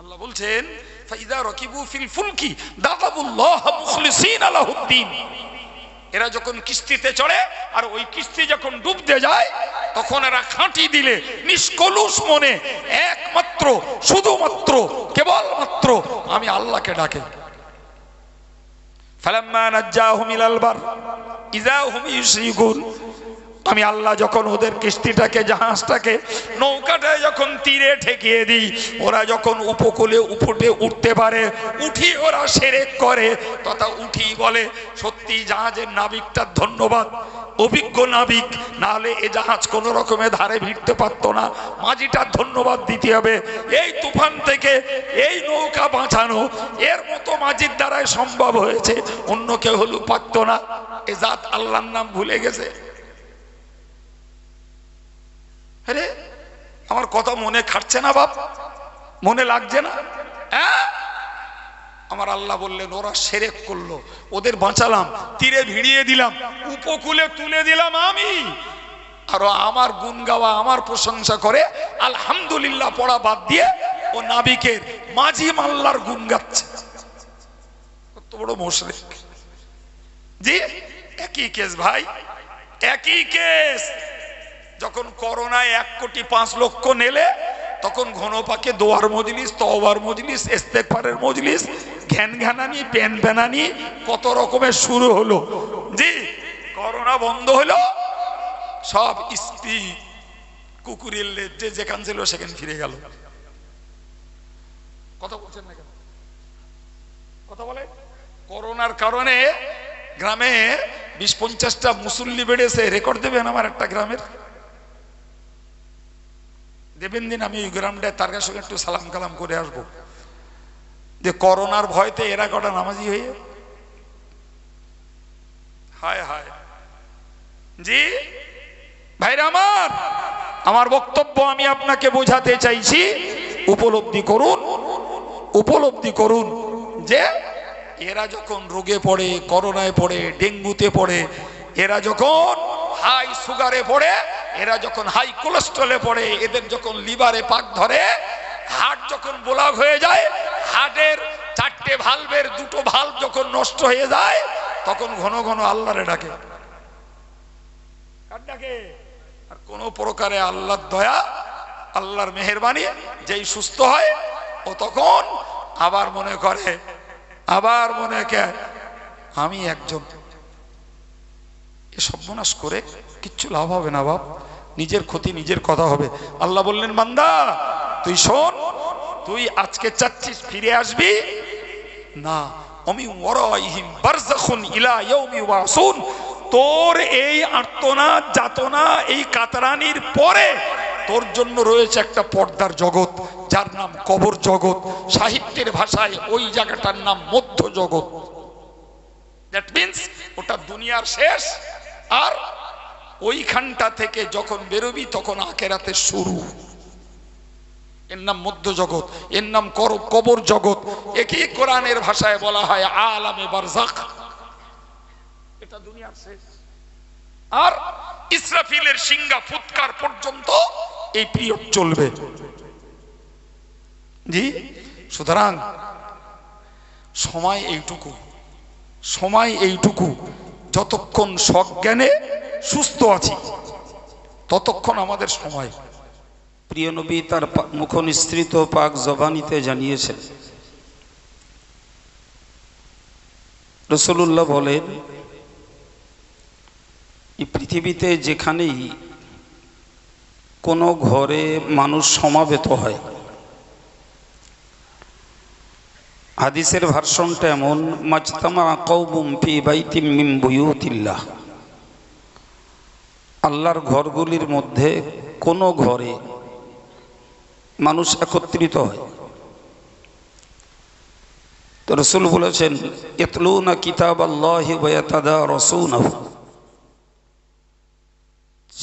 আল্লাহ বলছেন ফাইদা রাকিবু ফিল ফুলকি দাআবুল্লাহ মুখলিসিনা লাহুদ্দিন। এরা যখন কিস্তিতে চড়ে আর ওই কিস্তি যখন ডুবতে যায় তখন এরা খাঁটি দিলে নিষ্কলুষ মনে একমাত্র শুধুমাত্র কেবলমাত্র আমি আল্লাহকে ডাকে। ফালাম্মা নাজ্জাহুম ইলাল বার ইযা হুম ইউশরিকুন। আমি আল্লাহ যখন ওদের কিস্তিটাকে জাহাজটাকে নৌকাটায় যখন তীরে ঠেকিয়ে দিই, ওরা যখন উপকূলে উপটে উঠতে পারে, উঠি ওরা শিরক করে তথা উঠি বলে সত্যি জাহাজের নাবিকটার ধন্যবাদ, অভিজ্ঞ নাবিক, নাহলে এ জাহাজ কোনো রকমের ধারে ভিড়তে পারতো না, মাঝিটার ধন্যবাদ দিতে হবে। এই তুফান থেকে এই নৌকা বাঁচানো এর মতো মাঝির দ্বারাই সম্ভব হয়েছে, অন্য কেউ হলেও পারতো না। এ জাত আল্লাহর নাম ভুলে গেছে। আরে আমার কথা মনে খাটছে না বাপ, মনে লাগছে না? হ্যাঁ, আমার আল্লাহ বললেন ওরা শিরক করলো, ওদের বাঁচালাম, তীরে ভিড়িয়ে দিলাম, উপকূলে তুলে দিলাম আমি, আর আমার গুণ গাওয়া আমার প্রশংসা করে আলহামদুলিল্লাহ পড়া বাদ দিয়ে ও নাবিকের মাঝি মাল্লার গুণ গাচ্ছে। কত বড় মুশরিক! জি, একই কেস ভাই, একই কেস। যখন করোনায় 1,05,00,000 নেলে তখন ঘন পাকে দোয়ার মজলিস, তওবার মজলিস, ইস্তেগফারের মজলিস, ঘ্যান ঘ্যানানি, প্যান প্যানানি কত রকমের শুরু হলো। জি, করোনা বন্ধ হলো, সব স্ত্রী কুকুরের লেজে যেখান ছিল সেখানে ফিরে গেল। কথা বলছেন না কেন? কথা বলে করোনার কারণে গ্রামে 20-50টা মুসল্লি বেড়েছে। রেকর্ড দেবেন আমার একটা গ্রামের? দেবেন দিন, আমি ওই গ্রামটায় তার কাছে একটু সালাম কালাম করে আসবো, যে করোনার ভয়তে এরা কটা নামাজি হয়ে। হায় হায়! জি ভাইরা আমার বক্তব্য আমি আপনাকে বোঝাতে চাইছি, উপলব্ধি করুন যে এরা যখন রোগে পড়ে, করোনায় পড়ে, ডেঙ্গুতে পড়ে, এরা যখন হাই সুগারে পড়ে, এরা যখন হাই কোলেস্ট্রলে পড়ে, এদের যখন লিভারে পাক ধরে, হার্ট যখন ব্লক হয়ে যায়, হার্টের 4টে ভালভের 2টো ভালভ যখন নষ্ট হয়ে যায়, তখন ঘন ঘন আল্লাহরে ডাকে। কার ডাকে? আর কোন প্রকারে আল্লাহর দয়া, আল্লাহর মেহেরবানি, যেই সুস্থ হয় ও তখন আবার মনে করে আমি একজন। এ সর্বনাশ করে কিচ্ছু লাভ হবে না বাপ, নিজের ক্ষতি নিজের কথা হবে। আল্লাহ বললেন বান্দা তুই শোন, তুই আজকে চাচ্ছিস ফিরে আসবি না, আমি ওয়ারাইহিম বারযাখুন ইলা ইয়াউমি ইউবাসুন। তোর এই আর্তনাদ যাতনা, এই কাতরানির পরে তোর জন্য রয়েছে একটা পর্দার জগৎ, যার নাম কবর জগৎ। সাহিত্যের ভাষায় ওই জায়গাটার নাম মধ্য জগৎ। দ্যাট মিন্স ওটা দুনিয়ার শেষ, আর ওইখানটা থেকে যখন বেরোবি তখন আখিরাতের শুরু। এর নাম মধ্য জগৎ, এর নাম কবর জগৎ। একই কোরআনের ভাষায় বলা হয় আলামে বারযাখ। এটা দুনিয়ার শেষ, আর ইসরাফিলের সিংহা ফুৎকার পর্যন্ত এই পিরিয়ড চলবে। জি, সুতরাং সময় এইটুকু, যতক্ষণ সজ্ঞানে সুস্থ আছি ততক্ষণ আমাদের সময়। প্রিয় নবী তার মুখ নিঃসৃত পাক জবানিতে জানিয়েছেন, রাসূলুল্লাহ বলেন, এই পৃথিবীতে যেখানেই কোনো ঘরে মানুষ সমাবেত হয়, হাদিসের ভার্সনটা এমন, মাজতামা কওমুন ফি বাইতিন মিন বুয়ুতিল্লাহ, আল্লাহর ঘরগুলির মধ্যে কোনো ঘরে মানুষ একত্রিত হয়, তো রাসূল বলেছেন ইয়াতলুনা কিতাবাল্লাহি ওয়া ইয়াতাদারাসুনাহু,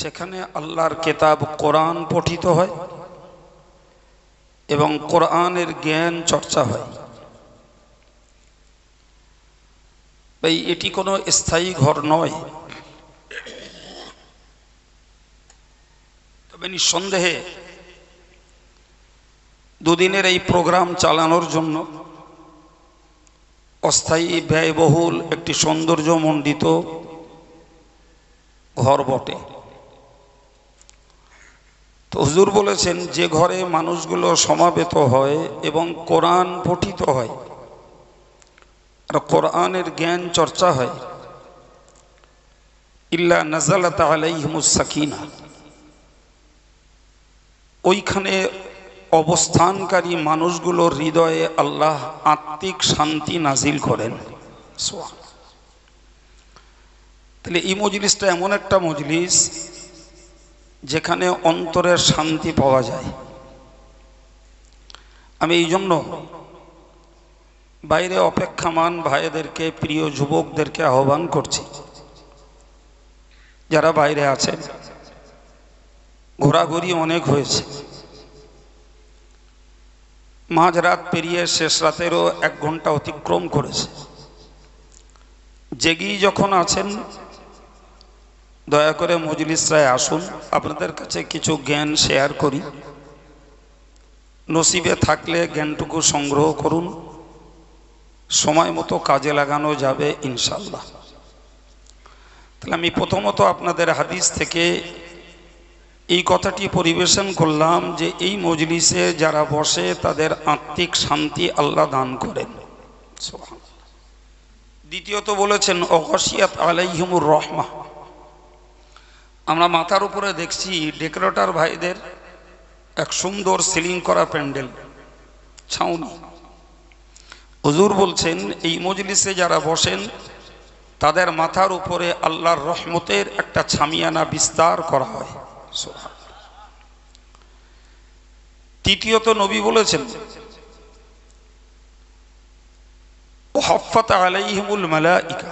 সেখানে আল্লাহর কিতাব কোরআন পঠিত হয় এবং কোরআনের জ্ঞান চর্চা হয়। ভাই, এটি কোনো স্থায়ী ঘর নয়, তবে নিঃসন্দেহে দুদিনের এই প্রোগ্রাম চালানোর জন্য অস্থায়ী ব্যয়বহুল একটি সৌন্দর্যমণ্ডিত ঘর বটে। তো হুজুর বলেছেন, যে ঘরে মানুষগুলো সমাবেত হয় এবং কোরআন পঠিত হয় আর কোরআনের জ্ঞান চর্চা হয়, ইল্লা নাযালাত আলাইহিমুস সাকিনা, ওইখানে অবস্থানকারী মানুষগুলোর হৃদয়ে আল্লাহ আত্মিক শান্তি নাজিল করেন। তাহলে এই মজলিসটা এমন একটা মজলিস যেখানে অন্তরের শান্তি পাওয়া যায়। আমি এই জন্য বাইরে অপেক্ষামান ভাইদেরকে, প্রিয় যুবকদেরকে আহ্বান করছি, যারা বাইরে আছেন, ঘোরাঘুরি অনেক হয়েছে, মাঝরাত পেরিয়ে শেষ রাতেরও 1 ঘন্টা অতিক্রম করেছে। জেগেই যখন আছেন, দয়া করে মজলিসরায় আসুন, আপনাদের কাছে কিছু জ্ঞান শেয়ার করি। নসিবে থাকলে জ্ঞানটুকু সংগ্রহ করুন, সময় মতো কাজে লাগানো যাবে ইনশাল্লাহ। তাহলে আমি প্রথমত আপনাদের হাদিস থেকে এই কথাটি পরিবেশন করলাম যে এই মজলিসে যারা বসে তাদের আত্মিক শান্তি আল্লাহ দান করেন। দ্বিতীয়ত বলেছেন, অগশিয়াত আলাইহিমুর রহমা। আমরা মাথার উপরে দেখছি ডেকোরেটর ভাইদের এক সুন্দর সিলিং করা প্যান্ডেল, ছাউনি। হুজুর বলছেন, এই মজলিসে যারা বসেন তাদের মাথার উপরে আল্লাহর রহমতের একটা ছামিয়ানা বিস্তার করা হয়। তৃতীয়ত নবী বলেছেন, ওয়াফাত আলাইহিমুল মালাইকা,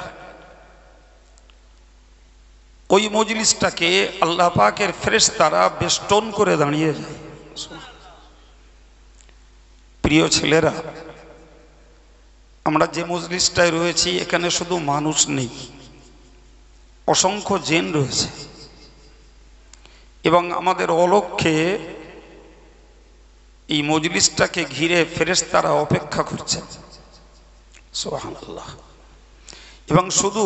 ওই মজলিসটাকে আল্লাহ পাকের ফেরেশতারা বেষ্টন করে দাঁড়িয়ে যায়। প্রিয় ছেলেরা, আমরা যে মজলিসটায় রয়েছি এখানে শুধু মানুষ নেই, অসংখ্য জিন রয়েছে এবং আমাদের অলক্ষ্যে এই মজলিসটাকে ঘিরে ফেরেশতারা অপেক্ষা করছেন। সুবহানাল্লাহ। এবং শুধু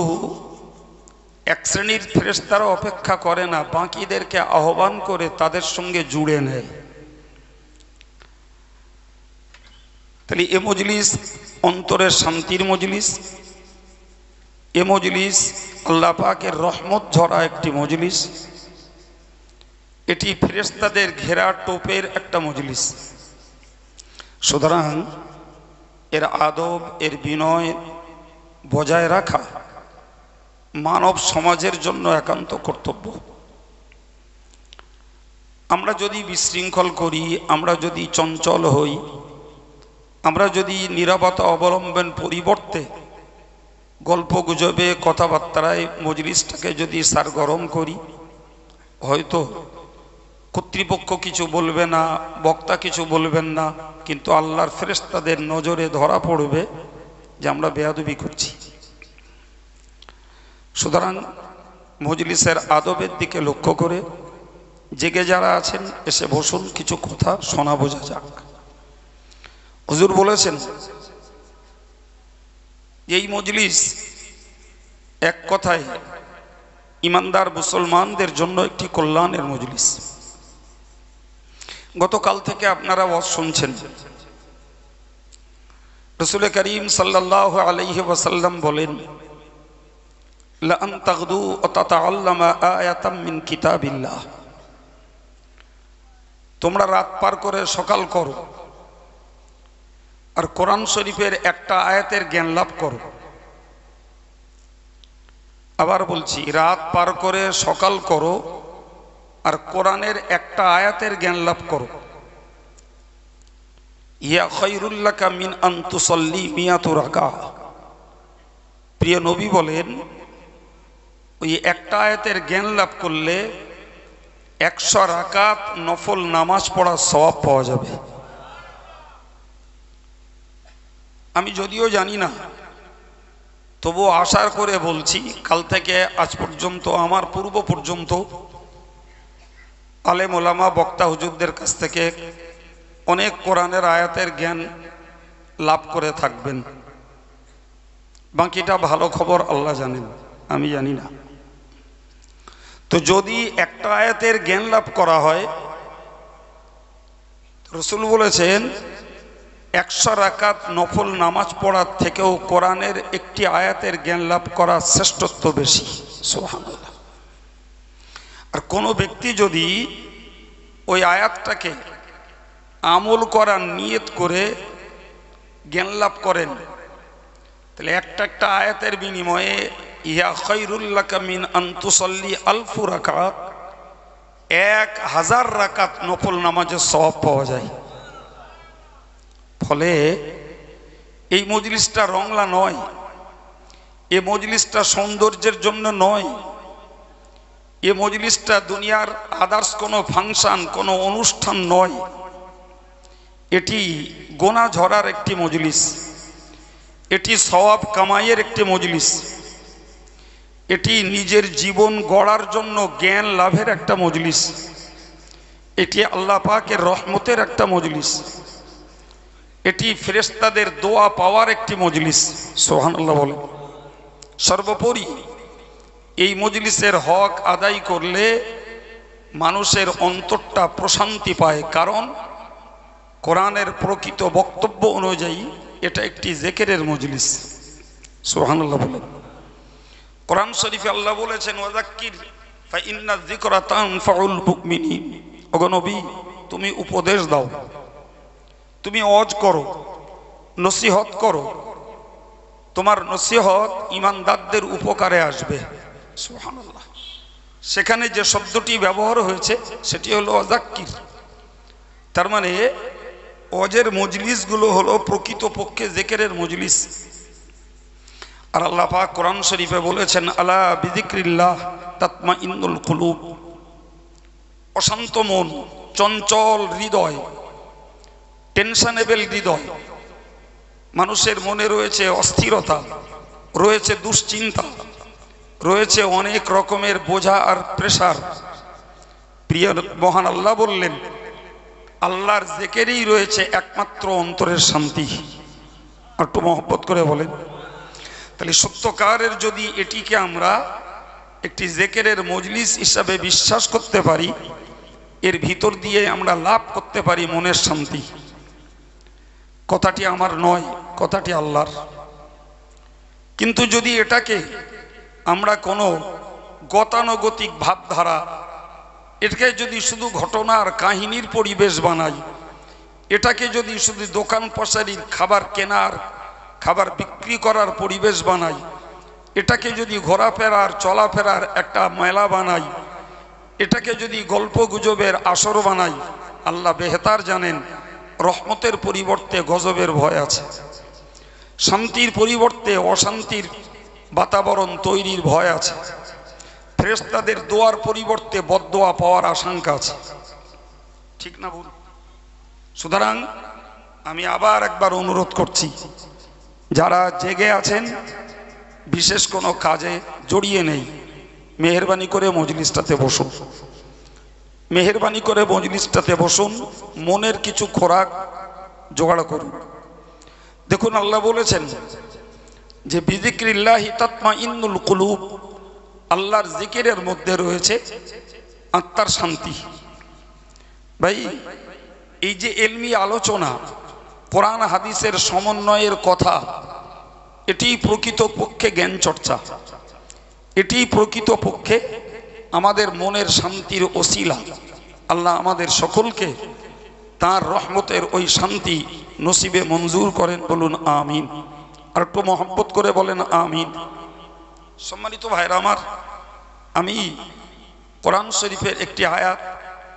এক শ্রেণীর ফেরেশতারা অপেক্ষা করে না, বাকিদেরকে আহ্বান করে তাদের সঙ্গে জুড়ে নেয়। তাহলে এ মজলিস অন্তরের শান্তির মজলিস, এ মজলিস আল্লাহ পাকের রহমত ঝরা একটি মজলিস, এটি ফেরেশতাদের ঘেরা টোপের একটা মজলিস। সুতরাং এর আদব, এর বিনয় বজায় রাখা মানব সমাজের জন্য একান্ত কর্তব্য। আমরা যদি বিশৃঙ্খল করি, আমরা যদি চঞ্চল হই, আমরা যদি নীরবতা অবলম্বন পরিবর্তে গল্প গুজবে কথাবার্তায় মজলিসটাকে যদি সারগরম করি, হয়তো কর্তৃপক্ষ কিছু বলবে না, বক্তা কিছু বলবেন না, কিন্তু আল্লাহর ফেরেশতাদের নজরে ধরা পড়বে যে আমরা বেয়াদবি করছি। সুতরাং মজলিসের আদবের দিকে লক্ষ্য করে জেগে যারা আছেন এসে বসুন, কিছু কথা শোনা বোঝা যাক। হুজুর বলেছেন, এই মজলিস এক কথায় ইমানদার মুসলমানদের জন্য একটি কল্যাণের মজলিস। গতকাল থেকে আপনারা ওয়াজ শুনছেন, রাসূল করিম সাল্লাল্লাহু আলাইহি ওয়াসাল্লাম বলেন, লা আন তাগদু ওয়া তাতাআল্লামা আয়াতাম মিন কিতাবিল্লাহ, তোমরা রাত পার করে সকাল করো আর কোরআন শরীফের একটা আয়াতের জ্ঞান লাভ করো। আবার বলছি, রাত পার করে সকাল করো আর কোরআনের একটা আয়াতের জ্ঞান লাভ করো। ইয়া খায়রুল লাকা মিন আন তুসাল্লি মিয়াতু রাকাহ। প্রিয় নবী বলেন, ওই একটা আয়াতের জ্ঞান লাভ করলে 100 রাকাত নফল নামাজ পড়ার সওয়াব পাওয়া যাবে। আমি যদিও জানি না, তবুও আশা করে বলছি, কাল থেকে আজ পর্যন্ত আমার পূর্ব পর্যন্ত আলেম ওলামা বক্তা হুজুরদের কাছ থেকে অনেক কোরআনের আয়াতের জ্ঞান লাভ করে থাকবেন, বাকিটা ভালো খবর আল্লাহ জানেন, আমি জানি না। তো যদি একটা আয়াতের জ্ঞান লাভ করা হয়, রাসূল বলেছেন 100 রাকাত নফল নামাজ পড়ার থেকেও কোরআনের একটি আয়াতের জ্ঞান লাভ করা শ্রেষ্ঠত্ব বেশি। সুবহানাল্লাহ। আর কোনো ব্যক্তি যদি ওই আয়াতটাকে আমল করার নিয়ত করে জ্ঞান লাভ করেন, তাহলে একটা একটা আয়াতের বিনিময়ে ইয়া খায়রুল লাকা মিন আন তুসাল্লি আলফ রাকাত, 1000 রাকাত নফল নামাজের সওয়াব পাওয়া যায়। ফলে এই মজলিসটা রংলা নয়, এই মজলিসটা সৌন্দর্যের জন্য নয়, এই মজলিসটা দুনিয়ার আদার্স কোনো ফাংশন, কোনো অনুষ্ঠান নয়। এটি গোনা ঝরার একটি মজলিস, এটি সওয়াব কামাইয়ের একটি মজলিস, এটি নিজের জীবন গড়ার জন্য জ্ঞান লাভের একটা মজলিস, এটি আল্লাহ পাকের রহমতের একটা মজলিস, এটি ফেরেশতাদের দোয়া পাওয়ার একটি মজলিস। সুবহানাল্লাহ বলে। সর্বোপরি এই মজলিসের হক আদায় করলে মানুষের অন্তরটা প্রশান্তি পায়, কারণ কোরআনের প্রকৃত বক্তব্য অনুযায়ী এটা একটি জিকিরের মজলিস। সুবহানাল্লাহ বলে। কোরআন শরীফে আল্লাহ বলেছেন ওয়াযাক্কির ফা ইন্না যিকরা তানফাউল মুমিনিন। ওগো নবী, তুমি উপদেশ দাও, তুমি ওয়াজ করো, নসিহত করো, তোমার নসিহত ঈমানদারদের উপকারে আসবে। সুবহানাল্লাহ। সেখানে যে শব্দটি ব্যবহার হয়েছে সেটি হলো ওয়াযাক্কির। তার মানে ওয়াজের মজলিসগুলো হলো প্রকৃতপক্ষে জিকিরের মজলিস। আর আল্লাহ পাক কোরআন শরীফে বলেছেন আলা বিযিকরিল্লাহ তাতমাইন্নুল কুলুব। অশান্ত মন, চঞ্চল হৃদয়, টেনশনেবল হৃদয়, মানুষের মনে রয়েছে অস্থিরতা, রয়েছে দুশ্চিন্তা, রয়েছে অনেক রকমের বোঝা আর প্রেসার। প্রিয় মহান আল্লাহ বললেন আল্লাহর জিকিরেই রয়েছে একমাত্র অন্তরের শান্তি। একটু মহব্বত করে বলেন। তাহলে সত্যকারের যদি এটিকে আমরা একটি জিকিরের মজলিস হিসাবে বিশ্বাস করতে পারি, এর ভিতর দিয়ে আমরা লাভ করতে পারি মনের শান্তি। কথাটি আমার নয়, কথাটি আল্লাহর। কিন্তু যদি এটাকে আমরা কোনো গতানুগতিক ভাবধারা, এটাকে যদি শুধু ঘটনার কাহিনীর পরিবেশ বানাই, এটাকে যদি শুধু দোকান পসারির খাবার কেনার, খাবার বিক্রি করার পরিবেশ বানাই, এটাকে যদি ঘোরাফেরার চলাফেরার একটা মেলা বানাই, এটাকে যদি গল্প গুজবের আসর বানাই, আল্লাহ বেহতার জানেন রহমতের পরিবর্তে গজবের ভয় আছে, শান্তির পরিবর্তে অশান্তির বাতাবরণ তৈরির ভয় আছে, ফেরেশতাদের দোয়ার পরিবর্তে বদদোয়া পাওয়ার আশঙ্কা আছে। ঠিক না ভুল? সুতরাং আমি আবার একবার অনুরোধ করছি, যারা জেগে আছেন, বিশেষ কোনো কাজে জড়িয়ে নেই, মেহেরবানি করে মজলিসটাতে বসুন, মেহেরবানি করে মজলিসটাতে বসুন, মনের কিছু খোরাক জোগাড় করুন। দেখুন আল্লাহ বলেছেন যে বিযিকরিল্লাহি তাতমাইন্নুল কুলুব, আল্লাহর জিকিরের মধ্যে রয়েছে আত্মার শান্তি। ভাই, এই যে এলমি আলোচনা, কোরআন হাদিসের সমন্বয়ের কথা, এটি প্রকৃতপক্ষে জ্ঞান চর্চা, এটি প্রকৃতপক্ষে আমাদের মনের শান্তির ওসিলা। আল্লাহ আমাদের সকলকে তার রহমতের ওই শান্তি নসিবে মঞ্জুর করেন, বলুন আমিন। আর একটু মহব্বত করে বলেন আমিন। সম্মানিত ভাইরা আমার, আমি কোরআন শরীফের একটি আয়াত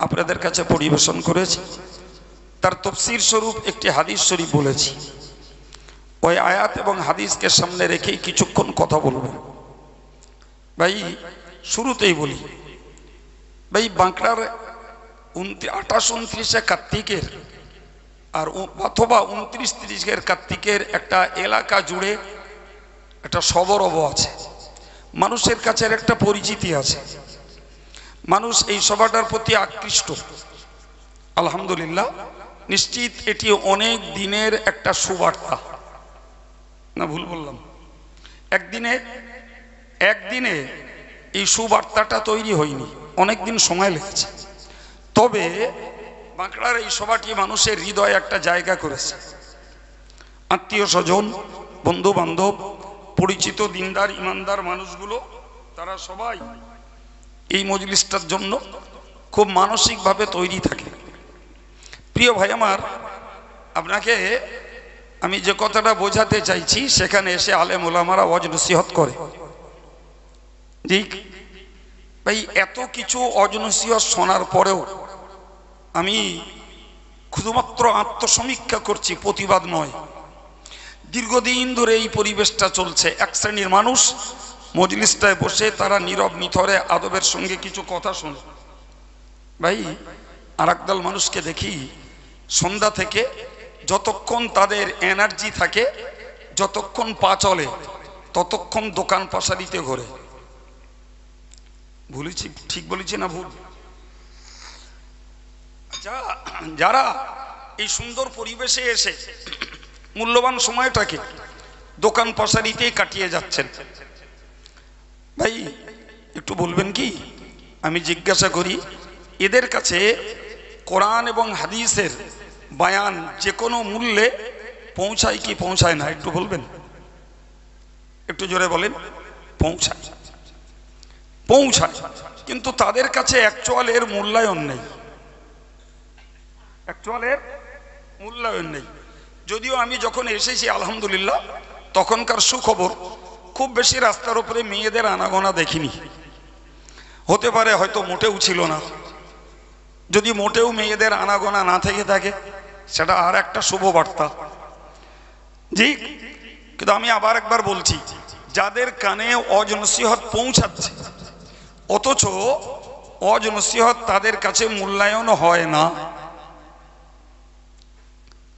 আপনাদের কাছে পরিবেশন করেছি, তার তফসির স্বরূপ একটি হাদিস শরীফ বলেছি। ওই আয়াত এবং হাদিসকে সামনে রেখেই কিছুক্ষণ কথা বলবো। ভাই শুরুতেই বলি, ভাই বাঁকড়ার 28-29 কার্তিকের আর অথবা 29-30 কার্তিকের একটা এলাকা জুড়ে একটা সবরব আছে, মানুষের কাছে একটা পরিচিতি আছে, মানুষ এই সভাটার প্রতি আকৃষ্ট। আলহামদুলিল্লাহ, নিশ্চিত এটি অনেক দিনের একটা সুবার্তা, না ভুল বললাম? একদিনে এই সুবার্তাটা তৈরি হয়নি, অনেক দিন সময় লেগেছে। তবে বাঁকড়ার এই সভাটি মানুষের হৃদয়ে একটা জায়গা করেছে। আত্মীয় স্বজন, বন্ধু বান্ধব, পরিচিত দিনদার ইমানদার মানুষগুলো, তারা সবাই এই মজলিসটার জন্য খুব মানসিকভাবে তৈরি থাকে। প্রিয় ভাই আমার, আপনাকে আমি যে কথাটা বোঝাতে চাইছি, সেখানে এসে আলেম ওলামারা ওয়াজ নসিহত করে। জি ভাই, এত কিছু ওয়াজ নসিহত শোনার পরেও আমি শুধুমাত্র আত্মসমীক্ষা করছি, প্রতিবাদ নয়। দীর্ঘদিন ধরে এই পরিবেশটা চলছে। এক শ্রেণীর মানুষ মজলিসটায় বসে তারা নীরব নিথরে আদবের সঙ্গে কিছু কথা শোনে। ভাই, আর একদল মানুষকে দেখি সন্ধ্যা থেকে যতক্ষণ তাদের এনার্জি থাকে, যতক্ষণ পা চলে, ততক্ষণ দোকান পাশারিতে ঘোরে। ভুলেছি, ঠিক বলেছি না ভুল? যারা এই সুন্দর পরিবেশে এসে মূল্যবান সময়টাকে দোকান পাশারিতেই কাটিয়ে যাচ্ছেন, ভাই একটু বলবেন কি? আমি জিজ্ঞাসা করি, এদের কাছে কোরআন এবং হাদিসের বায়ান যে কোনো মূল্যে পৌঁছায় কি পৌঁছায় না? একটু বলবেন, একটু জোরে বলেন। পৌঁছায়, পৌঁছায়, কিন্তু তাদের কাছে অ্যাকচুয়াল এর মূল্যায়ন নেই, অ্যাকচুয়ালের মূল্যায়ন নেই। যদিও আমি যখন এসেছি আলহামদুলিল্লাহ, তখনকার সুখবর, খুব বেশি রাস্তার উপরে মেয়েদের আনাগোনা দেখিনি। হতে পারে হয়তো মোটেও ছিল না। যদি মোটেও মেয়েদের আনাগোনা না থেকে থাকে, সেটা আর একটা শুভ বার্তা। জি, কিন্তু আমি আবার একবার বলছি, যাদের কানে ওয়াজ নসিহত পৌঁছাচ্ছে, অথচ ওয়াজ নসিহত তাদের কাছে মূল্যায়ন হয় না,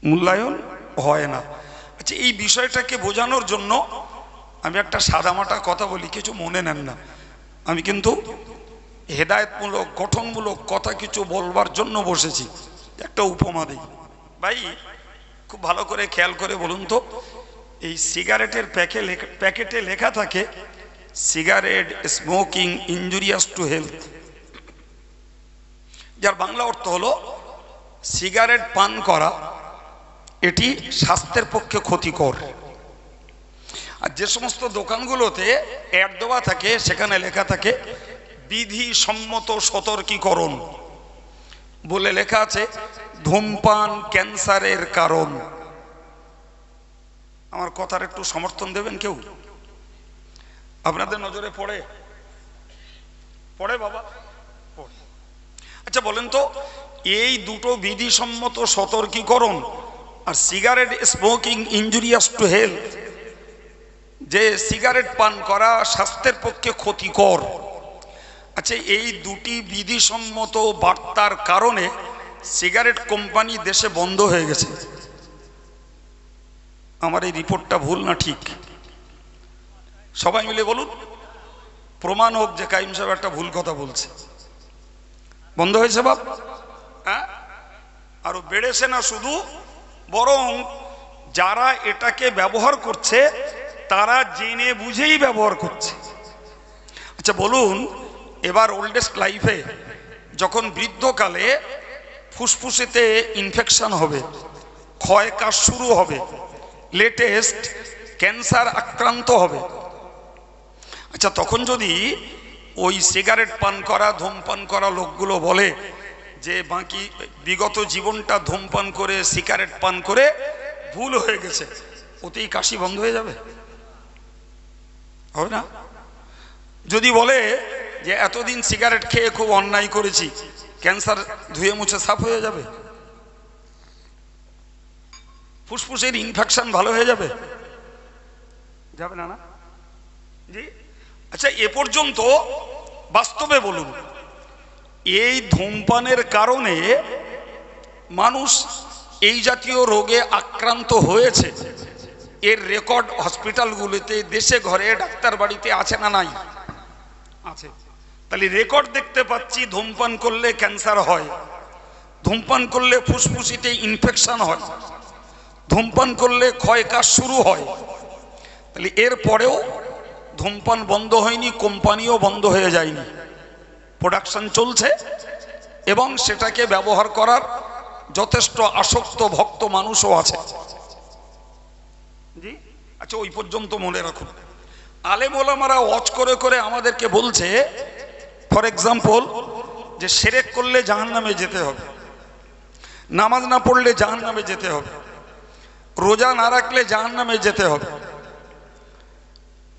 মূল্যায়ন হয় না। আচ্ছা, এই বিষয়টাকে বোঝানোর জন্য আমি একটা সাদামাটা কথা বলি, কিছু মনে নেন না। আমি কিন্তু হেদায়েতমূলক, গঠনমূলক কথা কিছু বলবার জন্য বসেছি। একটা উপমা দিই ভাই, খুব ভালো করে খেয়াল করে বলুন তো। এই সিগারেটের প্যাকেটে লেখা থাকে, cigarette smoking injurious to health, যার বাংলা অর্থ হলো সিগারেট পান করা এটি স্বাস্থ্যের পক্ষে ক্ষতিকর। আর যে সমস্ত দোকানগুলোতে অ্যাড দেওয়া থাকে, সেখানে লেখা থাকে বিধিসম্মত সতর্কীকরণ বলে লেখা আছে, ধূমপান ক্যান্সারের কারণ। আমার কথার একটু সমর্থন দেবেন কেউ? আপনাদের নজরে পড়ে? পড়ে বাবা? আচ্ছা বলেন তো, এই দুটো বিধিসম্মত সতর্কীকরণ আর cigarette smoking injurious to health, যে সিগারেট পান করা স্বাস্থ্যের পক্ষে ক্ষতিকর, আচ্ছা এই দুটি বিধিসম্মত বার্তার কারণে সিগারেট কোম্পানি দেশে বন্ধ হয়ে গেছে। আমার এই রিপোর্টটা ভুল না ঠিক? সবাই মিলে বলুন, প্রমাণ হোক যে কাইম সাহেব একটা ভুল কথা বলছে। বন্ধ হয়েছে বাপ? হ্যাঁ, আরো বেড়েছে না শুধু, বরং যারা এটাকে ব্যবহার করছে তারা জেনে বুঝেই ব্যবহার করছে। আচ্ছা বলুন, এবার ওল্ডেস্ট লাইফে যখন বৃদ্ধকালে ফুসফুসেতে ইনফেকশন হবে, ক্ষয় কাশ শুরু হবে, লেটেস্ট ক্যান্সার আক্রান্ত হবে, আচ্ছা তখন যদি ওই সিগারেট পান করা, ধূমপান করা লোকগুলো বলে যে বাকি বিগত জীবনটা ধূমপান করে, সিগারেট পান করে ভুল হয়ে গেছে, ওতেই কাশি বন্ধ হয়ে যাবে? হবে না? যদি বলে যে এতদিন সিগারেট খেয়ে খুব অন্যায় করেছি, ক্যান্সার ধুয়ে মুছে সাফ হয়ে যাবে? ফুসফুসের ইনফেকশন ভালো হয়ে যাবে? যাবে না, না? জি। আচ্ছা এ পর্যন্ত বাস্তবে বলুন, এই ধূমপানের কারণে মানুষ এই জাতীয় রোগে আক্রান্ত হয়েছে, এর রেকর্ড হসপিটালগুলোতে, দেশে ঘরে, ডাক্তার বাড়িতে আছে না নাই? আছে। তাহলে রেকর্ড দেখতে পাচ্ছি ধূমপান করলে ক্যান্সার হয়, ধূমপান করলে ফুসফুসিতে ইনফেকশন হয়, ধূমপান করলে ক্ষয়কাজ শুরু হয়। তাহলে এর পরেও ধূমপান বন্ধ হয়নি, কোম্পানিও বন্ধ হয়ে যায়নি, প্রোডাকশন চলছে এবং সেটাকে ব্যবহার করার যথেষ্ট আসক্ত ভক্ত মানুষও আছে। জি আচ্ছা, ওই পর্যন্ত মনে রাখুন। আলেম ওলামারা ওয়াজ করে করে আমাদেরকে বলছে, ফর এক্সাম্পল, যে শিরক করলে জাহান্নামে যেতে হবে, নামাজ না পড়লে জাহান্নামে যেতে হবে, রোজা না রাখলে জাহান্নামে যেতে হবে,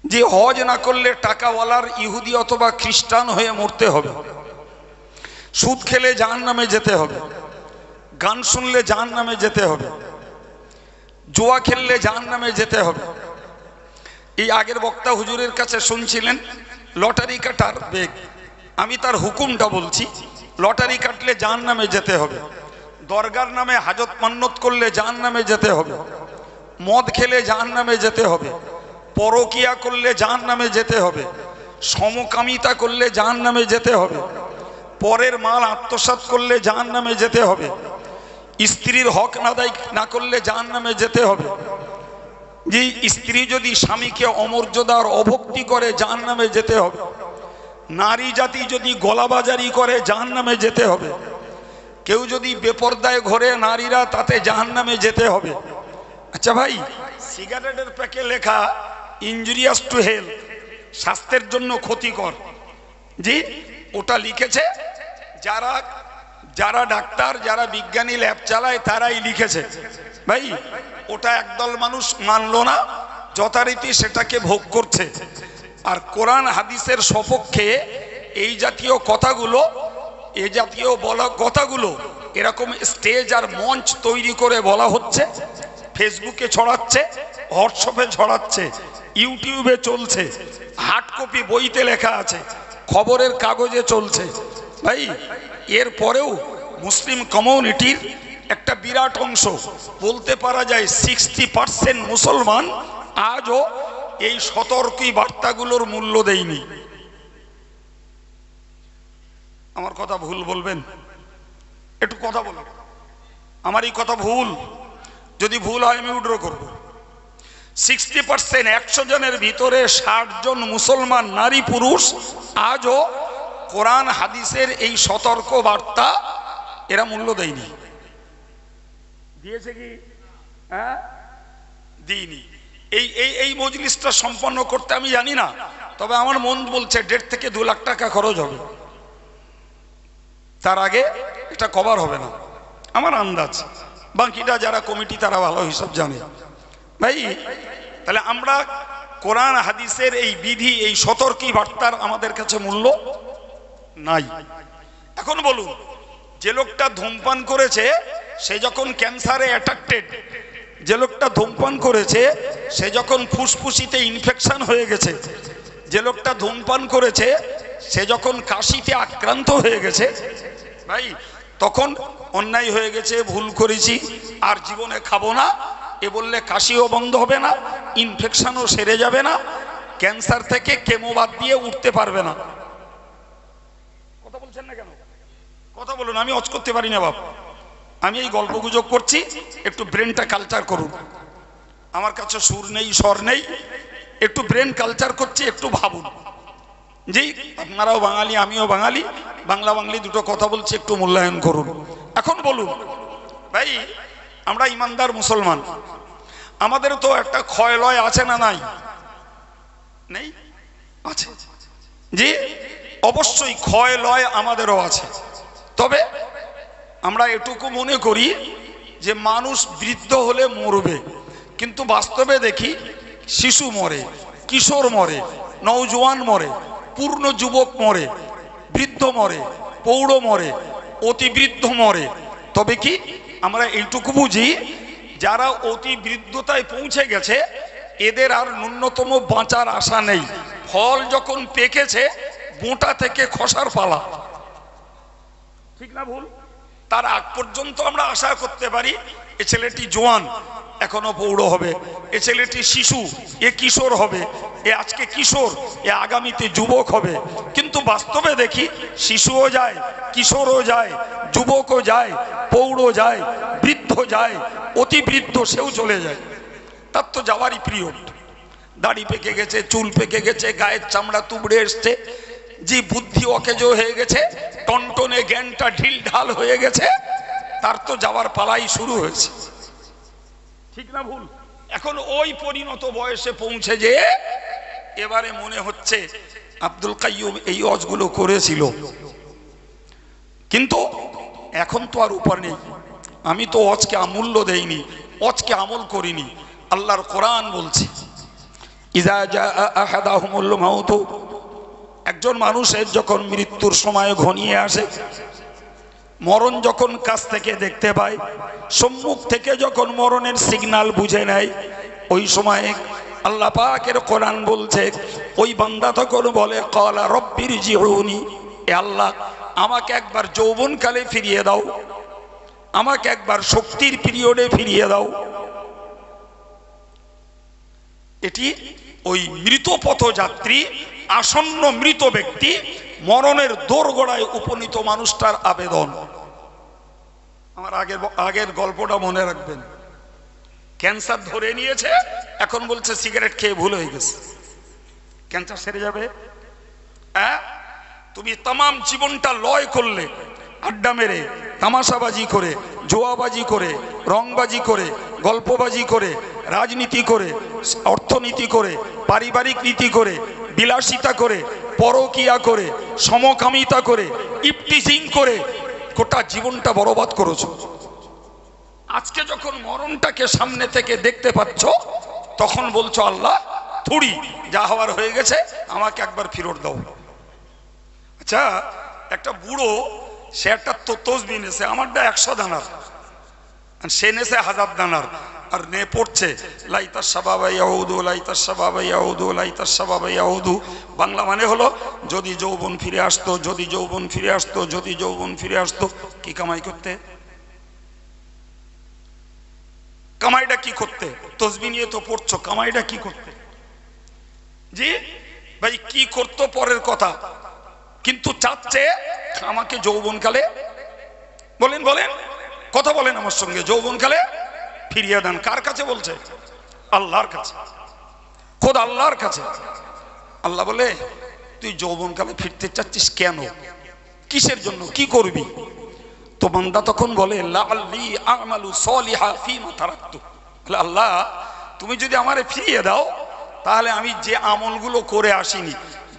যে হজ না করলে টাকাওয়ালার ইহুদি অথবা খ্রিস্টান হয়ে মরতে হবে, সুদ খেলে জাহান্নামে যেতে হবে, গান শুনলে জাহান্নামে যেতে হবে, জুয়া খেললে জাহান্নামে যেতে হবে। এই আগের বক্তা হুজুরের কাছে শুনছিলেন লটারি কাটার বেগ, আমি তার হুকুমটা বলছি। লটারি কাটলে জাহান্নামে যেতে হবে, দরগার নামে হাজত মান্নত করলে জাহান্নামে যেতে হবে, মদ খেলে জাহান্নামে যেতে হবে, পরকিয়া করলে জাহান্নামে যেতে হবে, সমকামিতা করলে জাহান্নামে যেতে হবে, পরের মাল আত্মসাৎ করলে জাহান্নামে যেতে হবে, স্ত্রীর হক আদায় না করলে জাহান্নামে যেতে হবে, যে স্ত্রী যদি স্বামীকে অমর্যাদার অভক্তি করে জাহান্নামে যেতে হবে, নারী জাতি যদি গলাবাজারি করে জাহান্নামে যেতে হবে, কেউ যদি বেপরদায় ঘরে নারীরা, তাতে জাহান্নামে যেতে হবে। আচ্ছা ভাই, সিগারেটের প্যাকে লেখা ইনজুরিয়াস টু হেলথ, স্বাস্থ্যের জন্য ক্ষতিকর, জি ওটা লিখেছে যারা যারা ডাক্তার, যারা বিজ্ঞানী ল্যাব চালায় তারাই লিখেছে। ভাই ওটা একদল মানুষ মানলো না, যথারীতি সেটাকে ভোগ করছে। আর কোরআন হাদিসের সপক্ষে এই জাতীয় কথাগুলো, এই জাতীয় বলা কথাগুলো এরকম স্টেজ আর মঞ্চ তৈরি করে বলা হচ্ছে, ফেসবুকে ছড়াচ্ছে, হোয়াটসঅ্যাপে ছড়াচ্ছে, ইউটিউবে চলছে, হার্ড কপি বইতে লেখা আছে, খবরের কাগজে চলছে। ভাই এর পরেও মুসলিম কমিউনিটির একটা বিরাট অংশ, বলতে পারা যায় 60% মুসলমান আজও এই সতর্কী বার্তাগুলোর মূল্য দেয়নি। আমার কথা ভুল বলবেন? একটু কথা বলুন, আমার এই কথা ভুল, যদি ভুল হয় আমি উড্র করব। 60%, 100 জনের ভিতরে 60 জন মুসলমান নারী পুরুষ আজও কোরআন হাদিসের এই সতর্ক বার্তা এরা মূল্য দেয়নি। দিয়েছে কি? হ্যাঁ দিইনি। এই মজলিসটা সম্পন্ন করতে আমি জানি না, তবে আমার মন বলছে 1.5 থেকে 2 লাখ টাকা খরচ হবে, তার আগে এটা কভার হবে না, আমার আন্দাজ। বাকিটা যারা কমিটি তারা ভালো হিসাব জানে। ভাই তাহলে আমরা কোরআন হাদিসের এই বিধি, এই সতর্কী বার্তার আমাদের কাছে মূল্য নাই। এখন বলুন, যে লোকটা ধূমপান করেছে সে যখন ক্যান্সারে অ্যাটাকটেড, যে লোকটা ধূমপান করেছে সে যখন ফুসফুসিতে ইনফেকশন হয়ে গেছে, যে লোকটা ধূমপান করেছে সে যখন কাশিতে আক্রান্ত হয়ে গেছে, ভাই তখন অন্যায় হয়ে গেছে, ভুল করেছি, আর জীবনে খাবো না এ বললে কাশিও বন্ধ হবে না, ইনফেকশনও সেরে যাবে না, ক্যান্সার থেকে কেমো বাদ দিয়ে উঠতে পারবে না। কথা বলছেন না কেন? কথা বলুন, আমি অজ করতে পারি না বাপ, আমি এই গল্প গুজব করছি, একটু ব্রেনটা কালচার করুন। আমার কাছে সুর নেই, স্বর নেই, একটু ব্রেন কালচার করছি, একটু ভাবুন। জি আপনারাও বাঙালি, আমিও বাঙালি, বাংলা বাঙালি দুটো কথা বলছি, একটু মূল্যায়ন করুন। এখন বলুন ভাই, আমরা ইমানদার মুসলমান, আমাদের তো একটা ক্ষয় লয় আছে না নাই? নেই? আছে। জি অবশ্যই ক্ষয় লয় আমাদেরও আছে। তবে আমরা এটুকু মনে করি যে মানুষ বৃদ্ধ হলে মরবে, কিন্তু বাস্তবে দেখি শিশু মরে, কিশোর মরে, নওজোয়ান মরে, পূর্ণ যুবক মরে, বৃদ্ধ মরে, পৌঢ় মরে, অতি বৃদ্ধ মরে। তবে কি আমরা এইটুকু বুঝি, যারা অতি বৃদ্ধতায় পৌঁছে গেছে এদের আর ন্যূনতম বাঁচার আশা নেই। ফল যখন পেকেছে বোঁটা থেকে খসার পালা, ঠিক না ভুল? তার আগ পর্যন্ত আমরা আশা করতে পারি এ ছেলেটি জোয়ান, এখনো পৌঢ় হবে, এ ছেলেটি শিশু, এ কিশোর হবে, এ এ আজকে কিশোর, এ আগামীতে যুবক হবে, কিন্তু বাস্তবে দেখি শিশুও যায়, কিশোরও যায়, যুবকও যায়, পৌঢ় যায়, বৃদ্ধ যায়, অতি বৃদ্ধ সেও চলে যায়। তার তো যাওয়ারই পিরিয়ড। দাড়ি পেকে গেছে, চুল পেকে গেছে, গায়ের চামড়া তুবড়ে এসছে, যে বুদ্ধি অকেজ হয়ে গেছে, টনটনে জ্ঞানটা ঢিল ঢাল হয়ে গেছে, তার তো যাওয়ার পালাই শুরু হয়েছে। ঠিক না ভুল? এখন ওই পরিণত বয়সে পৌঁছে যে এবারে মনে হচ্ছে আব্দুল কাইয়ুম এই অজগুলো করেছিল, কিন্তু এখন তো আর উপায় নেই। আমি তো অজকে আমূল্য দেইনি, অজকে আমল করিনি। আল্লাহর কোরআন বলছে, ইজা জাআ আহাদাহুমুল মাউত, একজন মানুষের যখন মৃত্যুর সময় ঘনিয়ে আসে, মরণ যখন কাছ থেকে দেখতে পায়, সম্মুখ থেকে যখন মরণের সিগন্যাল বুঝে নেয়, ওই সময়ে আল্লাহ পাকের কোরআন বলছে, ওই বান্দা তখন বলে ক্বালা রব্বিরজিউনি, এ আল্লাহ আমাকে একবার যৌবনকালে ফিরিয়ে দাও, আমাকে একবার শক্তির পিরিয়ডে ফিরিয়ে দাও। এটি ওই মৃত পথযাত্রী, আসন্ন মৃত ব্যক্তি, মরণের দোরগোড়ায় উপনীত মানুষটার আবেদন। আমার আগের গল্পটা মনে রাখবেন। ক্যান্সার ধরে নিয়েছে, এখন বলছে সিগারেট খেয়ে ভুল হয়ে গেছে, ক্যান্সার সেরে যাবে। তুমি তামাম জীবনটা লয় করলে, আড্ডা মেরে, তামাশাবাজি করে, জুয়াবাজি করে, রংবাজি করে, গল্পবাজি করে, রাজনীতি করে, অর্থনীতি করে, পারিবারিক নীতি করে, বিলাসিতা করে, পরকিয়া করে, সমকামিতা করে, ইফটিজিং করে গোটা জীবনটা বরবাদ করেছো। আজকে যখন মরণটাকে সামনে থেকে দেখতে পাচ্ছ, তখন বলছো আল্লাহ থুড়ি যা হওয়ার হয়ে গেছে, আমাকে একবার ফেরত দাও। আচ্ছা, একটা বুড়ো, সে একটা তসবিহ নেছে, আমারটা 100 দানার, সে নেছে 1000 দানার, আর নে পড়ছে লাইতাস শাবাবা ইয়াউদু, লাইতাস শাবাবা ইয়াউদু, লাইতাস শাবাবা ইয়াউদু। বাংলা মানে হলো, যদি যৌবন ফিরে আসতো, যদি যৌবন ফিরে আসতো, যদি যৌবন ফিরে আসতো। কি কামাই করতে? কামাইটা কি করতে? তসবিহ নিয়ে তো পড়ছো, কামাইটা কি করতে? জি ভাই, কি করতো পরের কথা, কিন্তু চাচ্ছে আমাকে যৌবনকালে, বলেন বলেন, কথা বলেন আমার সঙ্গে, যৌবনকালে ফিরিয়ে দেন। কার কাছে বলছে? আল্লাহর কাছে, খোদ আল্লাহর কাছে। আল্লাহ বলে, তুই যৌবনকালে ফিরতে চাচ্ছিস কেন? কিসের জন্য? কি করবি? তো বান্দা তখন বলে, লাআল্লি আমালু সলিহা ফীমা তারাকতু। আল্লাহ তুমি যদি আমারে ফিরিয়ে দাও, তাহলে আমি যে আমলগুলো করে আসিনি,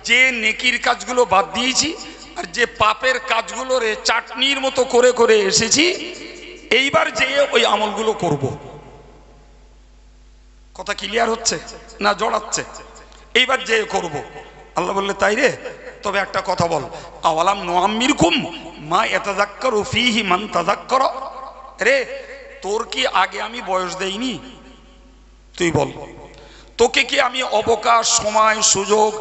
যে নেকির কাজগুলো বাদ দিয়েছি, আর যে পাপের কাজগুলো রে চাটনির মতো করে করে এসেছি, এইবার যে ওই আমলগুলো করব। কথা ক্লিয়ার হচ্ছে না জড়াচ্ছে? এইবার যে করব। আল্লাহ বললে, তাই রে, তবে একটা কথা বল, আওয়ালাম নুআম্মিরকুম মা ইয়াতাযাক্কারু ফীহি মান তাযাক্কারা। রে, তোর কি আগে আমি বয়স দেইনি? তুই বল, তোকে কি আমি অবকাশ, সময়, সুযোগ,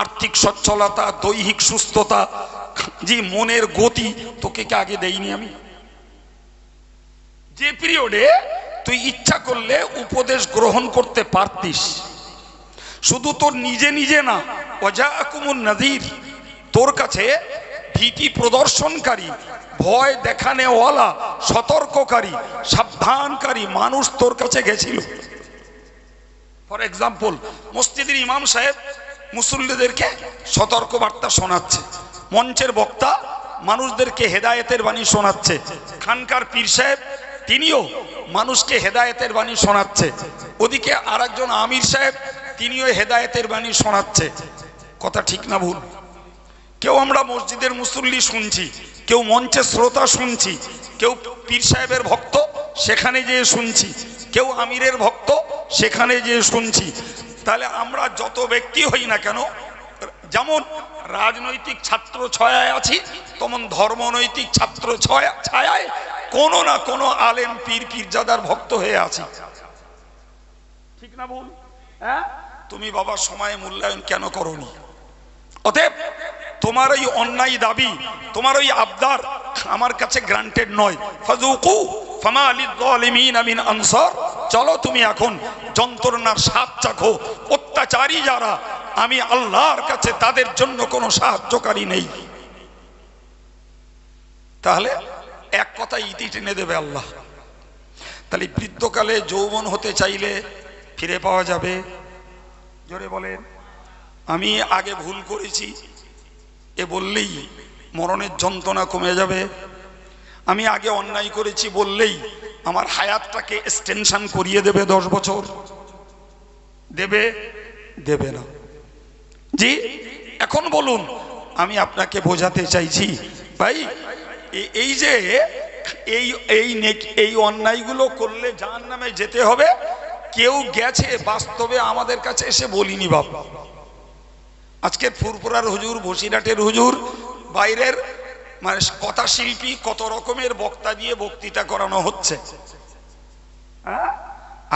আর্থিক সচ্ছলতা, দৈহিক সুস্থতা, যে মনের গতি, তোকে কি আগে দেইনি আমি? যে পিরিয়ডে তুই ইচ্ছা করলে উপদেশ গ্রহণ করতে পারতিস, শুধু তোর নিজে নিজে না, ওয়াজাআকুমুন নাযীর, তোর কাছে ভীতি প্রদর্শনকারী, ভয় দেখানেওয়ালা, সতর্ককারী, সাবধানকারী মানুষ তোর কাছে গেছিল। ফর এক্সাম্পল, মসজিদের ইমাম সাহেব মুসল্লিদেরকে সতর্ক বার্তা শোনাচ্ছে, মঞ্চের বক্তা মানুষদেরকে হেদায়েতের বাণী শোনাচ্ছে, খানকার পীর সাহেব তিনিও মানুষকে হেদায়েতের বাণী শোনাচ্ছে, ওদিকে আরেকজন আমির সাহেব তিনিও হেদায়েতের বাণী শোনাচ্ছে। কথা ঠিক না ভুল? কেউ আমরা মসজিদের মুসল্লি শুনছি, কেউ মঞ্চে শ্রোতা শুনছি, কেউ পীর সাহেবের ভক্ত সেখানে যেয়ে শুনছি, কেউ আমিরের ভক্ত সেখানে যেয়ে শুনছি। তাহলে আমরা যত ব্যক্তি হই না কেন, যেমন রাজনৈতিক ছাত্র ছায়ায় আছি, তেমন ধর্মনৈতিক ছাত্র ছায়ায় কোনো না কোনো আলেম পীর পীরজাদার ভক্ত হয়ে আছি। ঠিক না ভুল? হ্যাঁ, তুমি বাবা সময়ে মূল্যায়ন কেন করোনি? অতএব তোমার ওই অন্যায় দাবি, তোমার ওই আবদার আমার কাছে গ্রান্টেড নয়। ফাযুকু ফামা লিয-যালিমিনা মিন আনসার। চলো তুমি এখন যন্ত্রণার স্বাদ চাখো। অত্যাচারী যারা, আমি আল্লাহর কাছে তাদের জন্য কোনো সাহায্যকারী নেই। তাহলে এক কথা ইতি টেনে দেবে আল্লাহ। তাহলে বৃদ্ধকালে যৌবন হতে চাইলে ফিরে পাওয়া যাবে? জোরে বলেন। আমি আগে ভুল করেছি এ বললেই মরণের যন্ত্রণা কমে যাবে? আমি আগে অন্যায় করেছি বললেই আমার হায়াতটাকে এক্সটেনশন করিয়ে দেবে 10 বছর? দেবে? দেবে না। জি, এখন বলুন, আমি আপনাকে বোঝাতে চাইছি ভাই, এই যে এই অন্যায়গুলো করলে জাহান্নামে যেতে হবে, কেউ গেছে বাস্তবে আমাদের কাছে এসে বলিনি বাবা। আজকের ফুরফুরার হুজুর, বসিরহাটের হুজুর, বাইরের মানে কথা শিল্পী, কত রকমের বক্তা দিয়ে বক্তৃতা করানো হচ্ছে,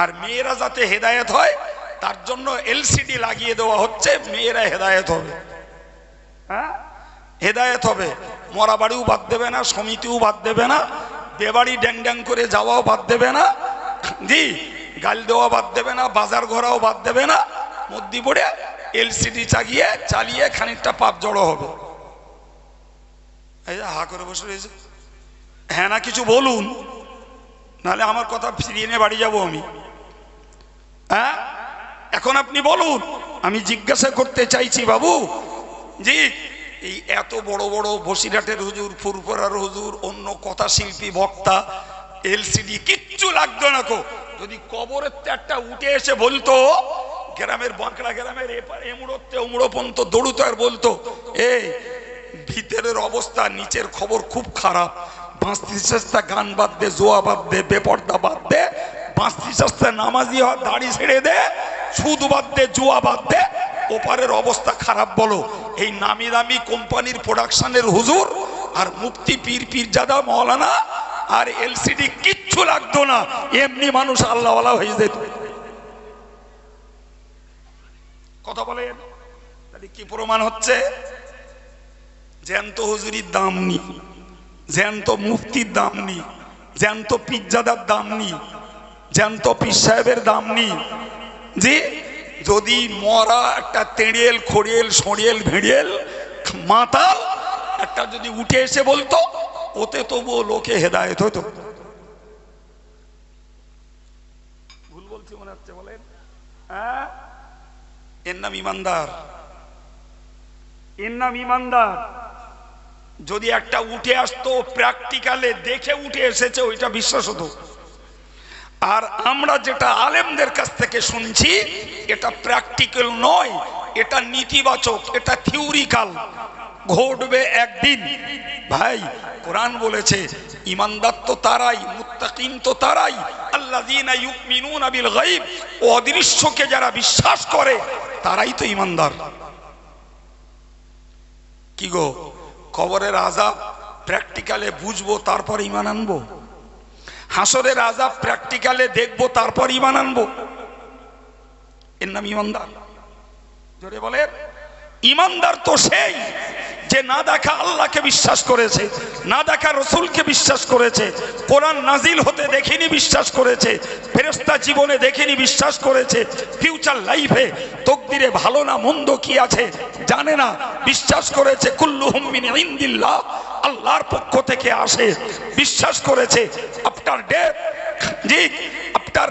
আর মেয়েরা যাতে হেদায়েত হয় তার জন্য এলসিডি লাগিয়ে দেওয়া হচ্ছে, মেয়েরা হেদায়েত হবে। হেদায়েত হবে, মরা বাড়িও বাদ দেবে না, সমিতিও বাদ দেবে না, বেবাড়ি ড্যাং ড্যাং করে যাওয়াও বাদ দেবে না, জি, গাল দেওয়া বাদ দেবে না, বাজার ঘোরাও বাদ দেবে না, মধ্যে পড়ে এলসিডি চালিয়ে খানিকটা পাপ জড়ো হবে। এই যে হা করে বসে রয়েছে, হ্যাঁ না কিছু বলুন, নাহলে আমার কথা ফিরিয়ে নিয়ে বাড়ি যাবো আমি। হ্যাঁ, এখন আপনি বলুন। আমি জিজ্ঞাসা করতে চাইছি বাবু, জি, এই এত বড় বড় বসিরহাটের হুজুর, ফুরফুরার হুজুর, অন্য কথা শিল্পী, বক্তা, এলসিডি কিচ্ছু লাগতো না কো। যদি কবরের একটা উঠে এসে বলতো, গ্রামের বাঁকড়া গ্রামের এমুড়োতে ওমুড়ো পর্যন্ত দৌড়ুতো আর বলতো, এই ভিতরের অবস্থা, নিচের খবর খুব খারাপ, বাঁশতি চেষ্টা গান বাদ দে, জোয়া বাদ দে, বেপর্দা বাদ দে, বাঁশতি চেষ্টা নামাজি হওয়ার দাড়ি ছেড়ে দে, সুদ বাদ দে, জুয়া বাদ দে, ওপারের অবস্থা খারাপ বলো। এই নামি দামি কোম্পানির প্রোডাকশনের হুজুর আর মুফতি পীর পীরজাদা মৌলানা আর এলসিডি কিচ্ছু লাগতো না, এমনি মানুষ আল্লাহওয়ালা হয়ে যেত। কথা বলেন, তাহলে কি প্রমাণ হচ্ছে? জ্যান্ত হুজুরির দাম নেই, জ্যান্ত মুফতির দাম নেই, জ্যান্ত পীরজাদার দাম নেই, জ্যান্ত পীর সাহেবের দাম নেই। জি, যদি মরা একটা তেড়িয়েল, খড়িয়েল, সড়িয়েল, ভেড়িয়েল, মাতাল একটা যদি উঠে এসে বলতো, ওতে তবুও লোকে হেদায়েত হতো। ভুল বলছি মনে হচ্ছে, বলেন? হ্যাঁ, এর নাম ইমানদার, এর নাম ইমানদার। যদি একটা উঠে আসতো, প্র্যাকটিক্যালে দেখে উঠে এসেছে, ওইটা বিশ্বাস হতো। আর আমরা যেটা আলেমদের কাছ থেকে শুনছি, এটা প্র্যাকটিক্যাল নয়, এটা নীতিবাচক, এটা থিওরিক্যাল, ঘটবে একদিন। ভাই, কোরআন বলেছে ইমানদার তো তারাই, মুত্তাকিন তো তারাই, আল্লাযীনা ইউমিনুনা বিল গায়ব, অদৃশ্যকে যারা বিশ্বাস করে তারাই তো ইমানদার। কি গো, কবরের আযাব প্র্যাকটিক্যালে বুঝবো তারপর ঈমান আনবো? হাসরের আযাব প্র্যাকটিক্যালে দেখবো তারপর ঈমান আনবো? এর নাম ঈমানদার? জোরে বলেন। ঈমানদার তো সেই যে না দেখা আল্লাহকে বিশ্বাস করেছে, না দেখা রসুলকে বিশ্বাস করেছে, কোরআন নাজিল হতে দেখেনি বিশ্বাস করেছে, ফেরেশতা জীবনে দেখেনি বিশ্বাস করেছে, ফিউচার লাইফে তকদিরে ভালো না মন্দ কি আছে জানে না, বিশ্বাস করেছে কুল্লুহুম মিন ইনদিল্লাহ, আল্লাহর পক্ষ থেকে আসে, বিশ্বাস করেছে আফটার ডেথ, জি, আফটার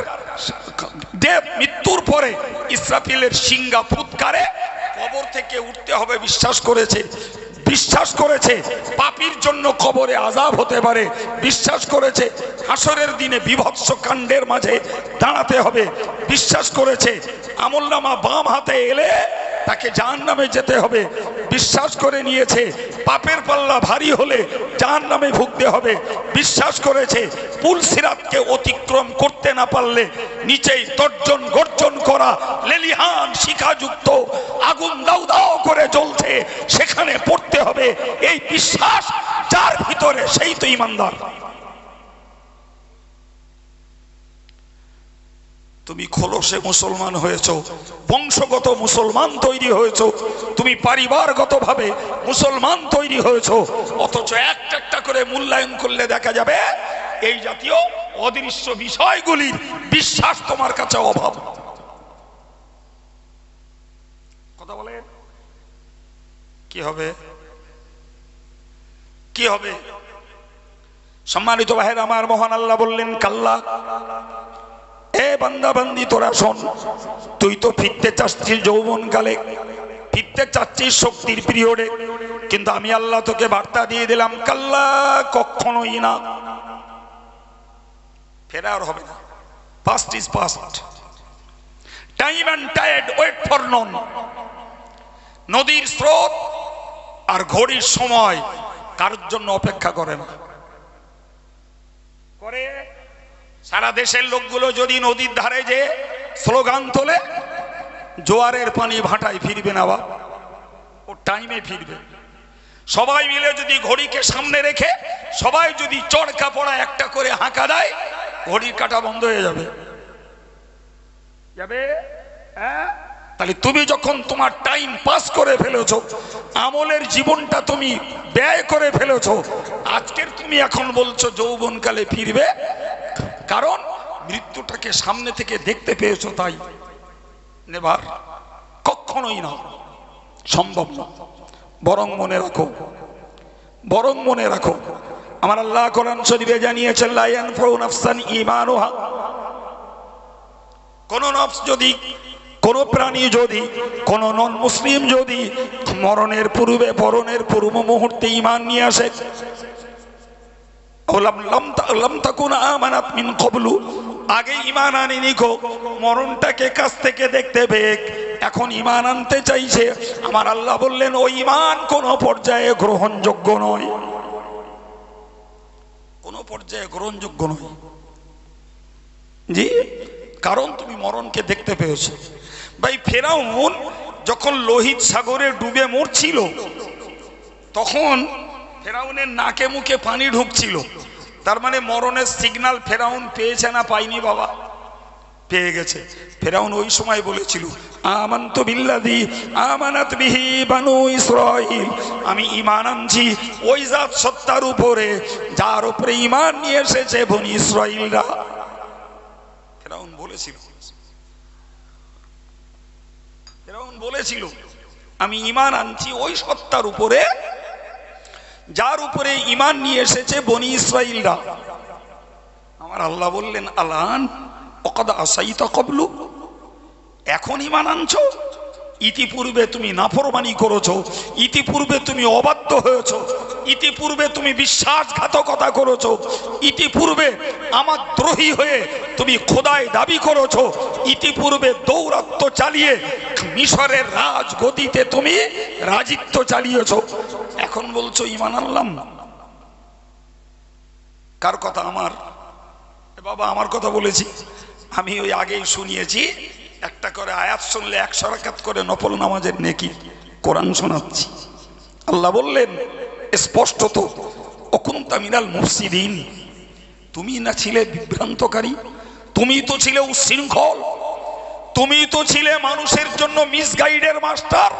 ডেথ, মৃত্যুর পরে ইসরাফিলের সিংহা ফুৎকারে কবর থেকে উঠতে হবে, বিশ্বাস করেছে। বিশ্বাস করেছে পাপীর জন্য কবরে আযাব হতে পারে, বিশ্বাস করেছে হাসরের দিনে বিভৎস কাণ্ডের মাঝে দাঁড়াতে হবে, বিশ্বাস করেছে আমলনামা বাম হাতে এলে তাকে জাহান্নামে যেতে হবে, বিশ্বাস করে নিয়েছে পাপের পাল্লা ভারী হলে জাহান্নামে ভুগতে হবে, বিশ্বাস করেছে পুল সিরাতকে অতিক্রম করতে না পারলে নিচেই তর্জন গর্জন করা লেলিহান শিখাযুক্ত আগুন দাউ দাউ করে জ্বলছে, সেখানে পড়তে হবে। এই বিশ্বাস যার ভিতরে, সেই তো ঈমানদার। তুমি খোলসে মুসলমান হয়েছো, বংশগত মুসলমান তৈরি হয়েছো, তুমি পরিবারগতভাবে মুসলমান তৈরি হয়েছো, অথচ একটা একটা করে মূল্যায়ন করলে দেখা যাবে এই জাতীয় অদৃশ্য বিষয়গুলির বিশ্বাস তোমার কাছে অভাব। কথা বলে কি হবে? কি হবে? সম্মানিত ভাইয়ের আমার, মহান আল্লাহ বললেন কাল্লা, এ বান্দা বান্দি তোরা শোন, তুই তো ফিরতে চাচ্ছিস যৌবনকালে, ফিরতে চাচ্ছিস শক্তির পিরিয়ডে, কিন্তু আমি আল্লাহ তোকে বার্তা দিয়ে দিলাম কাল্লা, কখনোই না, ফেরা আর হবে না। Past is past, time and tide wait for none. নদীর স্রোত আর ঘড়ির সময় কারোর জন্য অপেক্ষা করে না। করে সারা দেশের লোকগুলো যদি নদীর ধারে যে স্লোগান তোলে, জোয়ারের পানি ভাটায় ফিরবে না, বাবা ও টাইমে ফিরবে। সবাই মিলে যদি ঘড়িকে সামনে রেখে সবাই যদি চড়কা পড়া একটা করে হাঁকা দেয়, ঘড়ির কাঁটা বন্ধ হয়ে যাবে। যাবে? হ্যাঁ। তাহলে তুমি যখন তোমার টাইম পাস করে ফেলেছো, আমলের জীবনটা তুমি ব্যয় করে ফেলেছো, আজকের তুমি এখন বলছো যৌবনকালে ফিরবে, কারণ মৃত্যুটাকে সামনে থেকে দেখতে পেয়েছো, তাই নেবার কখনোই না, সম্ভব না। বরং মনে রাখো, বরং মনে রাখো, আমার আল্লাহ কোরআন শরীফে জানিয়েছেন লা ইয়ানফাউ নাফসান ঈমানুহা, কোন নফস যদি, কোন প্রাণী যদি, কোন নন মুসলিম যদি মরণের পূর্বে, মরণের পূর্ব মুহূর্তে ঈমান নিয়ে আসে, লাম তাকুন আমানাত মিন ক্বাবলু, আগে ঈমান আনেনি গো, মরণটাকে কাছ থেকে দেখতে পেয়ে এখন ঈমান আনতে চাইছে, আমার আল্লাহ বললেন ওই ঈমান কোন পর্যায়ে গ্রহণযোগ্য নয়, কোন পর্যায়ে গ্রহণযোগ্য নয়। জি, কারণ তুমি মরণকে দেখতে পেয়েছো। ভাই ফেরাউন যখন লোহিত সাগরে ডুবে মরছিল, তখন ফেরাউনের নাকে মুখে পানি ঢুকছিল, তার মানে মরণের সিগন্যাল ফেরাউন পেয়েছে না পাইনি? বাবা পেয়ে গেছে। ফেরাউন ওই সময় বলেছিল আমানতু বিল্লাযী আমানাত বিহি বানু ইসরাঈল, আমি ঈমান আনছি ওই জাত সত্তার উপরে যার উপরে ঈমান নিয়ে এসেছে বনি ইসরাঈলরা। ফেরাউন বলেছিল, ফেরাউন বলেছিল আমি ঈমান আনছি ওই সত্তার উপরে যার উপরে ঈমান নিয়ে এসেছে বনি ইসরাঈলরা। আমার আল্লাহ বললেন আলান ওয়াকাদ আসাইতা ক্বাবলু, এখন ঈমান আনছো? ইতিপূর্বে তুমি নাফরমানি করেছো, ইতিপূর্বে তুমি অবাধ্য হয়েছো, ইতিপূর্বে তুমি বিশ্বাসঘাতকতা করেছো, ইতিপূর্বে আমার দ্রোহী হয়ে তুমি খোদায় দাবি করেছো, ইতিপূর্বে দৌরাত্ম্য চালিয়ে মিশরের রাজগদিতে তুমি রাজিত্ব চালিয়েছো, এখন বলছো ঈমান আনলাম। কার কথা? আমার বাবা আমার কথা বলেছি আমি, ওই আগেই শুনিয়েছি, একটা করে আয়াত শুনলে 100 রাকাত করে নফল নামাজের নেকি, কোরআন শোনাচ্ছি। আল্লাহ বললেন স্পষ্টত অকুনতা মিনাল মুফসিদিন, তুমি না ছিলে বিভ্রান্তকারী, তুমি তো ছিলে উচ্ছৃঙ্খল, তুমি তো ছিলে মানুষের জন্য মিসগাইডের মাস্টার,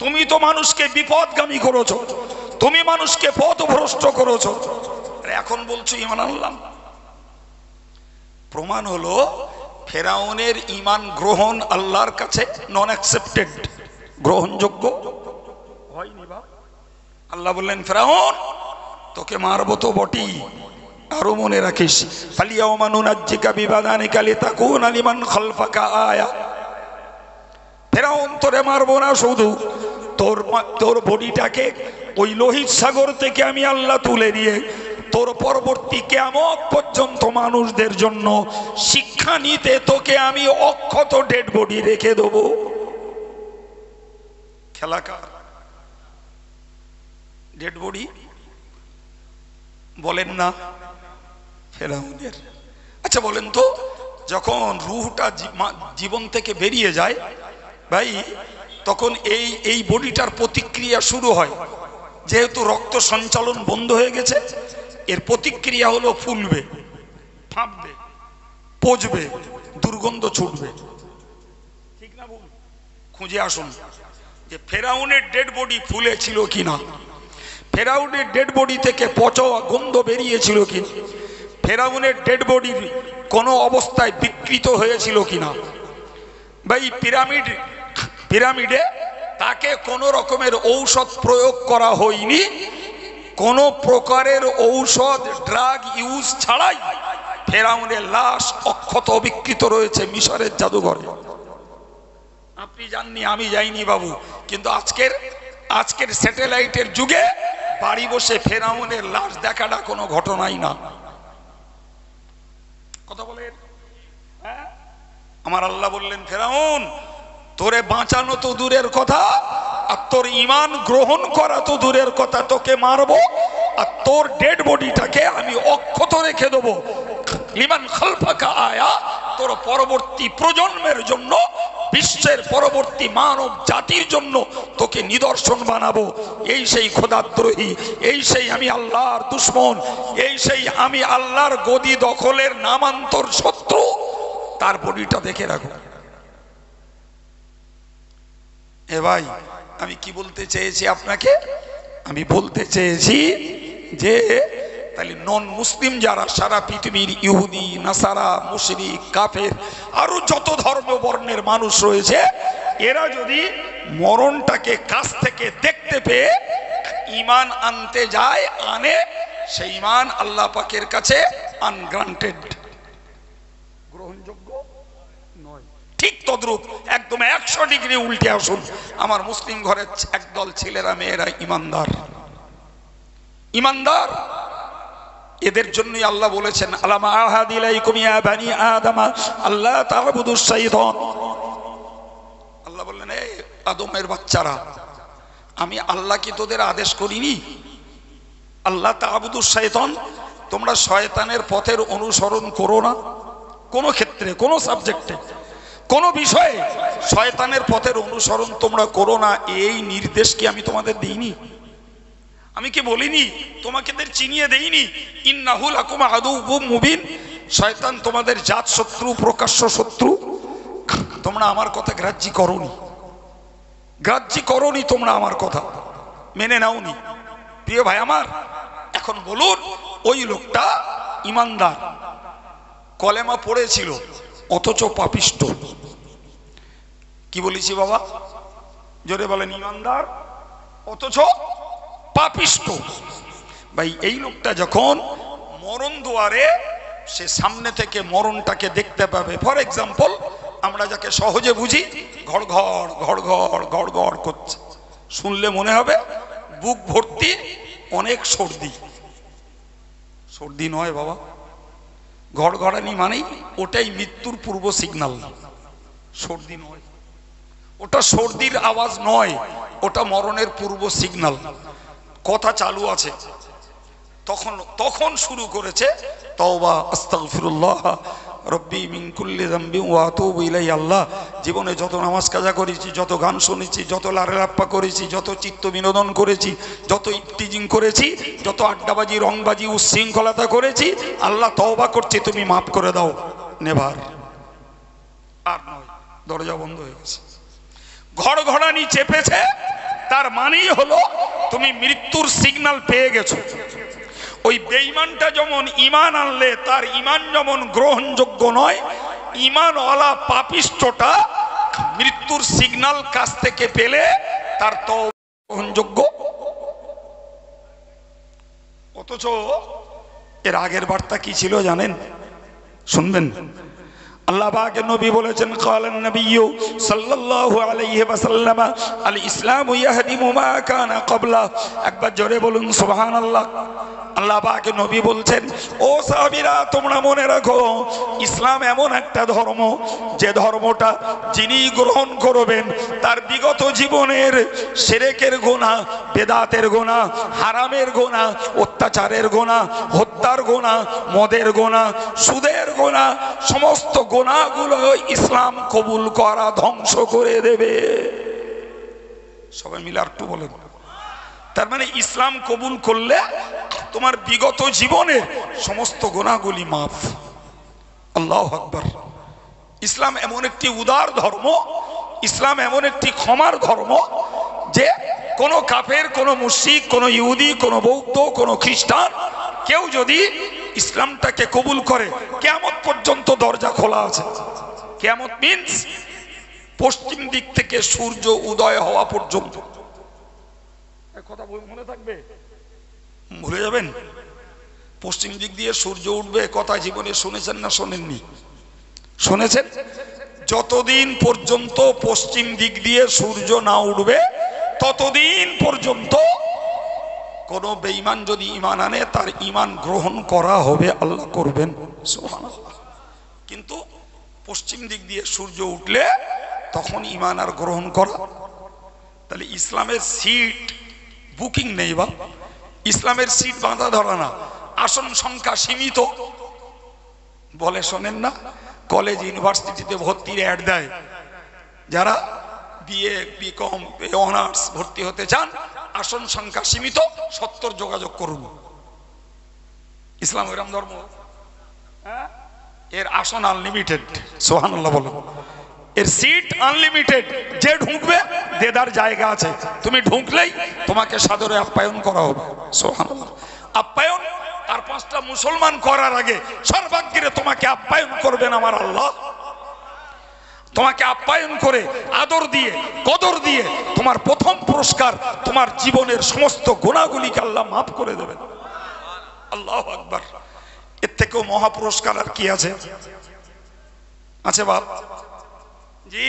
তুমি তো মানুষকে বিপদগামী করেছো, তুমি মানুষকে পথভ্রষ্ট করেছো, এখন বলছো ঈমান আনলাম। প্রমাণ হলো ফেরাউনের ঈমান গ্রহণ আল্লাহর কাছে নন অ্যাকসেপ্টেড, গ্রহণযোগ্য হয়নি। বা আল্লাহ বললেন ফেরাউন তোকে মারবো তো বটেই, আরো মনে রাখিস ফালিয়াউমা নুনাজ্জিকা বিবাদানিকা লিতাকুনা লিমান খালফাকা আয়া, ফেরাউন তোরে মারবো না, শুধু তোর বডিটাকে ওই লোহিত সাগর থেকে আমি আল্লাহ তুলে নিয়ে তোর পরবর্তী কিয়ামত পর্যন্ত মানুষদের জন্য শিক্ষা নিতে তোকে আমি অক্ষত ডেড বডি রেখে দেবো। খেলাকার ডেড বডি বলেন না ফেরাউনের। আচ্ছা বলেন তো, যখন রূহটা জীবন থেকে বেরিয়ে যায় ভাই, তখন এই বডিটার প্রতিক্রিয়া শুরু হয়। যেহেতু রক্ত সঞ্চালন বন্ধ হয়ে গেছে, এর প্রতিক্রিয়া হলো ফুলবে, ফাঁপবে, পচবে, দুর্গন্ধ ছুটবে, ঠিক না? বল খুঁজে আসুন যে ফেরাউনের ডেড বডি ফুলে ছিল কিনা, ফেরাউনের ডেড বডি থেকে পচা গন্ধ বেরিয়েছিল কিনা, ফেরাউনের ডেড বডির কোনো অবস্থায় বিকৃত হয়েছিল কিনা। ভাই পিরামিডে তাকে কোনো রকমের ঔষধ প্রয়োগ করা হয়নি, কোনো প্রকারের ঔষধ ড্রাগ ইউজ ছাড়াই ফেরাউনের লাশ অক্ষত অবিকৃত রয়েছে মিশরের জাদুঘরে। আপনি জাননি, আমি যাইনি বাবু, কিন্তু আজকের স্যাটেলাইটের যুগে বাড়ি বসে ফেরাউনের লাশ দেখাটা কোনো ঘটনাই না। কথা বলেন? হ্যাঁ, আমার আল্লাহ বললেন, ফেরাউন তোরে বাঁচানো তো দূরের কথা, আর তোর ঈমান গ্রহণ করা তো দূরের কথা, তোকে মারবো আর তোর ডেড বডিটাকে আমি অক্ষত রেখে দেবো। লিমান খালফাকা আয়া, তোর পরবর্তী প্রজন্মের জন্য, বিশ্বের পরবর্তী মানব জাতির জন্য তোকে নিদর্শন বানাবো। এই সেই খোদাদ্রোহী, এই সেই আমি আল্লাহর দুশ্মন, এই সেই আমি আল্লাহর গদি দখলের নামান্তর শত্রু, তার বডিটা দেখে রাখো। এ ভাই, আমি কি বলতে চেয়েছি আপনাকে? আমি বলতে চেয়েছি যে তাহলে নন মুসলিম যারা সারা পৃথিবীর ইহুদি, নাসারা, মুশরিক, কাফের, আরো যত ধর্ম বর্ণের মানুষ রয়েছে, এরা যদি মরণটাকে কাছ থেকে দেখতে পেয়ে ঈমান আনতে যায়, আনে, সেই ঈমান আল্লাহ পাকের কাছে আনগ্রান্টেড, গ্রহণযোগ্য নয়। ঠিক তদ্রূপ একদম 100 ডিগ্রি উল্টে আসুন, আমার মুসলিম ঘরের একদল ছেলেরা মেয়েরা ইমানদার, ইমানদার, এদের জন্যই আল্লাহ বলেছেন, আলামা আহাদিলাইকুম ইয়া বানি আদম আল্লাহ তা'বুদুশ শাইতান। আল্লাহ বললেন, এই আদমের বাচ্চারা, আমি আল্লাহ কি তোদের আদেশ করিনি? আল্লাহ তা'বুদুশ শাইতান, তোমরা শয়তানের পথের অনুসরণ করো না। কোন ক্ষেত্রে, কোন সাবজেক্টে, কোন বিষয়ে শয়তানের পথের অনুসরণ তোমরা করো না, এই নির্দেশ কি আমি তোমাদের দিইনি? আমি কি বলিনি? তোমাকে চিনিয়ে দেইনি? ইন্নাহু লাকুম আদুউম মুবিন, শয়তান তোমাদের জাত শত্রু, প্রকাশ্য শত্রু। তোমরা আমার কথা গ্রাহ্য করোনি, গ্রাহ্য করোনি, তোমরা আমার কথা মেনে নাওনি। প্রিয় ভাই আমার, এখন বলুন, ওই লোকটা ইমানদার, কলেমা পড়েছিল, অথচ পাপিষ্ট। কি বলেছি বাবা? জোরে বলেন। ইমানদার অথচ পাপিষ্ট। ভাই, এই লোকটা যখন মরণ দুয়ারে, সে সামনে থেকে মরণটাকে দেখতে পাবে। ফর এক্সাম্পল, আমরা যাকে সহজে বুঝি, ঘড়ঘড় ঘড়ঘড় ঘড়ঘড় করছে, শুনলে মনে হবে বুক ভর্তি অনেক সর্দি। সর্দি নয় বাবা, ঘড়ঘড়ানি মানেই ওটাই মৃত্যুর পূর্ব সিগন্যাল, সর্দি নয়। ওটা সর্দির আওয়াজ নয়, ওটা মরণের পূর্ব সিগন্যাল। কথা চালু আছে, তখন শুরু করেছে তওবা, আস্তাগফিরুল্লাহ রব্বি মিন কুল্লি যামবি ওয়া আতুবু ইলাইহি। আল্লাহ, জীবনে যত নামাজ কাজা করেছি, যত গান শুনেছি, যত লারেলাপ্পা করেছি, যত চিত্ত বিনোদন করেছি, যত ইফতিজিং করেছি, যত আড্ডাবাজি, রংবাজি, উচ্ছৃঙ্খলতা করেছি, আল্লাহ তওবা করছি, তুমি মাফ করে দাও। নেভার, আর নয়। দরজা বন্ধ হয়ে গেছে, ঘড়ঘড়ানি চেপেছে, তার মানেই হলো তুমি মৃত্যুর সিগন্যাল পেয়ে গেছো। ওই বেঈমানটা যেমন ঈমান আনলে তার ঈমান যেমন গ্রহণযোগ্য নয়, ঈমানওয়ালা পাপিষ্টটা মৃত্যুর সিগন্যাল কাছ থেকে পেলে তার তো গ্রহণযোগ্য। অথচ এর আগের বার্তা কি ছিল জানেন? শুনবেন। আল্লাহ পাকের নবী বলেছেন, ক্বালান নবিয়্যু সাল্লাল্লাহু আলাইহি ওয়াসাল্লাম, আল ইসলামু ইয়াহদিমু মা কানা ক্বাবলা। একবার জোরে বলুন সুবহানাল্লাহ। আল্লাহ পাকের নবী বলছেন, ও সাহাবীরা, তোমরা মনে রাখো, ইসলাম এমন একটা ধর্ম, যে ধর্মটা যিনি গ্রহণ করবেন তার বিগত জীবনের শিরকের গুনাহ, বেদাতের গুনাহ, হারামের গুনাহ, অত্যাচারের গুনাহ, হত্যার গুনাহ, মদের গুনাহ, সুদের গুনাহ, সমস্ত গুনাহগুলো ইসলাম কবুল করা ধ্বংস করে দেবে। সবাই মিলে একটু বলেন। তার মানে ইসলাম কবুল করলে তোমার বিগত জীবনের সমস্ত গুনাহগুলি মাফ। আল্লাহু আকবার। ইসলাম এমন একটি উদার ধর্ম, ইসলাম এমন একটি ক্ষমার ধর্ম, যে কোনো কাফের, কোনো মুশরিক, কোনো ইহুদি, কোনো বৌদ্ধ, কোনো খ্রিস্টান কেউ যদি ইসলামটাকে কবুল করে, কিয়ামত পর্যন্ত দরজা খোলা আছে। কিয়ামত মিন্স পশ্চিম দিক থেকে সূর্য উদয় হওয়া পর্যন্ত। কথা মনে থাকবে, ভুলে যাবেন? পশ্চিম দিক দিয়ে সূর্য উঠবে, কথা জীবনে শুনেছেন না শোনেননি? শুনেছেন? যতদিন পর্যন্ত পশ্চিম দিক দিয়ে সূর্য না উঠবে ততদিন পর্যন্ত কোন বেঈমান যদি ঈমান আনে তার ঈমান গ্রহণ করা হবে, আল্লাহ করবেন, সুবহানাল্লাহ। কিন্তু পশ্চিম দিক দিয়ে সূর্য উঠলে তখন ঈমান আর গ্রহণ করা। তাহলে ইসলামের সিট বুকিং নেই, বা ইসলামের সিট বাঁধা ধরা না, আসন সংখ্যা সীমিত। বলে শোনেন না, কলেজ ইউনিভার্সিটিতে ভর্তির অ্যাড দেয়, যারা বিএ বিকম অনার্স ভর্তি হতে চান আসন সংখ্যা সীমিত, 70 যোগাযোগ করুন। ইসলাম এরকম ধর্ম, এর আসন আনলিমিটেড, সুবহানাল্লাহ বলুন। এর সিট আনলিমিটেড, যে ঢুকবে দেদার জায়গা আছে, তুমি ঢুকলেই তোমাকে সাদরে আপ্যায়ন করা হবে, সুবহানাল্লাহ। আপ্যায়ন আর 5টা মুসলমান করার আগে সর্বাগ্রে তোমাকে আপ্যায়ন করবেন আমার আল্লাহ। তোমাকে আপ্যায়ন করে আদর দিয়ে কদর দিয়ে তোমার প্রথম পুরস্কার তোমার জীবনের সমস্ত গুনাহগুলিকে আল্লাহ মাফ করে দেবেন। আল্লাহু আকবার। এর থেকেও মহা পুরস্কার আর কি আছে? আছে বাপ জি?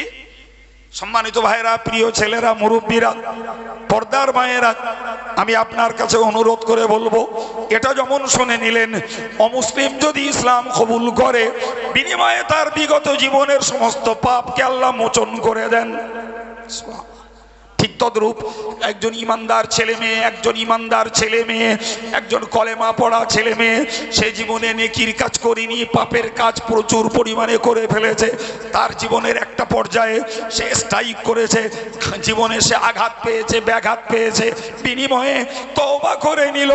সম্মানিত ভাইরা, প্রিয় ছেলেরা, মুরব্বীরা, পর্দার মায়েরা, আমি আপনার কাছে অনুরোধ করে বলবো, এটা যেমন শুনে নিলেন, অমুসলিম যদি ইসলাম কবুল করে বিনিময়ে তার বিগত জীবনের সমস্ত পাপকে আল্লাহ মোচন করে দেন। ঠিক তদ্রূপ একজন ইমানদার ছেলে মেয়ে, একজন ইমানদার ছেলে মেয়ে, একজন কলেমা পড়া ছেলে মেয়ে, সে জীবনে নেকির কাজ করেনি, পাপের কাজ প্রচুর পরিমাণে করে ফেলেছে। তার জীবনের একটা পর্যায়ে সে স্ট্রাইক করেছে, জীবনে সে আঘাত পেয়েছে, ব্যাঘাত পেয়েছে, বিনিময়ে তওবা করে নিল,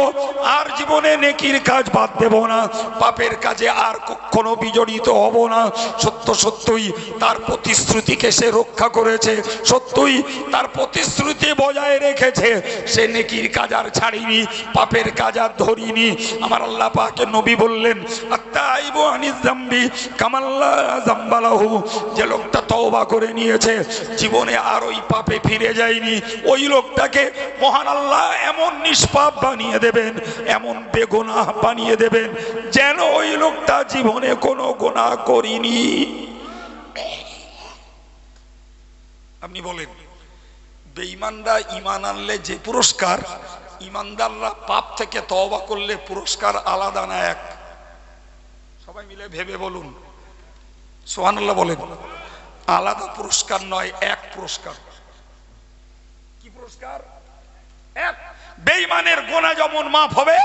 আর জীবনে নেকির কাজ বাদ দেব না, পাপের কাজে আর কখনো বিজড়িত হব না। সত্য সত্যই তার প্রতিশ্রুতিকে সে রক্ষা করেছে, সত্যই তার প্রতিশ্রুতি বজায় রেখেছে, সে নেকির কাজ আর ছাড়িনি, পাপের কাজ আর ধরিনি। আমার আল্লাহ পাকের নবী বললেন, আত্তাইবু আনিজ যামবি কামাল্লা যামবালাহু, যে লোকটা তওবা করে নিয়েছে, জীবনে আর ওই পাপে ফিরে যায়নি, ওই লোকটাকে মহান আল্লাহ এমন নিষ্পাপ বানিয়ে দেবেন, এমন বেগুনাহ বানিয়ে দেবেন, যেন ওই লোকটা জীবনে কোনো গুনাহ করিনি। আপনি বলেন, বেঈমানরা ঈমান আনলে যে পুরস্কার, ঈমানদাররা পাপ থেকে তওবা করলে পুরস্কার আলাদা না এক? সবাই মিলে ভেবে বলুন, সুবহানাল্লাহ বলেন। আলাদা পুরস্কার নয়, এক পুরস্কার। কি পুরস্কার? এক। বেঈমানের গুনাহ যেমন মাফ হবে,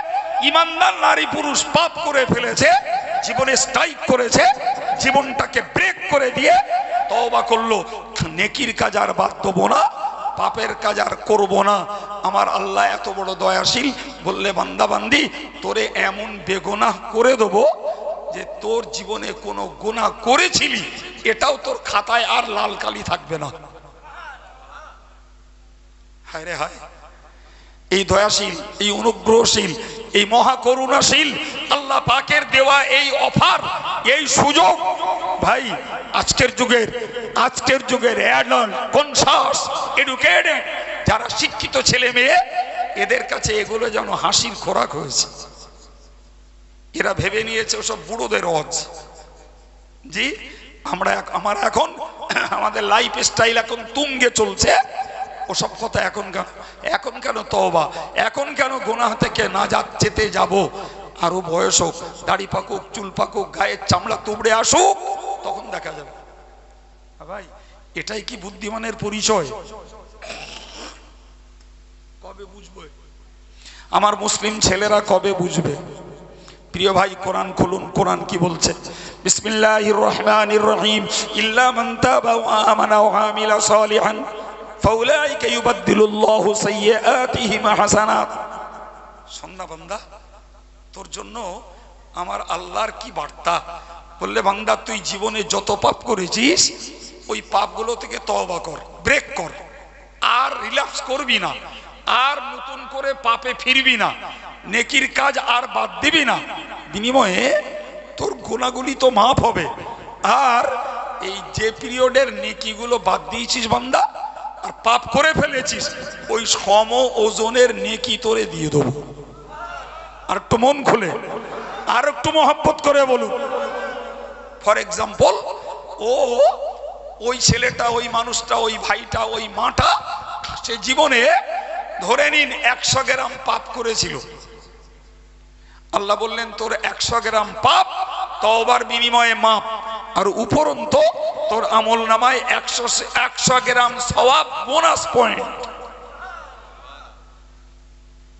ঈমানদার নারী পুরুষ পাপ করে ফেলেছে, জীবনে স্ট্রাইক করেছে, জীবনটাকে ব্রেক করে দিয়ে তওবা করলো, নেকির কাজ আর বাদ দেবো না, পাপের কাজ আর করবো না। আমার আল্লাহ এত বড় দয়াশীল, বললে বান্দা বান্দি তোরে এমন বেগুনাহ করে দেবো যে তোর জীবনে কোনো গুনাহ করেছিলি এটাও তোর খাতায় আর লাল কালি থাকবে না। হায় রে হায়, এই দয়াশীল, এই অনুগ্রহশীল, এই মহাকরুণাশীল আল্লাহ পাকের দেওয়া এই অফার, এই সুযোগ, ভাই আজকের যুগের অ্যাডাল্ট কনসাস এডুকেটেড যারা শিক্ষিত ছেলে মেয়ে, এদের কাছে এগুলো যেন হাসির খোরাক হয়েছে। এরা ভেবে নিয়েছে ওসব বুড়োদের রজ। জি, আমরা এখন আমাদের লাইফ স্টাইল এখন তুঙ্গে চলছে, ওসব কথা এখন কেন তওবা, এখন কেন গুনাহ থেকে নাজাত চেতে যাব? আরো বয়স হোক, দাড়ি পাকুক, চুল পাকুক, গায়ের চামড়া তুবড়ে আসুক, তখন দেখা যাবে। ভাই, এটাই কি বুদ্ধিমানের পরিচয়? কবে বুঝবে আমার মুসলিম ছেলেরা, কবে বুঝবে? প্রিয় ভাই, কোরআন খুলুন, কোরআন কি বলছে? বিসমিল্লাহির রহমানির রহিম, ইল্লা মান তাবা ওয়া আমানা ওয়া আমিলা সালিহান ফাউলাইকা ইউবাদদিলুল্লাহু সাইয়্যাতিহিম হাসানাত। সন্না বান্দা, তোর জন্য আমার আল্লাহর কি বার্তা? বললে, বান্দা তুই জীবনে যত পাপ করেছিস ওই পাপগুলো থেকে তওবা কর, ব্রেক কর, আর রিল্যাক্স করবি না, আর নতুন করে পাপে ফিরবি না, নেকির কাজ আর বাদ দিবি না। বিনিময়ে তোর গুনাহগুলি তো মাফ হবে, আর এই যে পিরিয়ডের নেকিগুলো বাদ দিয়েছিস বান্দা আর পাপ করে ফেলেছিস, ওই সম ওজনের নেকি তোরে দিয়ে দেবো। আর একটু মন খুলে আর একটু মহব্বত করে বলুন। ফর এক্সাম্পল, ওই ছেলেটা, ওই মানুষটা, ওই ভাইটা, ওই মাটা সে জীবনে ধরে নিন 100 গ্রাম পাপ করেছিল। আল্লাহ বললেন তোর 100 গ্রাম পাপ তওবার বিনিময়ে মাপ, আর উপরন্ত তোর আমল নামায় 100 গ্রাম সওয়াব বোনাস পয়েন্ট।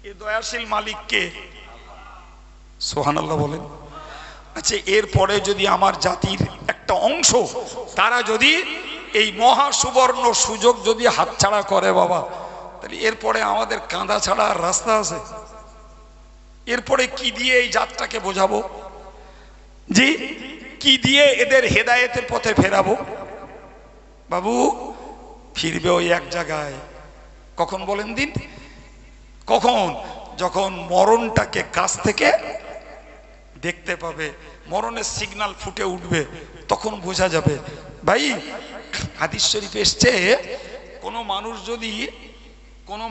এ দয়াশীল মালিককে সুবহানাল্লাহ বলেন। আচ্ছা, এরপরে যদি আমার জাতির একটা অংশ তারা যদি এই মহা সুবর্ণ সুযোগ যদি হাতছাড়া করে বাবা, তাহলে এরপরে আমাদের কাঁদা ছাড়া আর রাস্তা আছে? এরপরে কি দিয়ে এই জাতটাকে বোঝাবো? জি, কি দিয়ে এদের হেদায়েতের পথে ফেরাবো? বাবু, ফিরবে ওই এক জায়গায়। কখন বলেন দিন? কখন? যখন মরণটাকে কাছ থেকে দেখতে পাবে, মরণের সিগন্যাল ফুটে উঠবে, তখন বোঝা যাবে। ভাই, হাদিস শরীফ এসছে, কোনো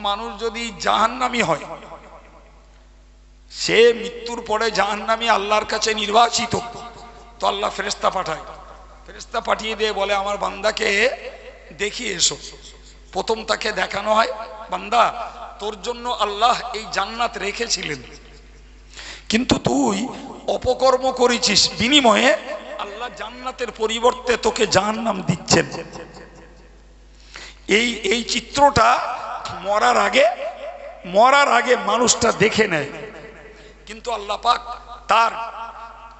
মানুষ যদি জাহান্নামী হয়, সে মৃত্যুর পরে জাহান্নামী আল্লাহর কাছে নির্বাচিত, তো আল্লাহ ফেরেশতা পাঠায়। ফেরেশতা পাঠিয়ে দিয়ে বলে আমার বান্দাকে দেখিয়ে এসো। প্রথম তাকে দেখানো হয়, বান্দা তোর জন্য আল্লাহ এই জান্নাত রেখেছিলেন, কিন্তু তুই অপকর্ম করেছিস, বিনিময়ে আল্লাহ জান্নাতের পরিবর্তে তোকে জাহান্নাম দিচ্ছেন। এই চিত্রটা মরার আগে মানুষটা দেখে নেয়, কিন্তু আল্লাহ পাক তার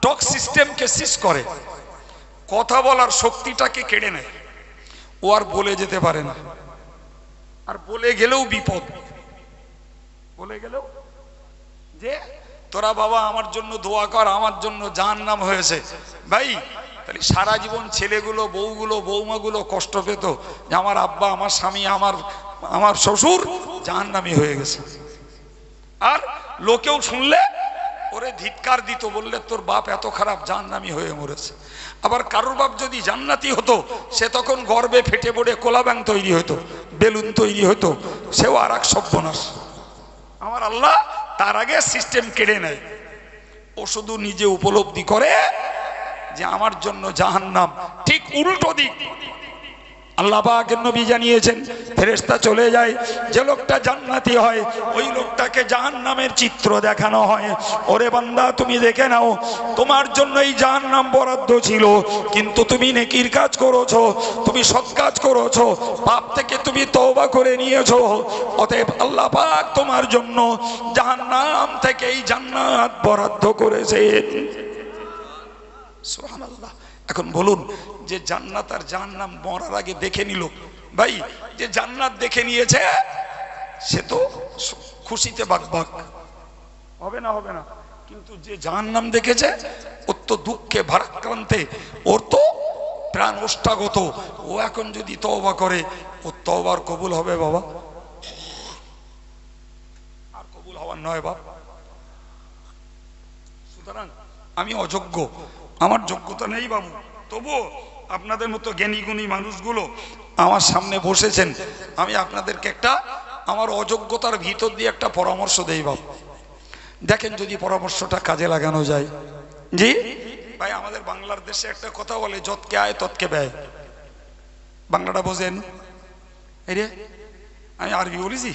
টক সিস্টেমকে সিজ করে, কথা বলার শক্তিটাকে কেড়ে নেয়। ও আর বলে যেতে পারে না, আর বলে গেলেও বিপদ। বলে গেলেও যে তোরা বাবা আমার জন্য দোয়া কর, আমার জন্য জাহান্নাম হয়েছে। ভাই, তাহলে সারা জীবন ছেলেগুলো, বউগুলো, বৌমাগুলো কষ্ট পেত যে আমার আব্বা, আমার স্বামী, আমার শ্বশুর জাহান্নামী হয়ে গেছে। আর লোকেও শুনলে ওরে ধিক্কার দিত, বললে তোর বাপ এত খারাপ, জাহান্নামী হয়ে মরেছে। আবার কারোর বাপ যদি জান্নাতি হতো, সে তখন গর্বে ফেটে পড়ে কোলা ব্যাং তৈরি হতো, বেলুন তৈরি হতো, সেও আর এক সর্বনাশ। আমার আল্লাহ তার আগে সিস্টেম কেড়ে নেয়। ও শুধু নিজে উপলব্ধি করে যে আমার জন্য জাহান্নাম। ঠিক উল্টো দিক আল্লাহ পাকের নবী জানিয়েছেন, ফেরেশতা চলে যায়, যে লোকটা জান্নাতি হয় ওই লোকটাকে জাহান্নামের চিত্র দেখানো হয়। ওরে বান্দা, তুমি দেখে নাও, তোমার জন্য এই জাহান্নাম বরাদ্দ ছিল, কিন্তু তুমি নেকির কাজ করেছো, তুমি সৎ কাজ করেছো, পাপ থেকে তুমি তওবা করে নিয়েছো, অতএব আল্লাহ পাক তোমার জন্য জাহান্নাম থেকে এই জান্নাত বরাদ্দ করেছেন। সুবহানাল্লাহ। এখন বলুন, যে জান্নাত আর জাহান্নাম মরার আগে দেখে নিল, ভাই যে জান্নাত দেখে নিয়েছে সে তো খুশিতে বাকবাক হবে না, হবে না। কিন্তু যে জাহান্নাম দেখেছে ওর তো দুঃখে ভারাক্রান্তে, ওর তো প্রাণ ওষ্ঠাগত। ও এখন যদি তওবা করে, ওর তওবার কবুল হবে বাবা? আর কবুল হওয়ার নয় বাপ। সুতরাং আমি অযোগ্য, আমার যোগ্যতা নেই বাবু, তবুও আপনাদের মতো জ্ঞানী গুণী মানুষগুলো আমার সামনে বসেছেন, আমি আপনাদেরকে একটা আমার অযোগ্যতার ভিতর দিয়ে একটা পরামর্শ দেই বাবু। দেখেন যদি পরামর্শটা কাজে লাগানো যায়। জি ভাই, আমাদের বাংলার দেশে একটা কথা বলে, যতকে আয় ততকে ব্যয়। বাংলাটা বোঝেন? এই রে, আমি আরবি বলেছি?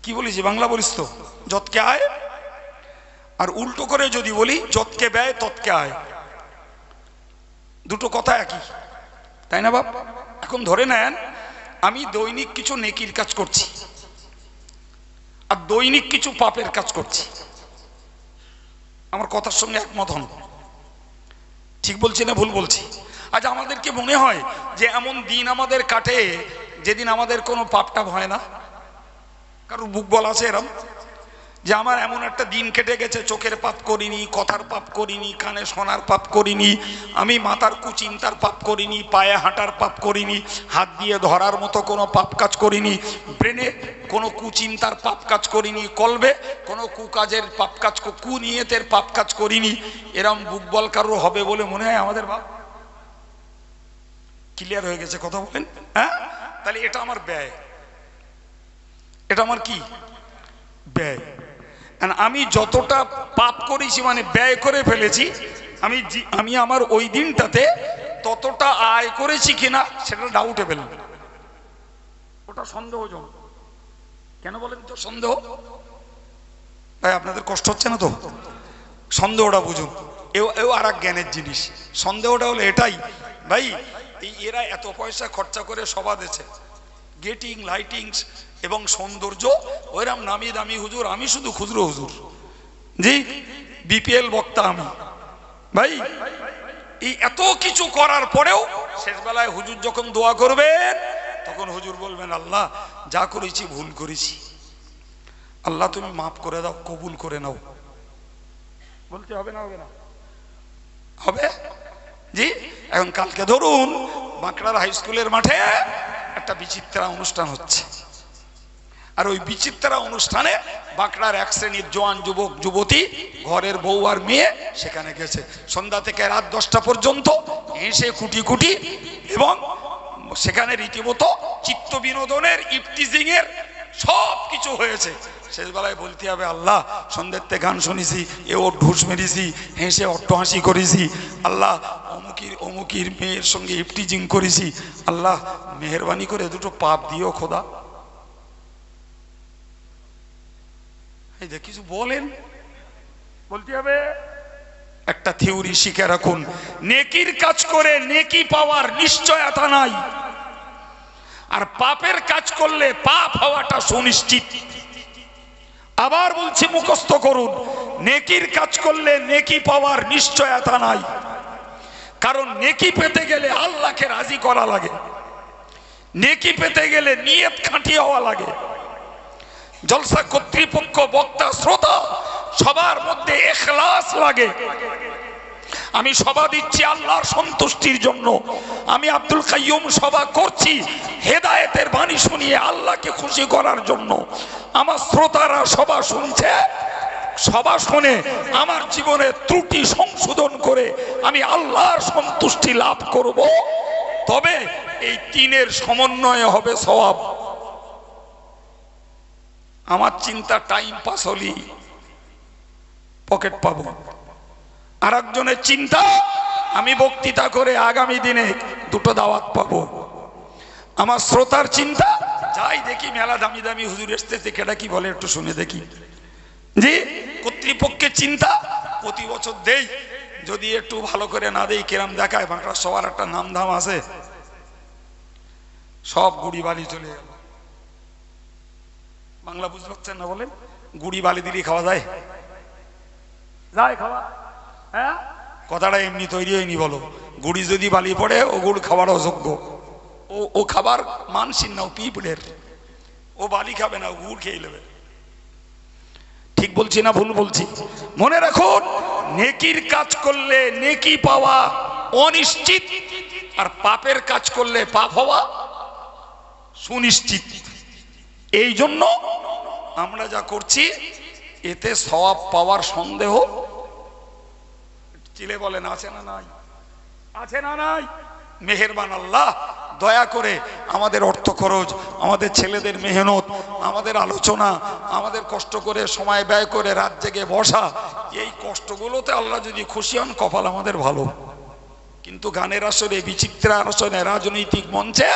কি বলেছি? বাংলা বলিস তো, যতকে আয়। আর উল্টো করে যদি বলি, যতকে ব্যয় ততকে আয়। দুটো কথা একই, তাই না বাপ? এখন ধরে নেন আমি দৈনিক কিছু নেকির কাজ করছি আর দৈনিক কিছু পাপের কাজ করছি। আমার কথার সঙ্গে একমত হন? ঠিক বলছি না ভুল বলছি? আজ আমাদেরকে মনে হয় যে এমন দিন আমাদের কাটে যেদিন আমাদের কোনো পাপ টাপ হয় না। কারোর বুক বল আছে এরম যে আমার এমন একটা দিন কেটে গেছে, চোখের পাপ করিনি, কথার পাপ করিনি, কানে শোনার পাপ করিনি, আমি মাথার কুচিন্তার পাপ করিনি, পায়ে হাঁটার পাপ করিনি, হাত দিয়ে ধরার মতো কোনো পাপ কাজ করিনি, ব্রেনে কোনো কুচিন্তার পাপ কাজ করিনি, কলবে কোনো কুকাজের পাপ কাজ, কুনিয়তের পাপ কাজ করিনি। এরম বুক বল কারোর হবে বলে মনে হয় আমাদের বাপ? ক্লিয়ার হয়ে গেছে কথা বলেন? হ্যাঁ, তাহলে এটা আমার ব্যয়, এটা আমার কি ব্যয়। আমি যতটা পাপ করেছি মানে ব্যয় করে ফেলেছি, আমি আমার ওই দিনটাতে ততটা আয় করেছি কিনা সেটা ডাউটেবল, ওটা সন্দেহজনক। কেন বলেন তো সন্দেহ? ভাই আপনাদের কষ্ট হচ্ছে না তো? সন্দেহটা বুঝুন, এও আর এক জ্ঞানের জিনিস। সন্দেহটা হলো এটাই, ভাই এরা এত পয়সা খরচা করে সভা দিয়েছে, গেটিং লাইটিংস এবং সৌন্দর্য, ওইরকম নামি দামি হুজুর, আমি শুধু খুচরো হুজুর, জি বিপিএল বক্তা আমি। ভাই এই এত কিছু করার পরেও শেষ বেলায় হুজুর যখন দোয়া করবেন তখন হুজুর বলবেন, আল্লাহ যা করেছি ভুল করেছি, আল্লাহ তুমি মাফ করে দাও, কবুল করে নাও। বলতে হবে না? হবে না? হবে। জি এখন কালকে ধরুন বাঁকড়ার হাই স্কুলের মাঠে একটা বিচিত্রা অনুষ্ঠান হচ্ছে, আর ওই বিচিত্রা অনুষ্ঠানে বাঁকড়ার এক শ্রেণীর জওয়ান যুবক যুবতী, ঘরের বউ আর মেয়ে সেখানে গেছে, সন্ধ্যা থেকে রাত 10টা পর্যন্ত হেসে কুটি কুটি, এবং সেখানে রীতিমতো চিত্ত বিনোদনের, ইফটিজিং এর সব কিছু হয়েছে। শেষ বেলায় বলতে হবে, আল্লাহ সন্ধ্যেতে গান শুনেছি, এও ঢুস মেরেছি, হেসে অট্টহাসি করেছি, আল্লাহ অমুকির মেয়ের সঙ্গে ইফটিজিং করেছি, আল্লাহ মেহেরবানি করে দুটো পাপ দিও খোদা। এই যে কিছু বলেন, বলতে হবে। একটা থিওরি শিখে রাখুন, নেকির কাজ করে নেকি পাওয়ার নিশ্চয়তা নাই, আর পাপের কাজ করলে পাপ হওয়াটা সুনিশ্চিত। আবার বলছি মুখস্থ করুন, নেকির কাজ করলে নেকি পাওয়ার নিশ্চয়তা নাই, কারণ নেকি পেতে গেলে আল্লাহকে রাজি করা লাগে, নেকি পেতে গেলে নিয়ত খাঁটি হওয়া লাগে। জলসা কর্তৃপক্ষ, বক্তা, শ্রোতা সবার মধ্যে ইখলাস লাগে। আমি সভা দিচ্ছি আল্লাহর সন্তুষ্টির জন্য, আমি আব্দুল কাইয়ুম সভা করছি হেদায়েতের বাণী শুনিয়ে আল্লাহকে খুশি করার জন্য। আমার শ্রোতারা সভা শুনছে, সভা শুনে আমার জীবনের ত্রুটি সংশোধন করে আমি আল্লাহর সন্তুষ্টি লাভ করব, তবে এই তিনের সমন্বয়ে হবে সওয়াব। আমার চিন্তা টাইম পাস হলি পকেট পাবো, আর একজনের চিন্তা আমি বক্তৃতা করে আগামী দিনে দুটো দাওয়াত পাবো। আমার শ্রোতার চিন্তা, যাই দেখি মেলা দামি দামি হুজুর এসতেছে, কেটা কি বলে একটু শুনে দেখি। জি কর্তৃপক্ষের চিন্তা, প্রতি বছর দেই, যদি একটু ভালো করে না দেই কেরাম দেখায়, বাঁকড়া সবার একটা নাম ধাম আছে, সব গুড়ি বালি চলে গেল। বাংলা বুঝতে পারছেন না? বলেন গুড়ি বালি দিলে খাওয়া যায়? যায় খাওয়া? হ্যাঁ, কথাটা এমনি তৈরি হয়নি। বলো গুড়ি যদি বালি পড়ে ও গুড় খাবার অযোগ্য, ও খাবার মানসিন না, ও পিঁপড়ের, ও বালি খাবে না, ও গুড় খেয়ে নেবে। ঠিক বলছি না ভুল বলছি? মনে রাখুন, নেকির কাজ করলে নেকি পাওয়া অনিশ্চিত, আর পাপের কাজ করলে পাপ হওয়া সুনিশ্চিত। এই জন্য আমরা যা করছি এতে সওয়াব পাওয়ার সন্দেহ চিলে বলেন আছে না নাই? আছে না নাই? মেহেরবান আল্লাহ দয়া করে আমাদের অর্থ খরচ, আমাদের ছেলেদের মেহনত, আমাদের আলোচনা, আমাদের কষ্ট করে সময় ব্যয় করে রাত জেগে বসা, এই কষ্টগুলোতে আল্লাহ যদি খুশি হন কপাল আমাদের ভালো। কিন্তু গানের আসরে, বিচিত্রা আসরে, রাজনৈতিক মঞ্চে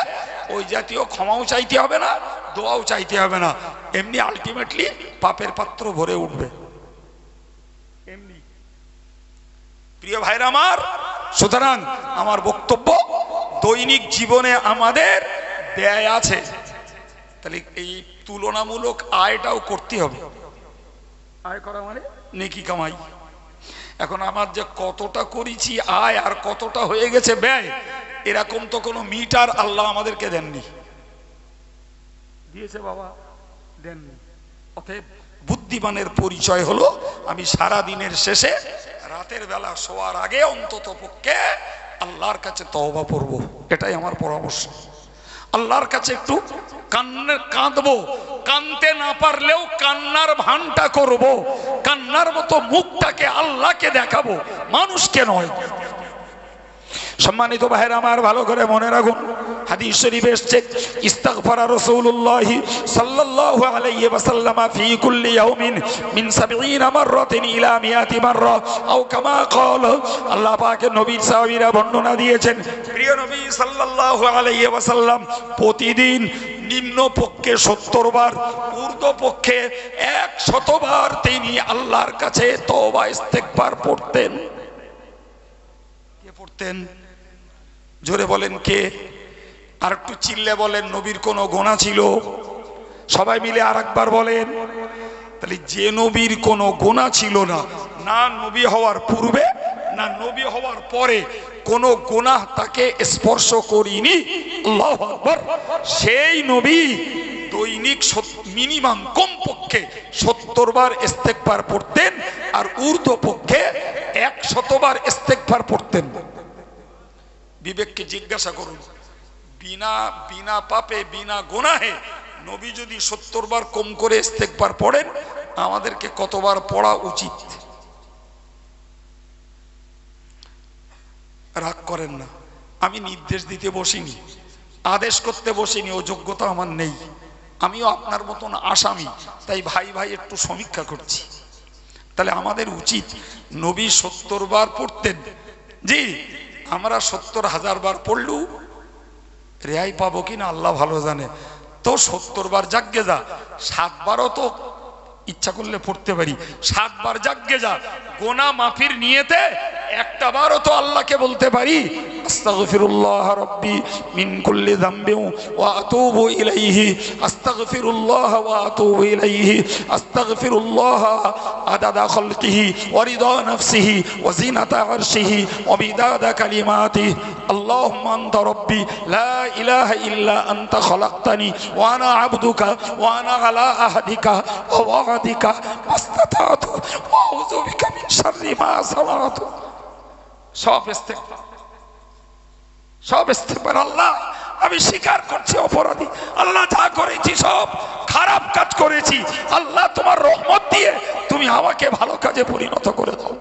ওই জাতীয় ক্ষমাও চাইতে হবে না, দোয়াও চাইতে হবে না, এমনি আলটিমেটলি পাপের পাত্র ভরে উঠবে এমনি। প্রিয় ভাইরা আমার, সুতরাং আমার বক্তব্য, দৈনিক জীবনে আমাদের ব্যয় আছে, তাহলে এই তুলনামূলক আয়টাও করতে হবে। আয় করা মানে নেকি কামাই। এখন আমার যে কতটা করেছি আয় আর কতটা হয়ে গেছে ব্যয়, এরকম তো কোনো মিটার আল্লাহ আমাদেরকে দেননি। দিয়েছে বাবা? দেননি। অতএব বুদ্ধিমানের পরিচয় হলো আমি সারা দিনের শেষে রাতের বেলা শোয়ার আগে অন্তত পক্ষে আল্লাহর কাছে তওবা করব, এটাই আমার পরামর্শ। আল্লাহর কাছে একটু কাঁদবো, কাঁদতে না পারলেও কান্নার ভানটা করব, কান্নার মতো মুখটাকে আল্লাহকে দেখাবো, মানুষকে নয়। সম্মানিত ভাইরা আমার, ভালো করে মনে রাখুন, হাদিস শরীফে এসেছে ইস্তাগফারা রাসূলুল্লাহ সাল্লাল্লাহু আলাইহি ওয়াসাল্লাম ফি কুল্লি ইয়াউমিন মিন 70 মাররাতিন ইলা 100 মাররা আও কামা ক্বাল। আল্লাহ পাকের নবীর সাহাবীরা বর্ণনা দিয়েছেন, প্রিয় নবী সাল্লাল্লাহু আলাইহি ওয়াসাল্লাম প্রতিদিন নিম্ন পক্ষে 70 বার, ঊর্ধ্ব পক্ষে 100 বার তিনি আল্লাহর কাছে তওবা ইস্তেগফার পড়তেন। কে পড়তেন? জোরে বলেন কে? আর একটু চিল্লে বলেন, নবীর কোনো গুনাহ ছিল? সবাই মিলে আরেকবার বলেন। তাহলে যে নবীর কোনো গুনাহ ছিল না, না নবী হওয়ার পূর্বে না নবী হওয়ার পরে কোনো গুনাহ তাকে স্পর্শ করিনি, আল্লাহু আকবার, সেই নবী দৈনিক মিনিমাম কমপক্ষে 70 বার ইস্তেগফার পড়তেন, আর ঊর্ধ্ব পক্ষে 100 বার ইস্তেগফার পড়তেন। বিবেককে জিজ্ঞাসা করুন, বিনা পাপে বিনা গুনাহে নবী যদি 70 বার কম করে ইস্তেগফার পড়েন, আমাদেরকে কতবার পড়া উচিত? রাগ করেন না, আমি নির্দেশ দিতে বসিনি, আদেশ করতে বসিনি, ও যোগ্যতা আমার নেই। আমিও আপনার মতন আসামি, তাই ভাই ভাই একটু সমীক্ষা করছি। তাহলে আমাদের উচিত, নবী 70 বার পড়তেন, জি, আমরা 70,000 বার পড়লেও রেহাই পাবো কিনা আল্লাহ ভালো জানে। তো 70 বার জাগ্গে যা, 7 বারও তো ইচ্ছা করলে পড়তে পারি, 7 বার জাগ্গে যা, গোনা মাফির নিয়েতে একটা বারও তো আল্লাহকে বলতে পারি আস্তাগফিরুল্লাহ রাব্বি মিন কুল্লি যামবিন ওয়া আতুবু ইলাইহি, আস্তাগফিরুল্লাহ ওয়া আতুবু ইলাইহি, আস্তাগফিরুল্লাহ আদাদা খালকিহি ওয়া রিদা নাফসিহি ওয়া জিনাতা আরশিহি ওয়া বিদাদা কালিমাতিহি। আল্লাহুম্মা আনতা রাব্বি লা ইলাহা ইল্লা আনতা খালাকতানি ওয়া আনা আবদুকা ওয়া আনা আলা আহদিকা ওয়া ওয়া'দিকা মাস্তাতাতু ওয়া আউযু বিকা মিন শাররি মা সানাতু। সব ইস্তেগফার। আল্লাহ, আমি স্বীকার করছি অপরাধী, আল্লাহ যা করেছি সব খারাপ কাজ করেছি, আল্লাহ তোমার রহমত দিয়ে তুমি আমাকে ভালো কাজে পরিণত করে দাও।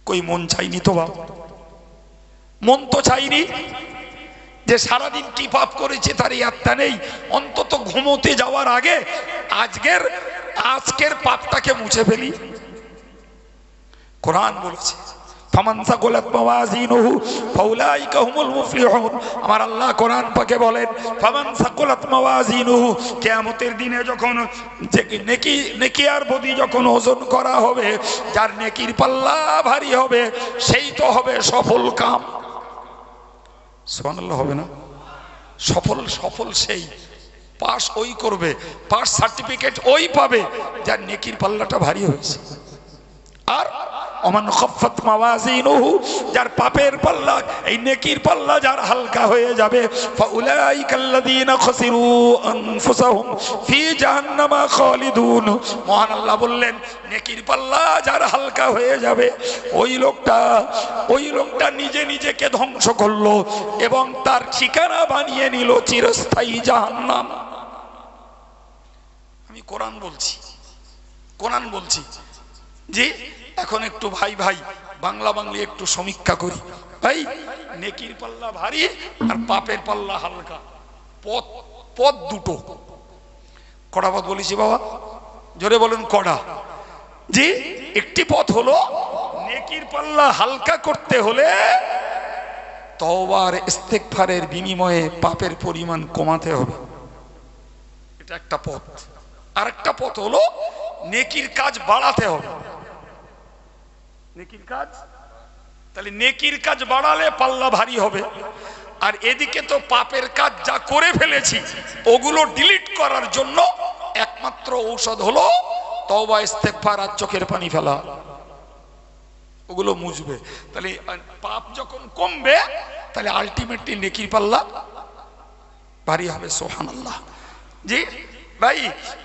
কই মন চাইনি তো বাবা, মন তো চাইনি যে সারাদিন কি পাপ করেছে তার ইয়াদটা নেই, অন্তত ঘুমোতে যাওয়ার আগে আজকের পাপটাকে মুছে ফেলি। কোরআন বলেছে ফামান সাকুলাত মাওয়াজিনুহু ফাউলাইকা হুমুল মুফলিহুন। আমার আল্লাহ কোরআন পাকে বলেন ফামান সাকুলাত মাওয়াজিনুহু, কিয়ামতের দিনে যখন নেকি আর বদি যখন ওজন করা হবে, যার নেকির পাল্লা ভারী হবে সেই তো হবে সফল কাম। সুবহানাল্লাহ হবে না? সফল সেই পাস ওই করবে, পাস সার্টিফিকেট ওই পাবে যার নেকির পাল্লাটা ভারী হয়েছে। আর ওমান খাফফাত মাওয়াজিনুহু, যার পাপের পাল্লা এই নেকির পাল্লা যার হালকা হয়ে যাবে, ফাউলাইকাল্লাযীনা খাসিরু আনফুসাহুম ফি জাহান্নামা খালিদুন। মহান আল্লাহ বললেন, নেকির পাল্লা যার হালকা হয়ে যাবে ওই লোকটা নিজেকে ধ্বংস করলো এবং তার ঠিকানা বানিয়ে নিল চিরস্থায়ী জাহান্নাম। আমি কোরআন বলছি জি। এখন একটু ভাই বাংলা একটু সমীক্ষা করি। ভাই, নেকির পাল্লা ভারী আর পাপের পাল্লা হালকা, পথ দুটো। কড়া পথ বলেছি বাবা, জোরে বলেন কড়া। জি, একটি পথ হলো নেকির পাল্লা হালকা করতে হলে তওবার ইস্তেগফারের বিনিময়ে পাপের পরিমাণ কমাতে হবে, এটা একটা পথ। আরেকটা পথ হলো নেকির কাজ বাড়াতে হবে। নেকির কাজ, তাহলে নেকির কাজ বাড়ালে পাল্লা ভারী হবে। আর এদিকে তো পাপের কাজ যা করে ফেলেছি ওগুলো ডিলিট করার জন্য একমাত্র ঔষধ হলো তওবা ইস্তেগফার আর চোখের পানি ফেলা, ওগুলো মুছবে। তাহলে পাপ যখন কমবে তাহলে আলটিমেটলি নেকির পাল্লা ভারী হবে। সুবহানাল্লাহ। জি ভাই,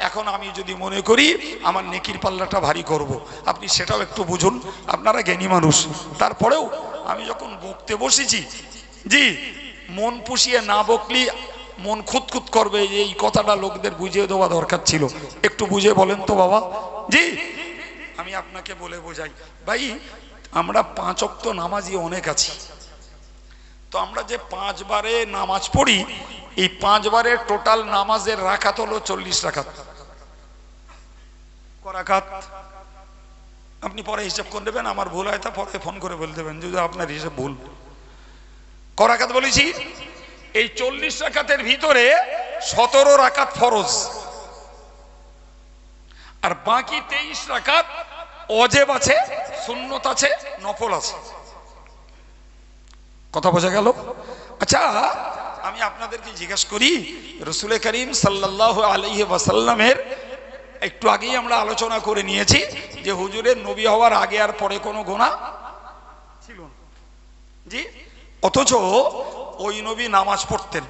এখন আমি যদি মনে করি আমার নেকির পাল্লাটা ভারী করব, আপনি সেটাও একটু বুঝুন, আপনারা জ্ঞানী মানুষ। তারপরেও আমি যখন বকতে বসেছি, জি, মন পুষিয়ে না বকলি মন খুঁতখুত করবে, এই কথাটা লোকদের বুঝিয়ে দেওয়া দরকার ছিল। একটু বুঝে বলেন তো বাবা। জি, আমি আপনাকে বলে বোঝাই। ভাই, আমরা 5 ওয়াক্ত নামাজি অনেক আছি, তো আমরা যে 5 বারে নামাজ পড়ি, এই 5 বারে টোটাল নামাজের রাকাত হলো 40 রাকাত। রাকাত আপনি পরে হিসাব করে দেবেন, আমার ভুল হয় তা পরে ফোন করে বলে দেবেন যদি আপনার হিসাব ভুল। রাকাত বলেছি, এই 40 রাকাতের ভিতরে 17 রাকাত ফরজ, আর বাকি 23 রাকাত ওয়াজিব আছে, সুন্নত আছে, নফল আছে। কথা বোঝা গেল? আচ্ছা, আমি আপনাদেরকে জিজ্ঞাসা করি, রাসূল করিম সাল্লাল্লাহু আলাইহি ওয়াসাল্লামের একটু আগেই আমরা আলোচনা করে নিয়েছি যে হুজুরের নবী হওয়ার আগে আর পরে কোনো গুনাহ ছিল না, জি, অথচ ওই নবী নামাজ পড়তেন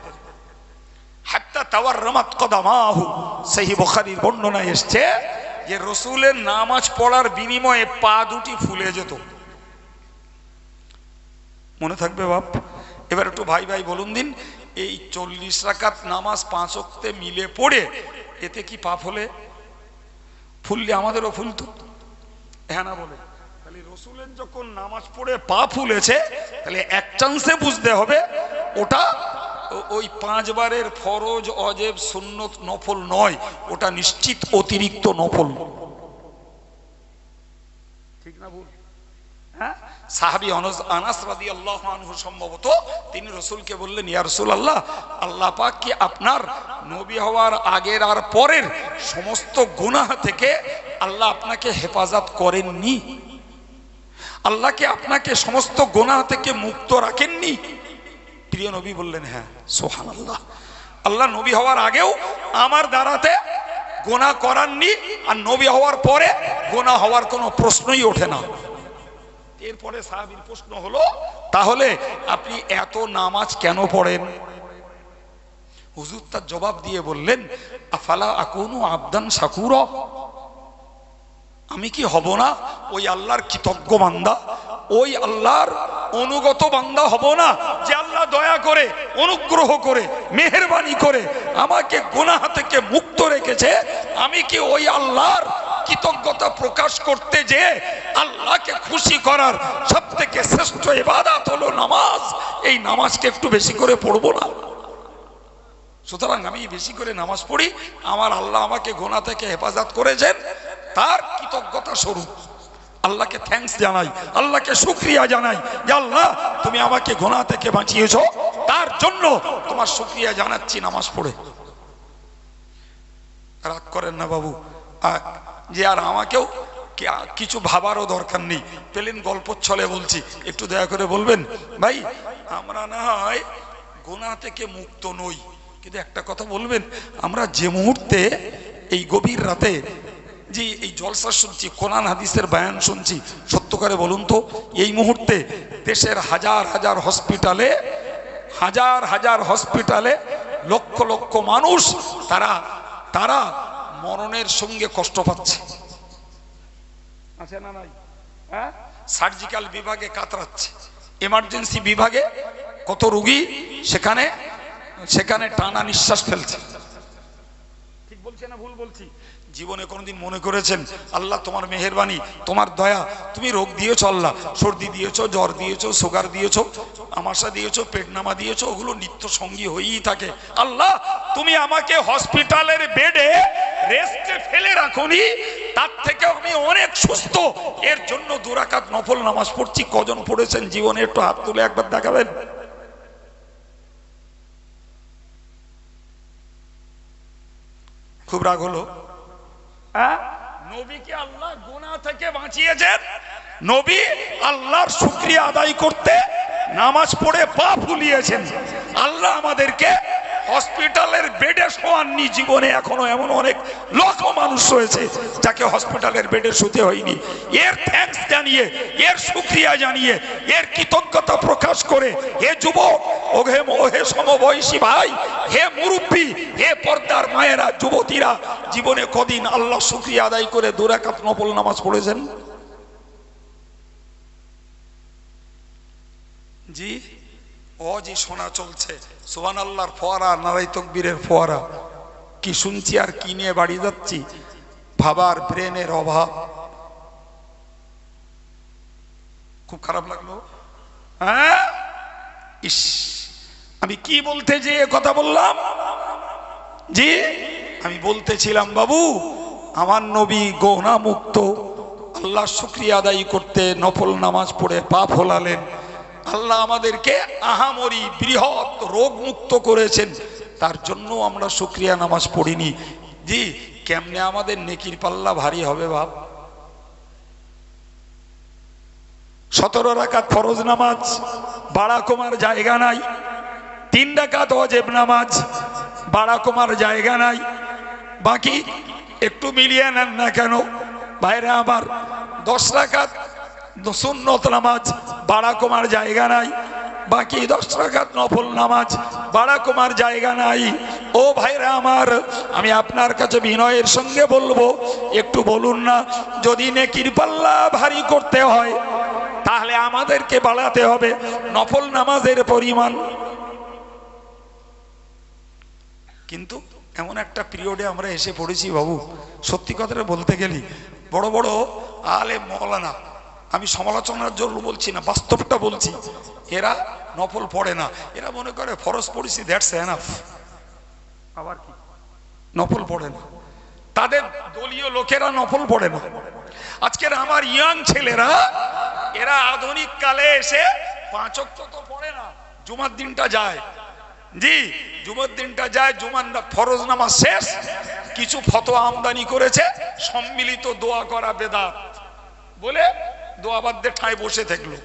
হাত্তা তাওয়াররামাত কদামাহু। সহিহ বুখারীর বর্ণনায় এসেছে যে রাসূলের নামাজ পড়ার বিনিময়ে পা দুটি ফুলে যেত। মনে থাকবে বাপ? এবার একটু ভাই ভাই বলুন দিন, এই 40 রাকাত নামাজ 5 ওয়াক্তে মিলে পড়ে এতে কি পা ফোলে? ফুললে আমাদেরও ফুলতো, হ্যাঁ না বলে? তাহলে রাসূলের যখন নামাজ পড়ে পা ফুলেছে, তাহলে এক চান্সে বুঝতে হবে ওটা ওই 5 বারের ফরজ, ওয়াজিব, সুন্নত, নফল নয়, ওটা নিশ্চিত অতিরিক্ত নফল। ঠিক না ভুল? হ্যাঁ, সাহাবী আনাস রাদিয়াল্লাহু আনহু সম্ভবত তিনি রাসূলকে বললেন, ইয়া রাসূলুল্লাহ, আল্লাহ পাক কি আপনার নবী হওয়ার আগের আর পরের সমস্ত গুনাহ থেকে আল্লাহ আপনাকে হেফাজত করেননি? আল্লাহ কি আপনাকে সমস্ত গুনাহ থেকে মুক্ত রাখেননি? প্রিয় নবী বললেন, হ্যাঁ। সুবহানাল্লাহ, আল্লাহ নবী হওয়ার আগেও আমার দ্বারাতে গুনাহ করাননি, আর নবী হওয়ার পরে গুনাহ হওয়ার কোনো প্রশ্নই ওঠে না। এরপরে সাহাবীর প্রশ্ন হলো, তাহলে আপনি এত নামাজ কেন পড়েন? হুজুর তার জবাব দিয়ে বললেন, আফালা আকুনু আবদান শাকুরা, আমি কি হব না ওই আল্লাহর কৃতজ্ঞ বান্দা, ওই আল্লাহর অনুগত বান্দা হব না যে আল্লাহ দয়া করে, অনুগ্রহ করে, মেহেরবানি করে আমাকে গুনাহ থেকে মুক্ত রেখেছে? আমি কি ওই আল্লাহর কৃতজ্ঞতা প্রকাশ করতে যে আল্লাহকে খুশি করার সবথেকে শ্রেষ্ঠ ইবাদত হলো নামাজ, এই নামাজকে একটু বেশি করে পড়বো না? সুতরাং আমি বেশি করে নামাজ পড়ি, আমার আল্লাহ আমাকে গুনাহ থেকে হেফাজত করেছেন, তার কৃতজ্ঞতা স্বরূপ আল্লাহকে থ্যাঙ্কস জানাই, আল্লাহকে শুকরিয়া জানাই যে আল্লাহ তুমি আমাকে গুনাহ থেকে বাঁচিয়েছো, তার জন্য তোমার শুকরিয়া জানাচ্ছি নামাজ পড়ে। রাগ করেন না বাবু, যে আর আমাকেও কিছু ভাবারও দরকার নেই, পেলেন গল্প ছলে বলছি, একটু দয়া করে বলবেন ভাই, আমরা না হয় গুনাহ থেকে মুক্ত নই, কিন্তু একটা কথা বলবেন, আমরা যে মুহূর্তে এই গভীর রাতে যে এই জলসা শুনছি, কোরআন হাদিসের বয়ান শুনছি, সত্য করে বলুন তো, এই মুহূর্তে দেশের হাজার হাজার হসপিটালে লক্ষ লক্ষ মানুষ তারা মরণের সঙ্গে কষ্ট পাচ্ছে, আছে না নাই? হ্যাঁ, সার্জিক্যাল বিভাগে কাতরাচ্ছে, এমার্জেন্সি বিভাগে কত রোগী সেখানে টানা নিঃশ্বাস ফেলছে। ঠিক বলছি না ভুল বলছি? জীবনে কোনোদিন মনে করেছেন আল্লাহ তোমার মেহেরবানি, তোমার দয়া, তুমি রোগ দিয়েছো, আল্লাহ সর্দি দিয়েছো, জ্বর দিয়েছো, সুগার দিয়েছো, আমাশা দিয়েছো, পেটনামা দিয়েছো, ওগুলো নিত্য সঙ্গী হয়েই থাকে। আল্লাহ তুমি আমাকে হসপিটালের বেডে রেস্টে ফেলে রাখোনি, তার থেকে আমি অনেক সুস্থ, এর জন্য 2 রাকাত নফল নামাজ পড়ছি। কজন পড়েছেন জীবনে? একটু হাত তুলে একবার দেখাবেন। খুব রাগ হলো? নবীকে আল্লাহ গুনাহ থেকে বাঁচিয়েছেন, নবী আল্লাহর শুকরিয়া আদায় করতে নামাজ পড়ে পা ফুলিয়েছেন। আল্লাহ আমাদেরকে হসপিটালের বেডে শোয়াননি। জীবনে এখনো এমন অনেক লক্ষ মানুষ রয়েছে যাকে হসপিটালের বেডে শুতে হয়নি। এর থ্যাঙ্কস জানিয়ে, এর শুকরিয়া জানিয়ে, এর কৃতজ্ঞতা প্রকাশ করে, হে যুবক, ওহে সমবয়সী ভাই, হে মুরব্বী, হে পর্দার মায়েরা, যুবতীরা, জীবনে কদিন আল্লাহ শুকরিয়া আদায় করে 2 রাকাত নফল নামাজ পড়েছেন? জি, যে শোনা চলছে সুবহানাল্লাহর ফোয়ারা, নারায়ে তাকবীরের ফোয়ারা, কি শুনছি আর কি নিয়ে বাড়ি যাচ্ছি, ভাবার ব্রেনের অভাব। খুব খারাপ লাগলো। হ্যাঁ, ইস, আমি কি বলতে যে কথা বললাম? জি, আমি বলতেছিলাম বাবু, আমার নবী গোনা মুক্ত, আল্লাহ শুকরিয়া আদায় করতে নফল নামাজ পড়ে পাপ ফলালেন। আল্লাহ আমাদেরকে আহামরি বৃহৎ রোগ মুক্ত করেছেন, তার জন্য আমরা শুকরিয়া নামাজ পড়িনি। জি, কেমনে আমাদের নেকির পাল্লা ভারী হবে বাপ? 17 রাকাত ফরজ নামাজ বাড়া কমার জায়গা নাই, 3 রাকাত ওয়াজিব নামাজ বাড়া কমার জায়গা নাই, বাকি একটু মিলিয়ে নেন না কেন ভাইরা আমার, 10 রাকাত সুন্নত নামাজ বাড়া কমার জায়গা নাই, বাকি 10 রাকাত নফল নামাজ বাড়া কমার জায়গা নাই। ও ভাইরা আমার, আমি আপনার কাছে বিনয়ের সঙ্গে বলবো, একটু বলুন না, যদি নেকির পাল্লা ভারী করতে হয় তাহলে আমাদেরকে বাড়াতে হবে নফল নামাজের পরিমাণ। কিন্তু এমন একটা পিরিয়ডে আমরা এসে পড়েছি বাবু, সত্যি কথাটা বলতে গেলি, বড় বড় আলেম মাওলানা, আমি সমালোচনার জন্য বলছি না, বাস্তবটা বলছি, এরা নফল পড়ে না, এরা মনে করে ফরজ পড়েছি দ্যাটস এনাফ, আবার কি নফল পড়ে না। তাদের দলীয় লোকেরা নফল পড়ে না। আজকের আমার ইয়াং ছেলেরা, এরা আধুনিক কালে এসে 5 ওয়াক্ত তো পড়ে না, জুমার দিনটা যায়, জি জুমার দিনটা যায়, জুমার ফরজ নামাজ শেষ, কিছু ফতোয়া আমদানি করেছে, সম্মিলিত দোয়া করা বেদাত বলে দোয়া বাদ দিয়ে ঠায় বসে থাকলো।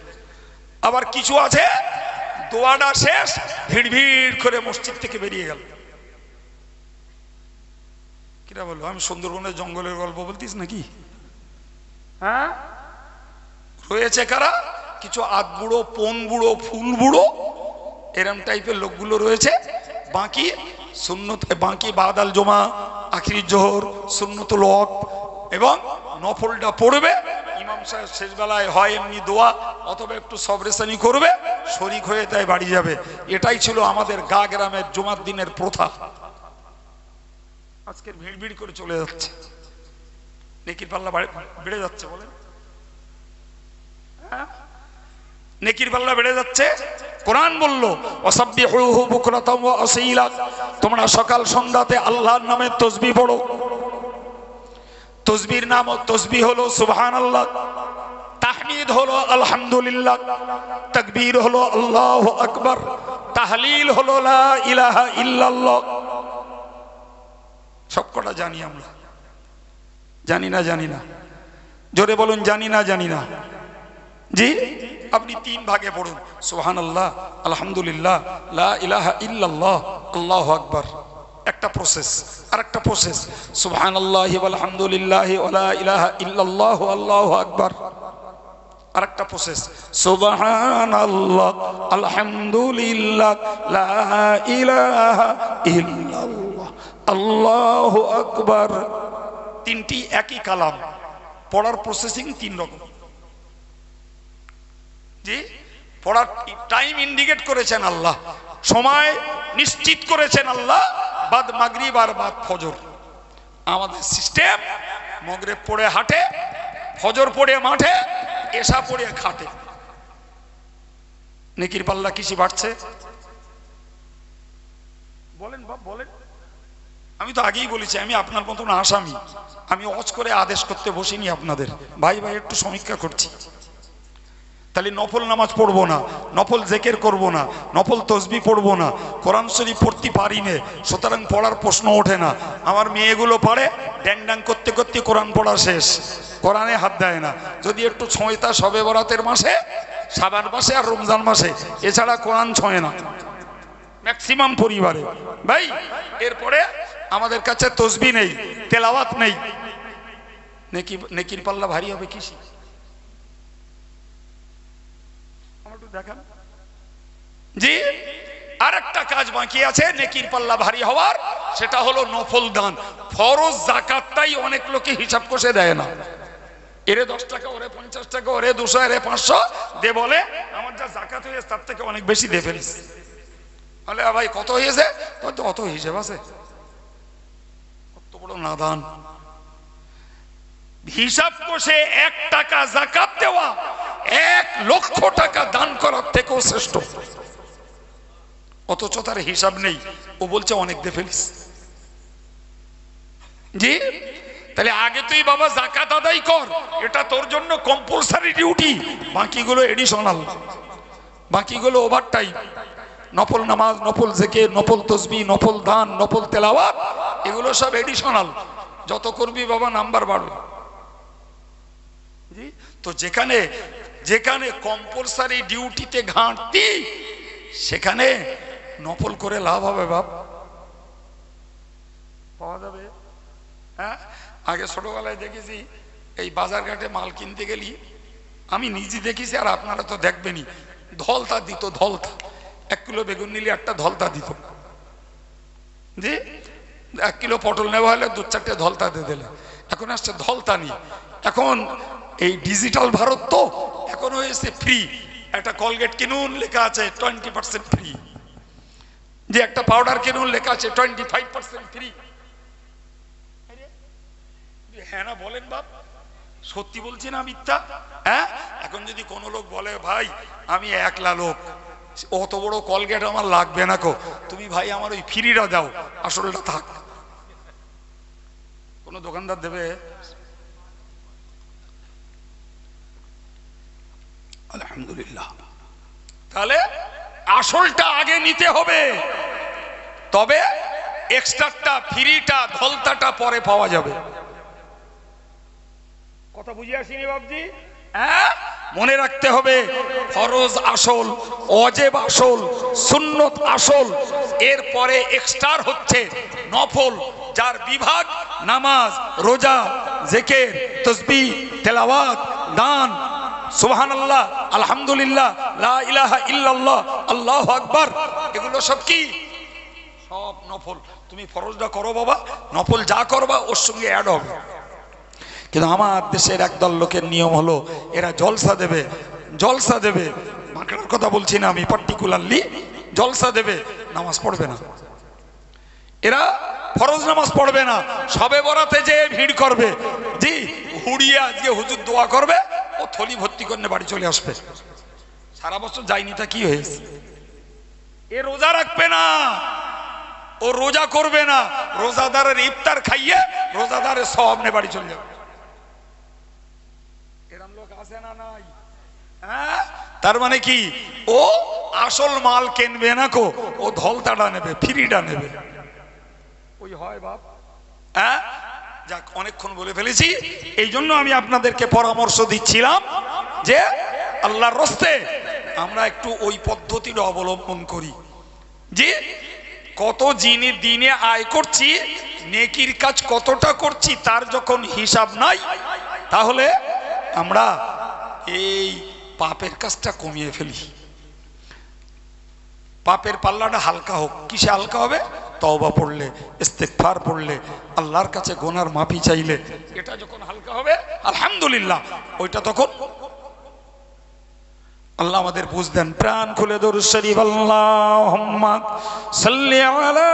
আবার কিছু আছে দোয়াটা শেষ, ভিড় ভিড় করে মসজিদ থেকে বেরিয়ে গেল। কিরা বলবো, আমি সুন্দরবনের জঙ্গলের গল্প বলতিস নাকি? হ্যাঁ, রয়েছে কারা, কিছু আধ বুড়ো, পন বুড়ো, ফুল বুড়ো, এরম টাইপের লোকগুলো রয়েছে। বাকি সুন্নত, বাকি বাদাল জমা, আখিরি জোহর, সুন্নতুল ওয়াক্ত এবং নফলটা পড়বে। ইমাম সাহেব শেষ বেলায় হয় এমনি দোয়া অথবা একটু সবরেসানি করবে, শরিক হয়ে তাই বাড়ি যাবে। এটাই ছিল আমাদের গা গ্রামের জুমার দিনের প্রথা। আজকের ভিড় ভিড় করে চলে যাচ্ছে, নেকির পাল্লা বেড়ে যাচ্ছে, বলে নেকির পাল্লা বেড়ে যাচ্ছে। কোরআন বললো ওয়াসাব্বিহুহু বুকরাতাম ওয়া আসীলা, তোমরা সকাল সন্ধ্যাতে আল্লাহর নামে তাসবিহ পড়ো। তাসবিহর নাম, তাসবিহ হলো সুবহানাল্লাহ, তাহমিদ হলো আলহামদুলিল্লাহ, তাকবীর হলো আল্লাহু আকবার, তাহলিল হলো লা ইলাহা ইল্লাল্লাহ। সবকটা জানি আমরা, জানি না? জানি না, জোরে বলুন, জানি না? জানি না। জি, আপনি 3 ভাগে পড়ুন, সুবহানাল্লাহ, আলহামদুলিল্লাহ, লা ইলাহা ইল্লাল্লাহ, আল্লাহু আকবার। একটা প্রসেস, আর একটা প্রসেস, সুবহানাল্লাহি ওয়াল হামদুলিল্লাহি ওয়া লা ইলাহা ইল্লাল্লাহু আল্লাহু আকবার। আর একটা প্রসেস, সুবহানাল্লাহ, আলহামদুলিল্লাহ, লা ইলাহা ইল্লাল্লাহ, আল্লাহু আকবার। 3টি একই কালাম, পড়ার প্রসেসিং 3 রকম। জি, পড়ার টাইম ইন্ডিকেট করেছেন আল্লাহ, সময় নিশ্চিত করেছেন আল্লাহ, বাদ মাগরিব আর বাদ ফজর। আমাদের সিস্টেম মাগরিব পড়ে হাটে, ফজর পড়ে মাঠে, এশা পড়ে খাটে। নেকির পাল্লা কিসি বাড়ছে? বলেন বাপ, বলেন। আমি তো আগেই বলেছি, আমি আপনার মতন আসামি, আমি অজ করে আদেশ করতে বসিনি আপনাদের, ভাই ভাই একটু সমীক্ষা করছি। তাহলে নফল নামাজ পড়বো না, নফল জিকির করব না, নফল তাসবিহ পড়বো না, কোরআন শরীফ পড়তে পারি না, সুতরাং পড়ার প্রশ্ন ওঠে না। আমার মেয়েগুলো পারে, ড্যাং ড্যাং করতে করতে কোরআন পড়া শেষ, কোরআনে হাত দেয় না। যদি একটু ছোঁয়তা শবে বরাতের মাসে, শাবান মাসে আর রমজান মাসে, এছাড়া কোরআন ছোঁয় না ম্যাক্সিমাম পরিবারে। ভাই, এরপরে আমাদের কাছে তাসবিহ নেই, তেলাওয়াত নেই, নেকির পাল্লা ভারী হবে কিসি? দেখান। জি, আর একটা কাজ বাকি আছে নেকির পাল্লা ভারী হওয়ার, সেটা হলো নফল দান। ফরজ যাকাতটাই অনেক লোকে হিসাব কষে দেয় না, এরে 10 টাকা, ওরে 50 টাকা, ওরে 200, এরে 500 দে, বলে আমার যা যাকাত হয়েছে তার থেকে অনেক বেশি দে ফেলিস। বলে ভাই কত হয়েছে? তো অত হিসাব আছে, কত বড় নাদান। হিসাব কষে 1 টাকা যাকাত দেওয়া 1,00,000 টাকা দান করার থেকেও শ্রেষ্ঠ, অথচ তার হিসাব নেই। ও বলছে অনেক দিয়ে ফেলিস। জি, তাহলে আগে তুই বাবা যাকাত আদায় কর, এটা তোর জন্য কম্পালসারি ডিউটি, বাকিগুলো এডিশনাল, বাকিগুলো ওভারটাইম। নফল নামাজ, নফল জিকির, নফল তাসবিহ, নফল দান, নফল তেলাওয়াত, এগুলো সব এডিশনাল। যত করবি বাবা নাম্বার বাড়বে। জি, তো যেখানে যেখানে কম্পালসারি ডিউটিতে ঘাটতি, সেখানে নফল করে লাভ হবে বাপ, পাওয়া যাবে। হ্যাঁ, আগে ছোটবেলায় দেখেছি এই বাজার ঘাটে মাল কিনতে গেলি, আমি নিজে দেখেছি আর আপনারা তো দেখবেনই, ধলতা দিত, ধলতা। 1 কিলো বেগুন নিলে একটা ধলতা দিত। জি, 1 কিলো পটল নেওয়া হলে 2-4টে ধলতা দিয়ে দিলে। এখন আসছে ধলতা নি, এখন এই ডিজিটাল ভারত তো, এখন হয়েছে ফ্রি। একটা কলগেট কিনুন, লেখা আছে 20% ফ্রি। যে একটা পাউডার কিনুন, লেখা আছে 25% ফ্রি। হ্যাঁ না বলেন বাপ, সত্যি বলছি না মিথ্যা? হ্যাঁ, এখন যদি কোনো লোক বলে ভাই আমি একলা লোক, অত বড় কলগেট আমার লাগবে না কো, তুমি ভাই আমার ওই ফ্রিটা দাও, আসলটা থাক। কোন দোকানদার দেবে? আলহামদুলিল্লাহ। তাহলে আসলটা আগে নিতে হবে, তবে এক্সট্রাটা, ফ্রিটা, ধলতাটা পরে পাওয়া যাবে। কথা বুঝে আসিনি বাবজি? হ্যাঁ, মনে রাখতে হবে ফরজ আসল, ওয়াজিব আসল, সুন্নত আসল, এরপরে এক্সট্রা হচ্ছে নফল, যার বিভাগ নামাজ, রোজা, জিকির, তাসবিহ, তেলাওয়াত, দান, সুবহানাল্লাহ, আলহামদুলিল্লাহ, লা ইলাহা ইল্লাল্লাহ, আল্লাহু আকবার, এগুলো সব কি? সব নফল। তুমি ফরজটা করো বাবা, নফল যা করবা ওর সঙ্গে অ্যাড হবে। কিন্তু আমার দেশের একদল লোকের নিয়ম হলো এরা জলসা দেবে, জলসা দেবে, বাঁকড়ার কথা বলছি না আমি, পার্টিকুলারলি জলসা দেবে, নামাজ পড়বে না। এরা ফরজ নামাজ পড়বে না, সবে বরাতে যে ভিড় করবে, জি, হুড়িয়ে আজকে হুজুর দোয়া করবে, ও থলি ভর্তি করে বাড়ি চলে আসবে। সারা বছর যায়নি, তা কি হয়েছে? এ রোজা রাখবে না, ও রোজা করবে না, রোজাদারের ইফতার খাইয়ে রোজাদারের সওয়াব নিয়ে বাড়ি চলে যাবে। এরকম লোক আছে না নাই? হ্যাঁ, তার মানে কি? ও আসল মাল কিনবে না কো, ও ধলতাটা নেবে, ফ্রিটা নেবে। ওই হয় বাপ। হ্যাঁ, যাক, অনেকক্ষণ বলে ফেলেছি। এই জন্য আমি আপনাদেরকে পরামর্শ দিচ্ছিলাম যে আল্লাহর রাস্তে আমরা একটু ওই পদ্ধতিটা অবলম্বন করি। যে কত দিনে আয় করছি, নেকির কাজ কতটা করছি, তার যখন হিসাব নাই, তাহলে আমরা এই পাপের কাজটা কমিয়ে ফেলি। পাপের পাল্লাটা হালকা হোক। কিসে হালকা হবে? তওবা পড়লে, ইস্তিগফার পড়লে, আল্লাহর কাছে গুনার মাফি চাইলে, এটা যখন হালকা হবে, আলহামদুলিল্লাহ, ওইটা তখন আল্লাহ আমাদের বুঝ দেন। প্রাণ খুলে দরুদ শরীফ, আল্লাহুম্মা সাল্লি আলা।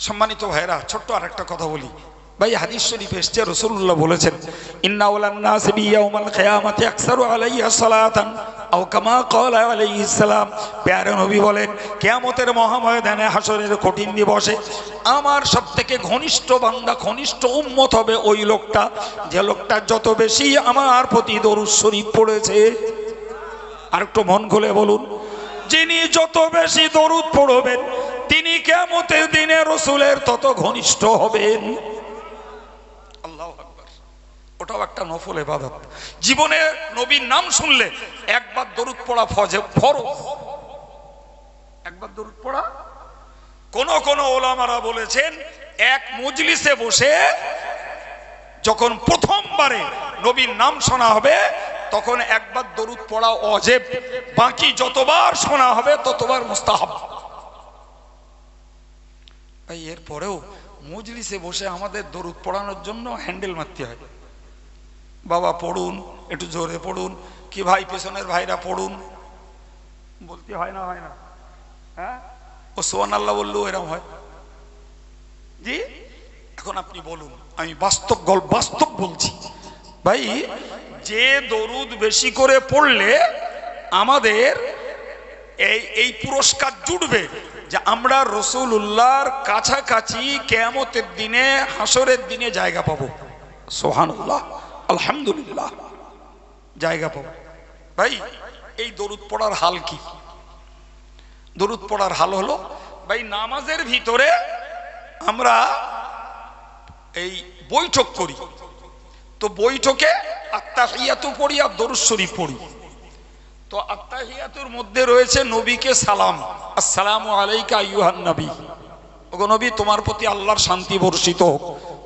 সম্মানিত ভাইরা, ছোট্ট আর একটা কথা বলি ভাই। হাদিস শরীফে এসেছে, রাসূলুল্লাহ বলেছেন, ইন্না আওলান নাস বিয়াউমাল কিয়ামাতি আকসারু আলাইহি সালাতান আও কামা ক্বালা আলাইহিস সালাম। প্যারে নবী বলেন, কিয়ামতের মহাময়দানে, হাসরের কঠিন দিবসে আমার সবথেকে ঘনিষ্ঠ বান্দা, ঘনিষ্ঠ উম্মত হবে ওই লোকটা, যে লোকটা যত বেশি আমার প্রতি দরুদ শরীফ পড়েছে। আর একটু মন খুলে বলুন, যিনি যত বেশি দরুদ পড়বেন, তিনি কিয়ামতের দিনে রাসূলের তত ঘনিষ্ঠ হবেন। আল্লাহু আকবার। ওটাও একটা নফল ইবাদত। জীবনে নবীর নাম শুনলে একবার দরুদ পড়া ফরজ। একবার দরুদ পড়া। কোন ওলামারা বলেছেন, এক মজলিসে বসে যখন প্রথমবারে নবীর নাম শোনা হবে, তখন একবার দরুদ পড়া ওয়াজিব, বাকি যতবার শোনা হবে ততবার মুস্তাহাব। ভাই, এরপরেও মজলিসে বসে আমাদের দরুদ পড়ানোর জন্য হ্যান্ডেল মারতে হয়। বাবা পড়ুন, একটু জোরে পড়ুন, কি ভাই পেছনের ভাইরা পড়ুন। বলতে হয় না, হয় না? হ্যাঁ, ও সুবহানাল্লাহ বললেও এরকম হয়। জি, এখন আপনি বলুন, আমি বাস্তব বলছি ভাই, যে দরুদ বেশি করে পড়লে আমাদের এই পুরস্কার জুটবে যে আমরা রাসূলুল্লাহর কাছাকাছি কিয়ামতের দিনে, হাসরের দিনে জায়গা পাবো। সুবহানাল্লাহ, আলহামদুলিল্লাহ, জায়গা পাবো। ভাই, এই দরুদ পড়ার হাল কি? দরুদ পড়ার হাল হলো ভাই, নামাজের ভিতরে আমরা এই বৈঠক করি, তো বৈঠকে আত্তাহিয়াতু পড়ি আর দরুদ শরীফ পড়ি। তো আত্তাহিয়াতুর মধ্যে রয়েছে নবীকে সালাম, আসসালামু আলাইকা আইয়ুহান নবী, ওগো নবী তোমার প্রতি আল্লাহর শান্তি বর্ষিত হোক,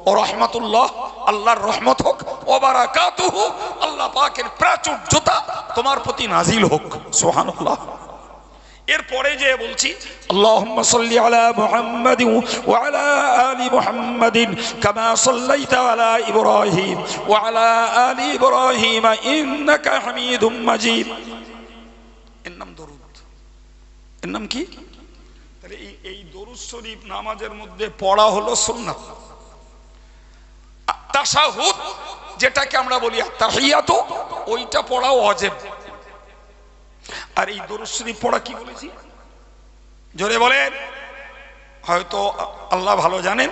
ও রহমাতুল্লাহ আল্লাহর রহমত হোক, ও বারাকাতুহু আল্লাহ পাকের প্রাচুর্যতা তোমার প্রতি নাজিল হোক। সুবহানাল্লাহ। এরপরে যে বলছি আল্লাহুম্মা সাল্লি আলা মুহাম্মাদিন ওয়া আলা আলি মুহাম্মাদিন কামা সাল্লাইতা আলা ইব্রাহিম ওয়া আলা আলি ইব্রাহিম ইন্নাকা হামিদুম মাজিদ। এর নাম দরুদ। এর নাম কি? তাহলে এই দরুদ শরীফ নামাজের মধ্যে পড়া হলো সুন্নাত। তাশাহুদ যেটাকে আমরা বলি তাহিয়াতু, ওইটা পড়া ওয়াজিব। আর এই দরুদ শরীফ পড়া কি বলেছি? জোরে বলেন। হয়তো আল্লাহ ভালো জানেন,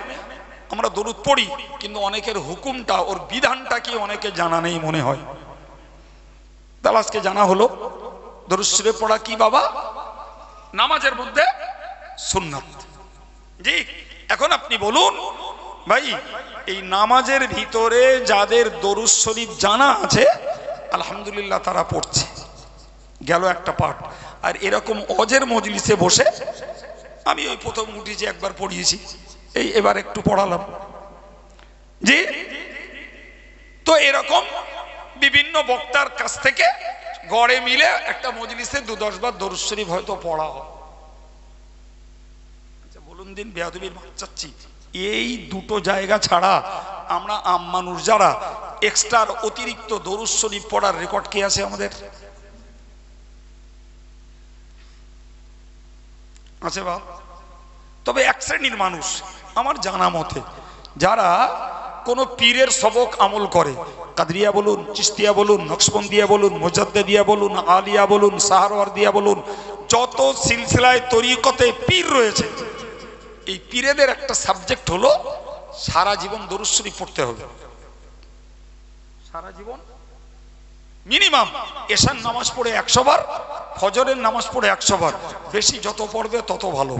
আমরা দরুদ পড়ি কিন্তু অনেকের হুকুমটা, ওর বিধানটা কি অনেকে জানা নেই মনে হয়। তাহলে আজকে জানা হলো দরুদ শরীফ পড়া কি বাবা? নামাজের মধ্যে সুন্নাত। জি, এখন আপনি বলুন ভাই, এই নামাজের ভিতরে যাদের দরুদ শরীফ জানা আছে আলহামদুলিল্লাহ তারা পড়ছে, গেল একটা পাঠ। আর এরকম অজের মজলিসে বসে, আমি ওই প্রথম উঠেছি একবার পড়িয়েছি, এবার একটু পড়ালাম। জি, তো এরকম বিভিন্ন বক্তার কাছ থেকে গড়ে মিলে একটা মজলিসে 2-10 বার দরুদ শরীফ হয়তো পড়া হয়। আচ্ছা বলুন দিন, বেয়াদবির মাপ চাচ্ছি, এই দুটো জায়গা ছাড়া আমরা আম মানুষ যারা এক্সট্রার অতিরিক্ত দরুদ শরীফ পড়ার রেকর্ড কি আছে আমাদের? আছে বাপ? তবে এক শ্রেণীর মানুষ আমার জানা মতে, যারা কোনো পীরের সবক আমল করে, কাদরিয়া বলুন, চিশতিয়া বলুন, নকশবন্দিয়া বলুন, মুজাদ্দিদিয়া বলুন, আলিয়া বলুন, সাহারওয়ার্দিয়া বলুন, যত সিলসিলায় তরিকতে পীর রয়েছে, এই পীরেদের একটা সাবজেক্ট হলো সারা জীবন দরুদ শরীফ পড়তে হবে। সারা জীবন মিনিমাম এশার নামাজ পড়ে 100 বার, ফজরের নামাজ পড়ে 100 বার, বেশি যত পড়বে তত ভালো।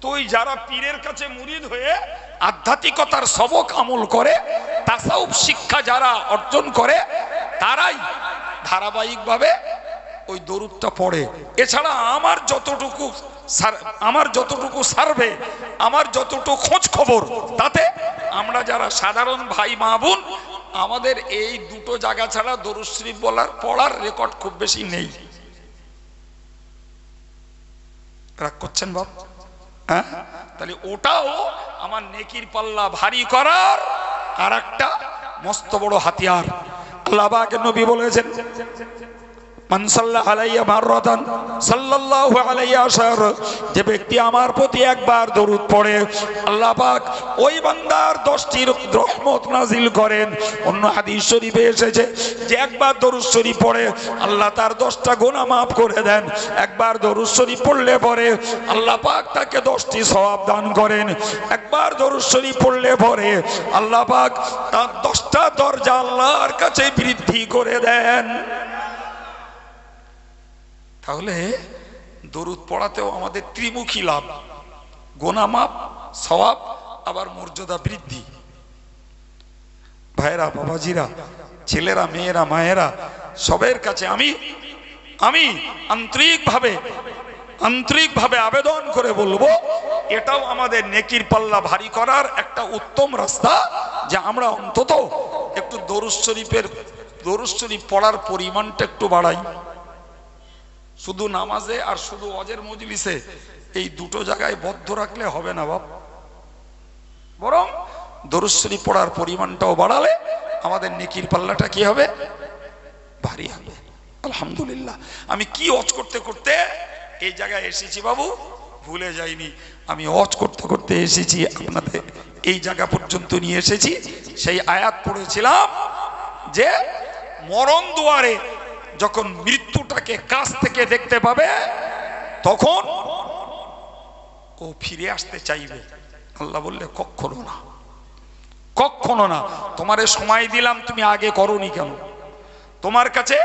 তো ওই যারা পীরের কাছে মুরিদ হয়ে আধ্যাত্মিকতার সবক আমল করে, তাসাউফ শিক্ষা যারা অর্জন করে, তারাই ধারাবাহিকভাবে ওই দরুদটা পড়ে। এছাড়া আমার যতটুকু সার্ভে, আমার যতটুকু খোঁজ খবর, তাতে আমরা যারা সাধারণ ভাই মা বোন, আমাদের এই দুটো জায়গা ছাড়া দরুদ শরীফ পড়ার রেকর্ড খুব বেশি নেই। রাগ করছেন বাপ? হ্যাঁ, তাহলে ওটাও আমার নেকির পাল্লা ভারী করার আর একটা মস্ত বড় হাতিয়ার। আল্লাহ পাক নবী বলেছেন, মান সাল্লা আলাইয়া মাররাতান সাল্লাল্লাহু আলাইহি আশার, যে ব্যক্তি আমার প্রতি একবার দরুদ পড়ে আল্লাহ পাক ওই বান্দার 10টি রহমত নাজিল করেন। অন্য হাদিস শরীফে এসেছে যে একবার দরুদ শরীফ পড়ে আল্লাহ তার 10টা গুনাহ maaf করে দেন। একবার দরুদ শরীফ পড়লে পরে আল্লাহ পাক তাকে 10টি সওয়াব দান করেন। একবার দরুদ শরীফ পড়লে পরে আল্লাহ পাক তার 10টা দরজা আল্লাহর কাছে বৃদ্ধি করে দেন। তাহলে দরুদ পড়াতেও আমাদের ত্রিমুখী লাভ, গুনাহ মাপ, সওয়াব, আবার মর্যাদা বৃদ্ধি। ভাইরা, বাবাজিরা, ছেলেরা, মেয়েরা, মায়েরা, সবের কাছে আমি আন্তরিকভাবে আবেদন করে বলবো, এটাও আমাদের নেকির পাল্লা ভারী করার একটা উত্তম রাস্তা, যে আমরা অন্তত একটু দরুদ শরীফ পড়ার পরিমাণটা একটু বাড়াই। শুধু নামাজে আর শুধু ওয়াজের মজলিসে এই দুটো জায়গায় বদ্ধ রাখলে হবে না বাপ, বরং দরুদ শরীফ পড়ার পরিমাণটাও বাড়ালে আমাদের নেকির পাল্লাটা কি হবে? ভারী হবে। আলহামদুলিল্লাহ। আমি কি ওয়াজ করতে করতে এই জায়গায় এসেছি বাবু, ভুলে যাইনি। আমি ওয়াজ করতে করতে এসেছি, আপনাদের এই জায়গা পর্যন্ত নিয়ে এসেছি। সেই আয়াত পড়েছিলাম যে মরণ দুয়ারে যখন মৃত্যুটাকে কাছ থেকে দেখতে পাবে তখন ও ফিরে আসতে চাইবে। আল্লাহ বললে কখনো না, কখনো না। তোমারে সময় দিলাম, তুমি আগে করোনি কেন? তোমার কাছে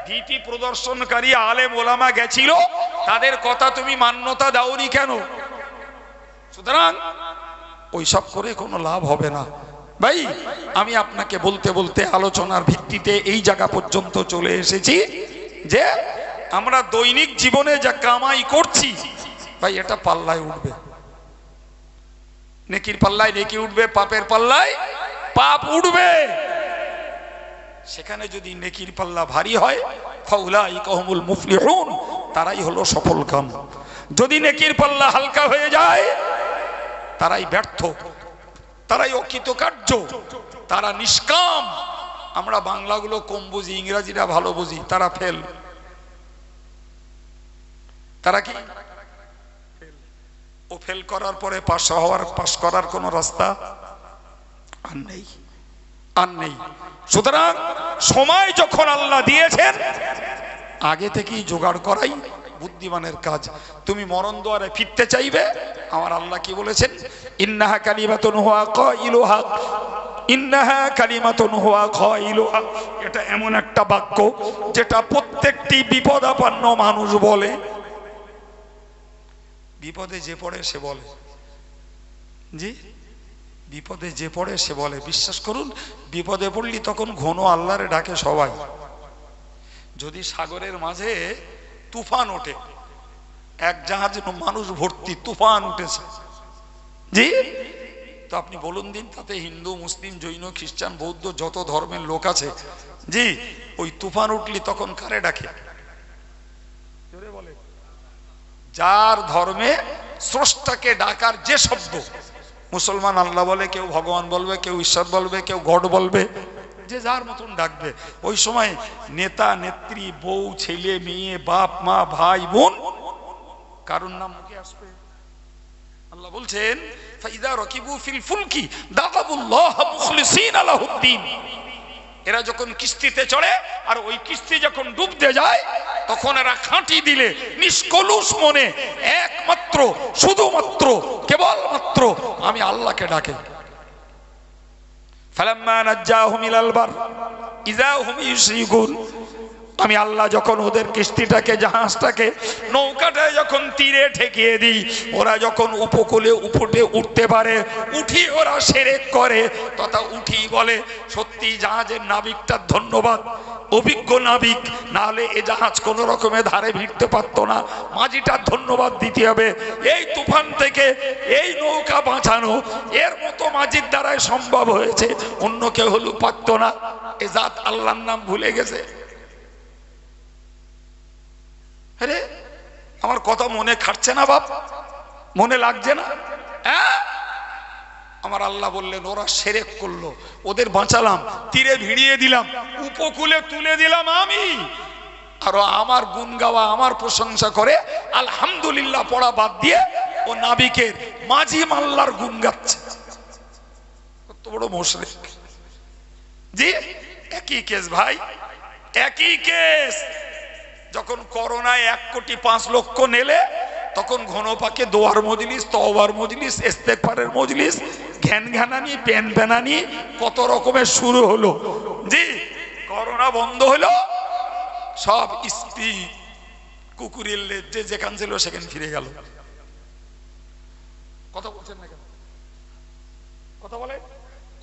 ভীতি প্রদর্শনকারী আলেম ওলামা গেছিল, তাদের কথা তুমি মান্যতা দাওনি কেন? সুতরাং ওইসব করে কোনো লাভ হবে না ভাই। আমি আপনাকে বলতে বলতে আলোচনার ভিত্তিতে এই জায়গা পর্যন্ত চলে এসেছি যে আমরা দৈনিক জীবনে যা কামাই করছি ভাই, এটা পাল্লায় উঠবে। নেকির পাল্লায় নেকি উঠবে, পাপের পাল্লায় পাপ উঠবে। সেখানে যদি নেকির পাল্লা ভারী হয়, ফাউলাইকা হুমুল মুফলিহুন, তারাই হলো সফল কাম। যদি নেকির পাল্লা হালকা হয়ে যায়, তারাই ব্যর্থ, তারাই অকৃতকার্য, তারা নিষ্কাম। আমরা বাংলাগুলো কম বুঝি, ইংরেজিটা ভালো বুঝি, তারা ফেল। তারা কি ও ফেল করার পরে পাস করার কোনো রাস্তা আর নেই, আর নেই। সুতরাং সময় যখন আল্লাহ দিয়েছেন, আগে থেকেই জোগাড় করাই বুদ্ধিমানের কাজ। তুমি মরণ দুয়ারে ফিরতে চাইবে, আমার আল্লাহ কি বলেছেন? ইন্নাহা কালিমাতুন হুয়া কাইলুহা, ইন্নাহা কালিমাতুন হুয়া কাইলুহা। এটা এমন একটা বাক্য যেটা প্রত্যেকটি বিপদাপন্ন মানুষ বলে। বিপদে যে পড়ে সে বলে, জি, বিপদে যে পড়ে সে বলে। বিশ্বাস করুন, বিপদে পড়লি তখন ঘন আল্লাহরে ডাকে সবাই। যদি সাগরের মাঝে তুফান ওঠে, এক জাহাজ মানুষ ভর্তি, তুফান উঠেছে, জি, তো আপনি বলুন দিন, তাতে হিন্দু মুসলিম জৈন খ্রিস্টান বৌদ্ধ যত ধর্মের লোক আছে, জি, ওই তুফান উঠলি তখন কারে ডাকে? বলে যার ধর্মে স্রষ্টাকে ডাকার যে শব্দ, মুসলমান আল্লাহ বলে, কেউ ভগবান বলবে, কেউ ঈশ্বর বলবে, কেউ গড বলবে, যে যার মতন ডাকবে। ওই সময় নেতা নেত্রী, বউ ছেলে মেয়ে, বাপ মা ভাই বোন, কারুর নাম মুখে আসবে? আল্লাহ বলছেন ফাইদা রাকিবু ফিল ফুলকি দাআবুল্লাহ মুখলিসিনা লাহুদ্দিন। এরা যখন কিস্তিতে চড়ে আর ওই কিস্তি যখন ডুবতে যায়, তখন এরা খাঁটি দিলে নিষ্কলুষ মনে একমাত্র শুধুমাত্র কেবলমাত্র আমি আল্লাহকে ডাকে। ফালাম্মা নাজ্জাহুম ইলাল বার ইযা হুম ইউশরিকুন। আমি আল্লাহ যখন ওদের কিস্তিটাকে, জাহাজটাকে, নৌকাটায় যখন তীরে ঠেকিয়ে দিই, ওরা যখন উপকূলে উপটে উঠতে পারে, উঠি ওরা শিরক করে, তথা উঠি বলে সত্যি জাহাজের নাবিকটার ধন্যবাদ, অভিজ্ঞ নাবিক, না হলে এ জাহাজ কোনো রকমে ধারে ভিড়তে পারতো না, মাঝিটার ধন্যবাদ দিতে হবে। এই তুফান থেকে এই নৌকা বাঁচানো এর মতো মাঝির দ্বারাই সম্ভব হয়েছে, অন্য কেউ হলেও পারতো না। এ জাত আল্লাহর নাম ভুলে গেছে। আরে আমার কথা মনে খাটছে না বাপ? মনে লাগছে না? আমার আল্লাহ বললেন ওরা শিরক করলো, ওদের বাঁচালাম, তীরে ভিড়িয়ে দিলাম, উপকূলে তুলে দিলাম আমি। আর আমার গুণ গাওয়া, আমার প্রশংসা করে আলহামদুলিল্লাহ পড়া বাদ দিয়ে ও নাবিকের মাঝি মাল্লার গুণ গাচ্ছে। কত বড় মুশরিক! জি, একই কেস ভাই, একই কেস। যখন করোনায় 1,05,00,000 নেলে, তখন ঘন পাকে দোয়ার মজলিস, তওবার মজলিস, ইস্তেগফারের মজলিস, ঘ্যান ঘ্যানানি, প্যান প্যানানি কত রকমের শুরু হলো। জি, করোনা বন্ধ হলো, সব স্ত্রী কুকুরের যে যেখান ছিল সেখানে ফিরে গেল। কথা বলছেন না কেন? কথা বলে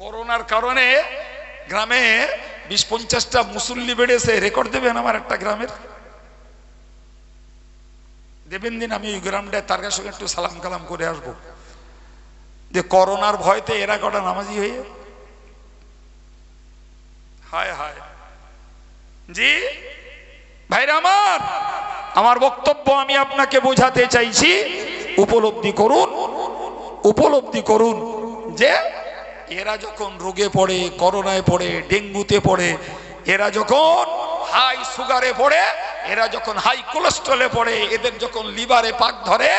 করোনার কারণে গ্রামে 20-50টা মুসল্লি বেড়েছে। রেকর্ড দেবেন আমার একটা গ্রামের? দেবেন দিন, আমি ওই গ্রামটায় তার কাছে একটু সালাম কালাম করে আসবো, যে করোনার ভয়তে এরা কটা নামাজি হয়ে। হায় হায়! জি ভাইরা আমার, আমার বক্তব্য আমি আপনাকে বোঝাতে চাইছি, উপলব্ধি করুন, উপলব্ধি করুন যে এরা যখন রোগে পড়ে, করোনায় পড়ে, ডেঙ্গুতে পড়ে, এরা যখন হাই সুগারে পড়ে, এরা যখন হাই কোলেস্ট্রলে পড়ে, এদের যখন লিভারে পাক ধরে,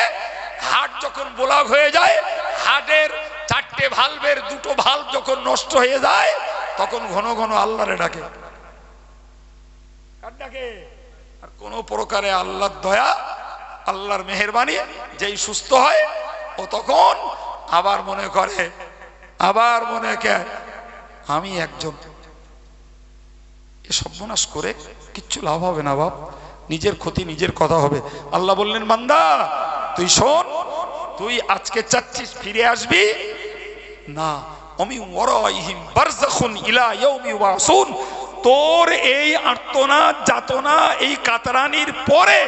হার্ট যখন ব্লক হয়ে যায়, হার্টের 4টে ভালভের 2টো ভালভ যখন নষ্ট হয়ে যায়, তখন ঘন ঘন আল্লাহরে ডাকে। কার ডাকে? আর কোন প্রকারে আল্লাহর দয়া, আল্লাহর মেহেরবানি, যেই সুস্থ হয় ও তখন আবার মনে করে, আবার মনে করে আমি একজন। এ সর্বনাশ করে কিচ্ছু লাভ হবে না বাপ, নিজের ক্ষতি নিজের কথা হবে। আল্লাহ বললেন, বান্দা তুই শোন, তুই আজকে চাচ্ছিস ফিরে আসবি না, আমি ওয়ারাইহিম বারযাখুন ইলা ইয়াউমি ইউবাসুন, তোর এই আর্তনাদ যাতনা এই কাতরানির পরে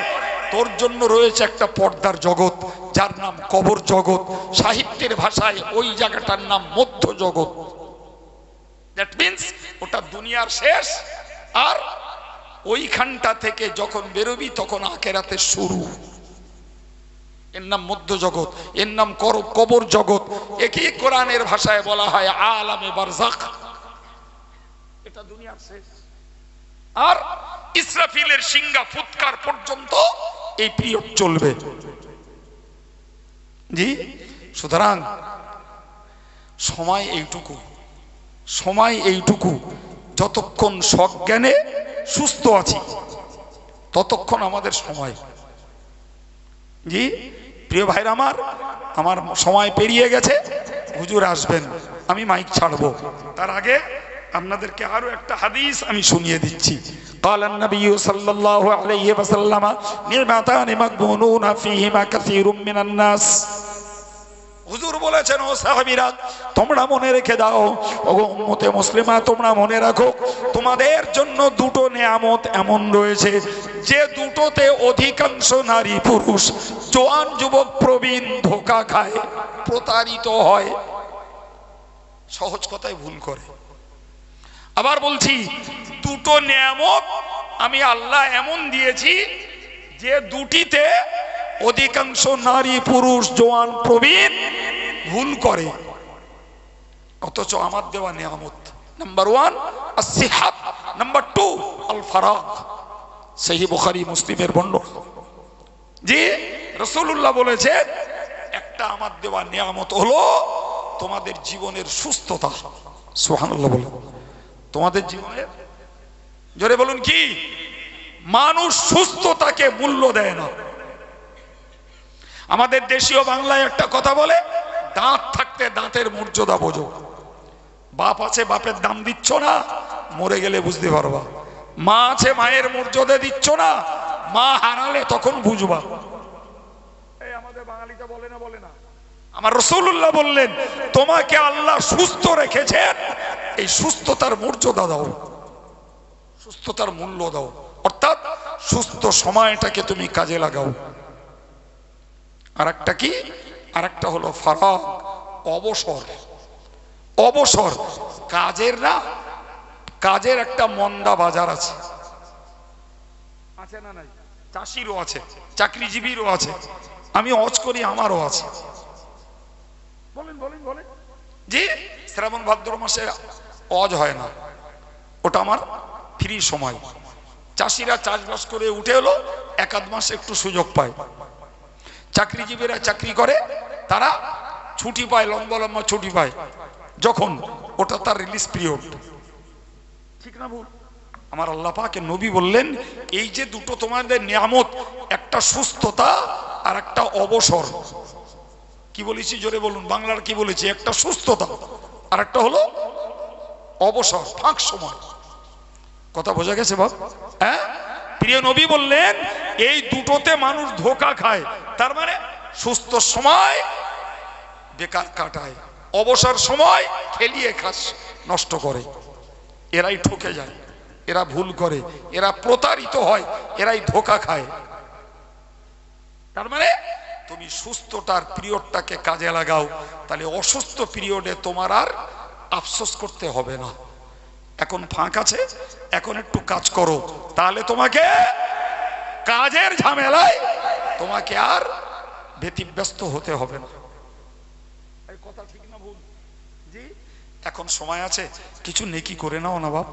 তোর জন্য রয়েছে একটা পর্দার জগৎ, যার নাম কবর জগৎ। সাহিত্যের ভাষায় ওই জায়গাটার নাম মধ্য জগৎ। দ্যাট মিন্স ওটা দুনিয়ার শেষ, আর ওইখানটা থেকে যখন বেরোবি তখন আখিরাতের শুরু। এর নাম মধ্য জগৎ, এর নাম কবর জগৎ। একই কোরআনের ভাষায় বলা হয় আলামে বারযাখ। এটা দুনিয়ার শেষ, আর ইসরাফিলের সিংহা ফুৎকার পর্যন্ত এই পিরিয়ড চলবে। জি, সুতরাং সময় এইটুকু, সময় এইটুকু, যতক্ষণ সজ্ঞানে সুস্থ আছি ততক্ষণ আমাদের সময়। জি প্রিয় ভাইরা আমার, আমার সময় পেরিয়ে গেছে, হুজুর আসবেন, আমি মাইক ছাড়বো। তার আগে আপনাদেরকে আরো একটা হাদিস আমি শুনিয়ে দিচ্ছি। قال النبي صلى الله عليه وسلم نعمتان مغبونون فيهما كثير من الناس। হুজুর বলেছেন, ও সাহাবীরা তোমরা মনে রেখে দাও, ও উম্মতে মুসলিমা তোমরা মনে রাখো, তোমাদের জন্য দুটো নেয়ামত এমন রয়েছে যে দুটোতে অধিকাংশ নারী পুরুষ, জোয়ান যুবক প্রবীণ ধোঁকা খায়, প্রতারিত হয়, সহজ কথায় ভুল করে। আবার বলছি, দুটো নেয়ামত আমি আল্লাহ এমন দিয়েছি যে দুটিতে অধিকাংশ নারী পুরুষ জোয়ান প্রবীণ ভুল করে, অথচ আমার দেওয়া নিয়ামত নাম্বার 1 as-সিহাত, নাম্বার 2 আল-ফারাগ। সহিহ বুখারী মুসলিমের বর্ণনা। জি রাসূলুল্লাহ বলেছেন, একটা আমার দেওয়া নিয়ামত হলো তোমাদের জীবনের সুস্থতা। সুবহানাল্লাহ বলুন, তোমাদের জীবনের, জোরে বলুন কি? মানুষ সুস্থতাকে মূল্য দেয় না। আমাদের দেশীয় বাংলায় একটা কথা বলে, দাঁত থাকতে দাঁতের মর্যাদা বোঝো। বাপ আছে, বাপের দাম দিচ্ছ না, মরে গেলে বুঝতে পারবা। মা আছে, মায়ের মর্যাদা দিচ্ছ না, মা হারালে তখন বুঝবা। এই আমাদের বাঙালিটা বলে না, বলে না। আমার রাসূলুল্লাহ বললেন, তোমাকে আল্লাহ সুস্থ রেখেছেন, এই সুস্থতার মর্যাদা দাও, সুস্থতার মূল্য দাও, অর্থাৎ সুস্থ সময়টাকে তুমি কাজে লাগাও। আর একটা কি? আর একটা হলো ফারাগ, অবসর। অবসর কাজের না, কাজের একটা মন্দা বাজার আছে, আছে না নাই? চাষিরও আছে, চাকরিজীবীরও আছে, আমি হজ করি আমারও আছে। বলেন বলেন বলেন। জি শ্রাবণ ভাদ্র মাসে হজ হয় না, ওটা আমার ফ্রি সময়। চাষিরা চাষবাস করে উঠে এলো, এক আধ মাস একটু সুযোগ পায়। চাকরিজীবীরা চাকরি করে, তারা ছুটি পায়, লম্বা লম্বা ছুটি পায় যখন, ওটা তার রিলিজ পিরিয়ড। ঠিক না ভুল? আমার আল্লাহ পাকের নবী বললেন, এই যে দুটো তোমাদের নিয়ামত, একটা সুস্থতা আর একটা অবসর। কি বলেছি জোরে বলুন, বাংলার কি বলেছি? একটা সুস্থতা আর একটা হলো অবসর, ফাঁক সময়। কথা বোঝা গেছে বাপ? হ্যাঁ, প্রিয় নবী বললেন এই দুটোতে মানুষ ধোঁকা খায়, তার মানে সুস্থ সময় বেকার কাটায়, অবসর সময় খেলিয়ে খাস নষ্ট করে। এরাই ঠকে যায়, এরা ভুল করে, এরা প্রতারিত হয়, এরাই ধোঁকা খায়। তার মানে তুমি সুস্থতার পিরিয়ডটাকে কাজে লাগাও, তাহলে অসুস্থ পিরিয়ডে তোমার আর আফসোস করতে হবে না। এখন ফাঁক আছে, এখন একটু কাজ করো, তাহলে তোমাকে কাজের ঝামেলায় তোমাকে আর ব্যতিব্যস্ত হতে হবে না। এই কথা ঠিক না ভুল? জি এখন সময় আছে, কিছু নেকি করে নাও না বাপ।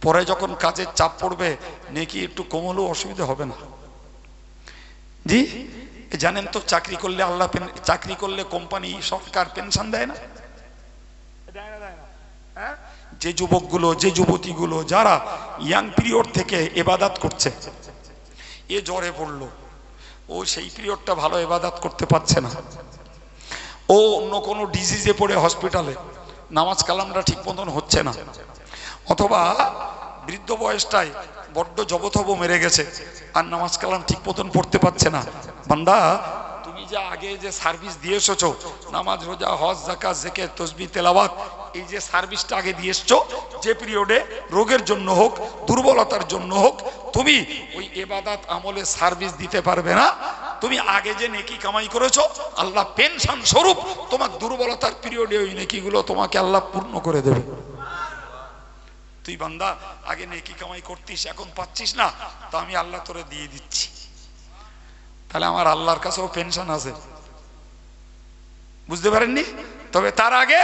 পরে যখন কাজের চাপ পড়বে নেকি একটু কমলেও অসুবিধা হবে না। জি জানেন তো চাকরি করলে আল্লাহ চাকরি করলে কোম্পানি সরকার পেনশন দেয় না? যে যুবকগুলো যে যুবতীগুলো যারা ইয়াং পিরিয়ড থেকে ইবাদত করছে, এ জ্বরে পড়লো, ও সেই পিরিয়ডটা ভালো ইবাদত করতে পারছে না, ও অন্য কোনো ডিজিজে পড়ে হসপিটালে, নামাজ কালামটা ঠিক মতন হচ্ছে না, অথবা বৃদ্ধ বয়সটায় বড্ড জবথব মেরে গেছে আর নামাজ কালাম ঠিক মতন পড়তে পারছে না। বান্দা তুমি যে আগে যে সার্ভিস দিয়ে এসেছো, নামাজ রোজা হজ যাকাত জিকির তাসবিহ তেলাওয়াত, এই যে সার্ভিসটা আগে দিয়ে এসছো, যে পিরিয়ডে রোগের জন্য হোক দুর্বলতার জন্য হোক তুমি ওই ইবাদত আমলে সার্ভিস দিতে পারবে না, তুমি আগে যে নেকি কামাই করেছো আল্লাহ পেনশন স্বরূপ তোমার দুর্বলতার পিরিয়ডে ওই নেকিগুলো তোমাকে আল্লাহ পূর্ণ করে দেবে। তুই বান্দা আগে নেকি কামাই করতিস, এখন পাচ্ছিস না, তো আমি আল্লাহ তোরে দিয়ে দিচ্ছি। তাহলে আমার আল্লাহর কাছেও পেনশন আছে, বুঝতে পারেননি? তবে তার আগে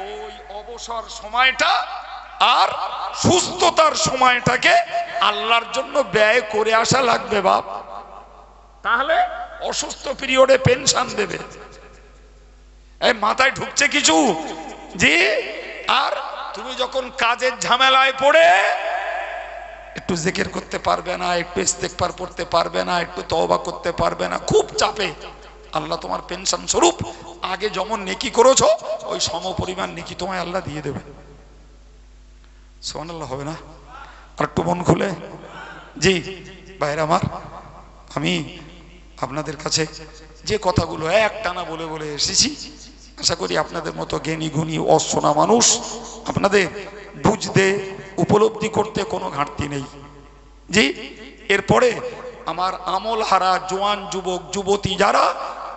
ওই অবসর সময়টা আর সুস্থতার সময়টাকে আল্লাহর জন্য ব্যয় করে আসা লাগবে বাপ, তাহলে অসুস্থ পিরিয়ডে পেনশন দেবে। এই মাথায় ঢুকছে কিছু? জি। আর তুমি যখন কাজের ঝামেলায় পড়ে একটু জিকির করতে পারবে না, একটু ইস্তেগফার পড়তে পারবে না, একটু তওবা করতে পারবে না, খুব চাপে, আল্লাহ তোমার পেনশন স্বরূপ আগে যেমন নেকি করেছো ওই সমপরিমাণ নেকি তোমায় আল্লাহ দিয়ে দেবে। সুবহানাল্লাহ হবে না? আর একটু মন খুলে। জি ভাইরা আমার, আমি আপনাদের কাছে যে কথাগুলো একটানা বলে বলে এসেছি, আশা করি আপনাদের মতো জ্ঞানী গুণী অশোনা মানুষ আপনাদের বুঝতে উপলব্ধি করতে কোনো ঘাটতি নেই। জি এরপরে আমার আমল হারা জোয়ান যুবক যুবতী যারা,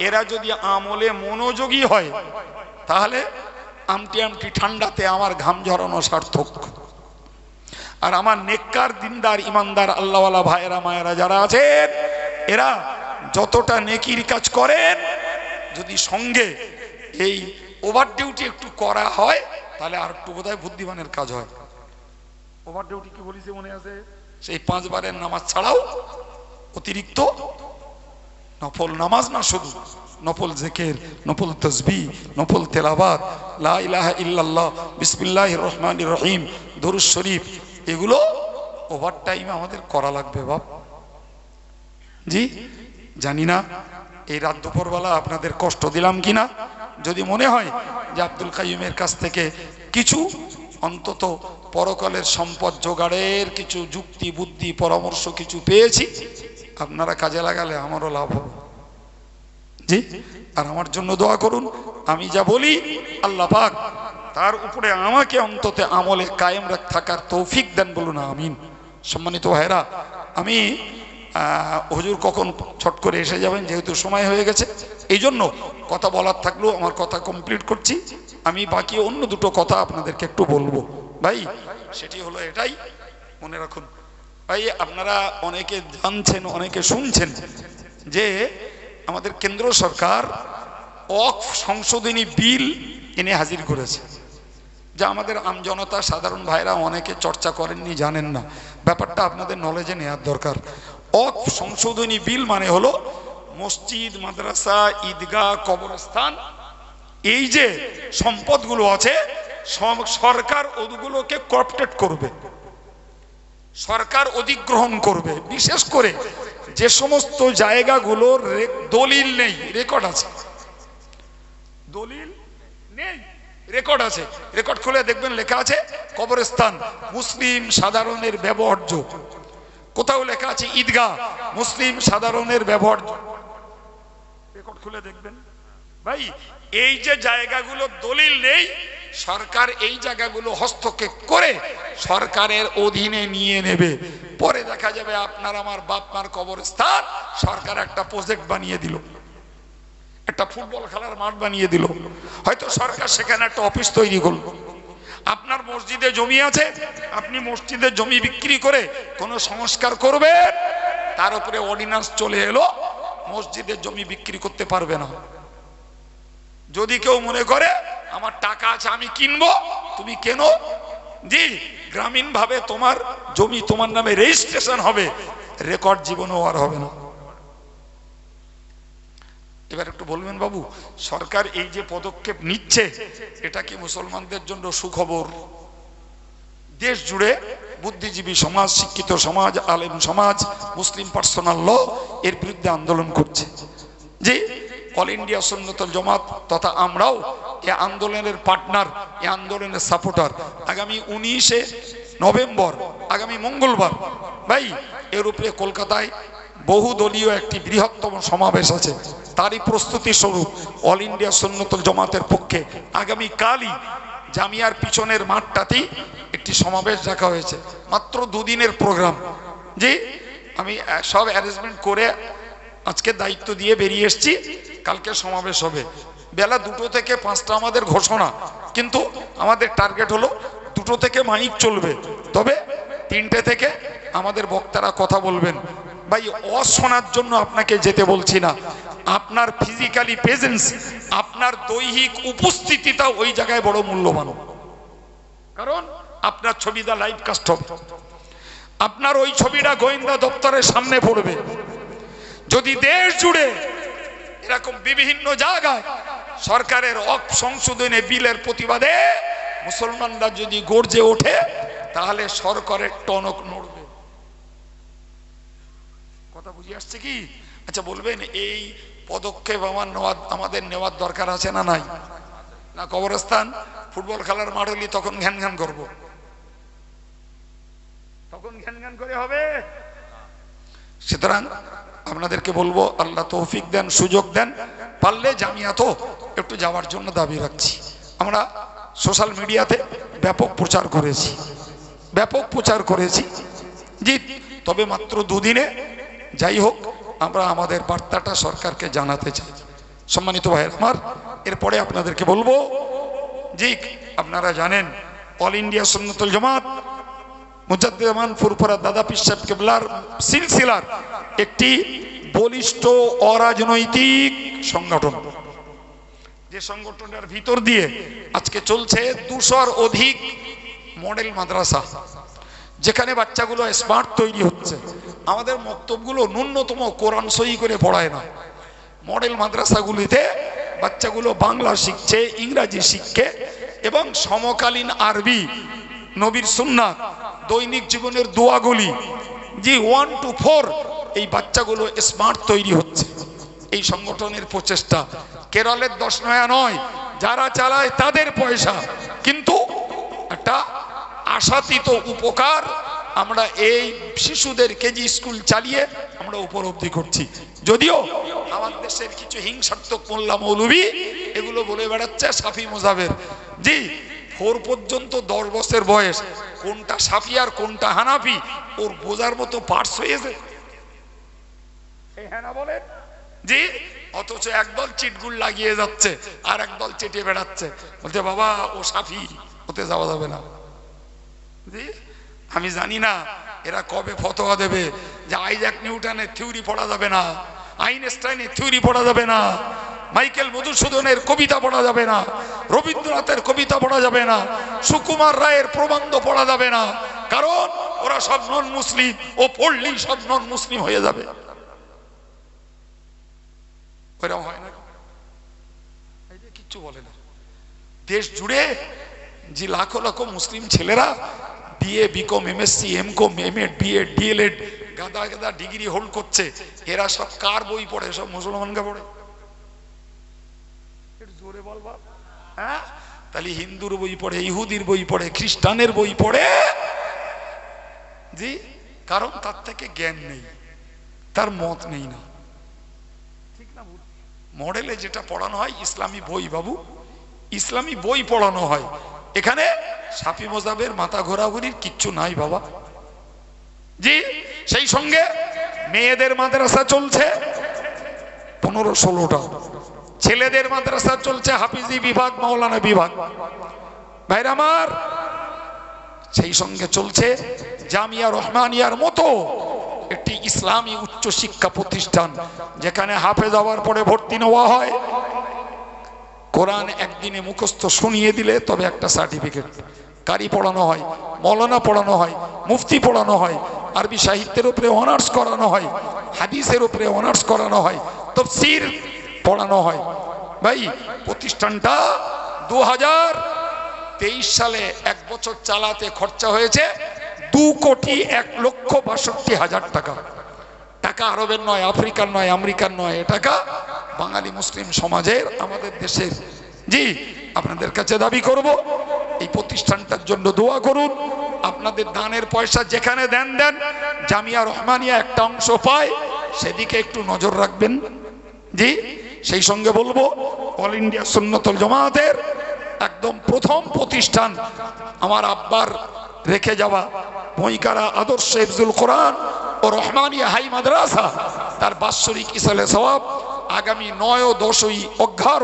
এরা যদি আমলে মনোযোগী হয় তাহলে আমটি আমটি ঠান্ডাতে আমার ঘাম ঝরানো সার্থক। আর আমার নেককার দিনদার ইমানদার আল্লাহওয়ালা ভাইয়েরা মায়েরা যারা আছেন, এরা যতটা নেকির কাজ করেন, যদি সঙ্গে এই ওভার ডিউটি একটু করা হয় তাহলে আর একটু বোধহয় বুদ্ধিমানের কাজ হয়। ওভার ডিউটি কি বলিছে মনে আছে? সেই 5 বারের নামাজ ছাড়াও অতিরিক্ত নফল নামাজ, না শুধু নফল জিকির, নফল তাসবিহ, নফল তেলাওয়াত, লা ইলাহা ইল্লাল্লাহ, বিসমিল্লাহির রহমানির রহিম, দরুদ শরীফ, এগুলো ওভার টাইম আমাদের করা লাগবে বাপ। জি জানি না এই রাত দুপুরবেলা আপনাদের কষ্ট দিলাম কিনা। যদি মনে হয় যে আব্দুল কাইয়ুমের কাছ থেকে কিছু অন্তত পরকালের সম্পদ জোগাড়ের কিছু যুক্তি বুদ্ধি পরামর্শ কিছু পেয়েছি, আপনারা কাজে লাগালে আমারও লাভ হবে। জি আর আমার জন্য দোয়া করুন, আমি যা বলি আল্লাহ পাক তার উপরে আমাকে অন্তত আমলে কায়েম থাকার তৌফিক দেন, বলুন আমিন। সম্মানিত ভাইরা, আমি হুজুর কখন ছট করে এসে যাবেন, যেহেতু সময় হয়ে গেছে, এই জন্য কথা বলার থাকলেও আমার কথা কমপ্লিট করছি। আমি বাকি অন্য দুটো কথা আপনাদেরকে একটু বলবো ভাই, সেটি হলো এটাই, মনে রাখুন ভাই, আপনারা অনেকে জানছেন অনেকে শুনছেন যে আমাদের কেন্দ্র সরকার ওয়াকফ সংশোধনী বিল এনে হাজির করেছে, যা আমাদের আমজনতা সাধারণ ভাইরা অনেকে চর্চা করেননি, জানেন না, ব্যাপারটা আপনাদের নলেজে নেওয়ার দরকার। ওয়াকফ সংশোধনী বিল মানে হলো মসজিদ, মাদ্রাসা, ঈদগাহ, কবরস্থান, এই যে সম্পদগুলো আছে সরকার ওগুলোকে কর্পোরেট করবে, সরকার অধিগ্রহণ করবে। বিশেষ করে যে সমস্ত জায়গাগুলোর দলিল নেই, রেকর্ড আছে, দলিল নেই রেকর্ড আছে, রেকর্ড খুলে দেখবেন লেখা আছে কবরস্থান মুসলিম সাধারণের ব্যবহার্য, কোথাও লেখা আছে ঈদগাহ মুসলিম সাধারণের ব্যবহার্য, রেকর্ড খুলে দেখবেন ভাই। এই যে জায়গাগুলো দলিল নেই, সরকার এই জায়গাগুলো হস্তক্ষেপ করে সরকারের অধীনে নিয়ে নেবে। পরে দেখা যাবে আপনার আমার বাপ মার কবরস্থান সরকার একটা প্রজেক্ট বানিয়ে দিল, একটা ফুটবল খেলার মাঠ বানিয়ে দিল, হয়তো সরকার সেখানে একটা অফিস তৈরি করলো। আপনার মসজিদে জমি আছে, আপনি মসজিদের জমি বিক্রি করে কোনো সংস্কার করবেন, তার উপরে অর্ডিন্যান্স চলে এলো মসজিদের জমি বিক্রি করতে পারবে না। যদি কেউ মনে করে আমার টাকা আছে আমি কিনবো, তুমি কেনো, জি গ্রামীণ ভাবে তোমার জমি তোমার নামে রেজিস্ট্রেশন হবে, রেকর্ড জীবনেও আর হবে না। এবার একটু বলবেন বাবু, সরকার এই যে পদক্ষেপ নিচ্ছে এটা কি মুসলমানদের জন্য সুখবর? দেশ জুড়ে বুদ্ধিজীবী সমাজ, শিক্ষিত সমাজ, আলেম সমাজ, মুসলিম পার্সোনাল ল এর বিরুদ্ধে আন্দোলন করছে। যে অল ইন্ডিয়া সুন্নতুল জামাত তথা আমরাও এই আন্দোলনের পার্টনার, এই আন্দোলনের সাপোর্টার। আগামী 19শে নভেম্বর, আগামী মঙ্গলবার ভাই, এর উপরে কলকাতায় বহুদলীয় একটি বৃহত্তম সমাবেশ আছে। তারই প্রস্তুতি স্বরূপ অল ইন্ডিয়া সুন্নতুল জামাতের পক্ষে আগামী কালই জামিয়ার পিছনের মাঠটাতেই একটি সমাবেশ রাখা হয়েছে। মাত্র 2 দিনের প্রোগ্রাম। যে আমি সব অ্যারেঞ্জমেন্ট করে আজকে দায়িত্ব দিয়ে বেরিয়ে এসেছি। কালকে সমাবেশ হবে বেলা 2টো থেকে 5টা আমাদের ঘোষণা, কিন্তু আমাদের টার্গেট হলো 2টো থেকে মাইক চলবে, তবে 3টে থেকে আমাদের বক্তারা কথা বলবেন। ভাই, অশোনার জন্য আপনাকে যেতে বলছি না, আপনার ফিজিক্যালি প্রেজেন্স, আপনার দৈহিক উপস্থিতিটা ওই জায়গায় বড় মূল্যবান। কারণ আপনার ছবিটা লাইভ কাস্ট হবে, আপনার ওই ছবিটা গোয়েন্দা দপ্তরের সামনে পড়বে। যদি দেশ জুড়ে এরকম বিভিন্ন জায়গায় সরকারের সংশোধনী বিলের প্রতিবাদে মুসলমানরা যদি গর্জে ওঠে, তাহলে সরকারের টনক নড়বে। কথা বুঝে আসছে কি? আচ্ছা বলবেন, এই পদক্ষেপ আমাদের নেওয়ার দরকার আছে না নাই? না কবরস্থান ফুটবল খেলার মাঠ হলি তখন ঘ্যান ঘ্যান করবো, তখন ঘ্যান ঘ্যান করে হবে? সুতরাং আপনাদেরকে বলবো, আল্লাহ তৌফিক দেন, সুযোগ দেন, পারলে জামিয়াতো একটু যাওয়ার জন্য দাবি রাখছি। আমরা সোশ্যাল মিডিয়াতে ব্যাপক প্রচার করেছি জি, তবে মাত্র 2 দিনে। যাই হোক, আমরা আমাদের বার্তাটা সরকারকে জানাতে চাই। সম্মানিত ভাই আমার, এরপরে আপনাদেরকে বলবো, জি আপনারা জানেন অল ইন্ডিয়া সুন্নতুল জামাত মুজাদ্দিদ আমান ফুরফুরা দাদা পীর সাহেব কেবলার সিলসিলার একটি বলিষ্ঠ অরাজনৈতিক সংগঠন। যে সংগঠনটার ভিতর দিয়ে আজকে চলছে 200-র অধিক মডেল মাদ্রাসা, যেখানে বাচ্চাগুলো স্মার্ট তৈরি হচ্ছে। আমাদের মক্তবগুলো ন্যূনতম কোরআন সহি করে পড়ায় না। মডেল মাদ্রাসাগুলিতে বাচ্চাগুলো বাংলা শিখছে, ইংরাজি শিখছে, এবং সমকালীন আরবি, নবীর সুন্নাত, দৈনিক জীবনের দোয়াগুলি, জি 1 to 4 এই বাচ্চাগুলো স্মার্ট তৈরি হচ্ছে। এই সংগঠনের প্রচেষ্টা কেরলের 10 নয়া নয়, যারা চালায় তাদের পয়সা, কিন্তু একটা আশাতীত উপকার আমরা এই শিশুদের কেজি স্কুল চালিয়ে আমরা উপলব্ধি করছি। যদিও আমার দেশের কিছু হিংসাত্মক মোল্লা মৌলবী এগুলো বলে বেড়াচ্ছে সাফি মুজাবের, জি 4 পর্যন্ত 10 বছর বয়স, কোনটা সাফি আর কোনটা হানাফি ওর বোঝার মতো পার্স হয়েছে। হ্যাঁ না বলেন জি, অথচ একদল চিটগুল লাগিয়ে যাচ্ছে আর একদল চেটে বেড়াচ্ছে, বলতে বাবা ও সাফি, ওতে যাওয়া যাবে না। জি, আমি জানি না এরা কবে ফতোয়া দেবে যে আইজ্যাক নিউটনের থিওরি পড়া যাবে না, আইনস্টাইনের থিওরি পড়া যাবে না, মাইকেল মধুসূদনের কবিতা পড়া যাবে না, রবীন্দ্রনাথের কবিতা পড়া যাবে না, সুকুমার রায়ের প্রবন্ধ পড়া যাবে না, কারণ ওরা সব নন মুসলিম, ও পড়লেই সব নন মুসলিম হয়ে যাবে। এরকম হয় না, কিচ্ছু বলে না। দেশ জুড়ে যে লাখো লাখো মুসলিম ছেলেরা BA, BCom, MSc, MCom, MEd, BEd, DElEd গাদা গাদা ডিগ্রি হোল্ড করছে, এরা সব কার বই পড়ে? সব মুসলমানকে পড়ে। জোরে বল বাপ। হ্যাঁ, তাহলে হিন্দুর বই পড়ে, ইহুদির বই পড়ে, খ্রিস্টানের বই পড়ে, জি, কারণ তার থেকে জ্ঞান নেই, তার মত নেই। না ঠিক না? মডেলে যেটা পড়ানো হয় ইসলামী বই বাবু, ইসলামী বই পড়ানো হয়। এখানে সাফি মজাবের মাথা ঘোরাঘুরির কিচ্ছু নাই বাবা। জি, সেই সঙ্গে মেয়েদের মাদ্রাসা চলছে 15-16টা, ছেলেদের মাদ্রাসা চলছে হাফিজি বিভাগ, মাওলানা বিভাগ। ভাইরা আমার, সেই সঙ্গে চলছে জামিয়া রহমানিয়ার মতো একটি ইসলামী উচ্চ শিক্ষা প্রতিষ্ঠান, যেখানে হাফেজ হওয়ার পরে ভর্তি নেওয়া হয়। কোরআন একদিনে মুখস্থ শুনিয়ে দিলে তবে একটা সার্টিফিকেট, কারি পড়ানো হয়, মৌলানা পড়ানো হয়, মুফতি পড়ানো হয়, আরবি সাহিত্যের উপরে অনার্স করানো হয়, হাদিসের উপরে অনার্স করানো হয়, তাফসীর পড়ানো হয়। ভাই প্রতিষ্ঠানটা 2023 সালে 1 বছর চালাতে খরচা হয়েছে 2,01,62,000 টাকা। টাকা আরবের নয়, আফ্রিকার নয়, আমেরিকার নয়, এ টাকা বাঙালি মুসলিম সমাজের, আমাদের দেশের। জি, আপনাদের কাছে দাবি করব এই প্রতিষ্ঠানটার জন্য দোয়া করুন। আপনাদের দানের পয়সা যেখানে দেন দেন, জামিয়া রহমানিয়া একটা অংশ পায়, সেদিকে একটু নজর রাখবেন। জি, সেই সঙ্গে বলবো অল ইন্ডিয়া সুন্নাতুল জামাতের একদম প্রথম প্রতিষ্ঠান আমার আব্বার রেখে যাওয়া বইকারা আদর্শ হিফজুল কোরআন ও রহমানিয়া হাই মাদ্রাসা, তার বাৎসরিক ইসালে সওয়াব আগামী 9 ও 10ই অঘ্রাণ,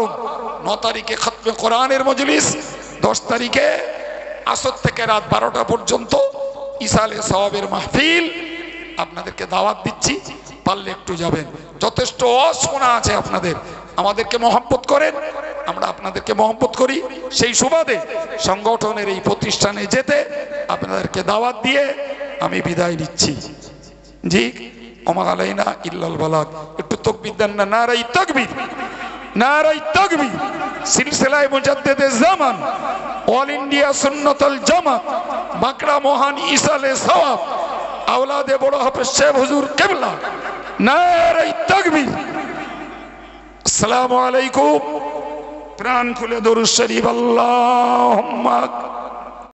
9 তারিখে খতমে কোরআনের মজলিস, 10 তারিখে আসর থেকে রাত 12টা পর্যন্ত ইসালে সওয়াবের মাহফিল। আপনাদেরকে দাওয়াত দিচ্ছি, পারলে একটু যাবেন। যথেষ্ট অশোনা আছে আপনাদের, আমাদেরকে মহব্বত করেন, আমরা আপনাদেরকে মহব্বত করি। সেই সুবাদে সংগঠনের এই প্রতিষ্ঠানে যেতে আপনাদেরকে দাওয়াত দিয়ে আমি বিদায় নিচ্ছি। জি, ওমা আলাইনা ইল্লাল বালাগ। একটু তাকবীর দেন না, নারায়ে তাকবীর, নারায়ে তাকবীর। সিলসিলায়ে মুজাদ্দিদে জামান অল ইন্ডিয়া সুন্নাতুল জামাত বাঁকড়া মহান ইসালে সওয়াব আওলাদে বড় হাফেজ সাহেব হুজুর কিবলা, নারায়ে তাকবীর। আসসালামু আলাইকুম। প্রাণ খুলে দরুদ শরীফ আল্লাহুম্মা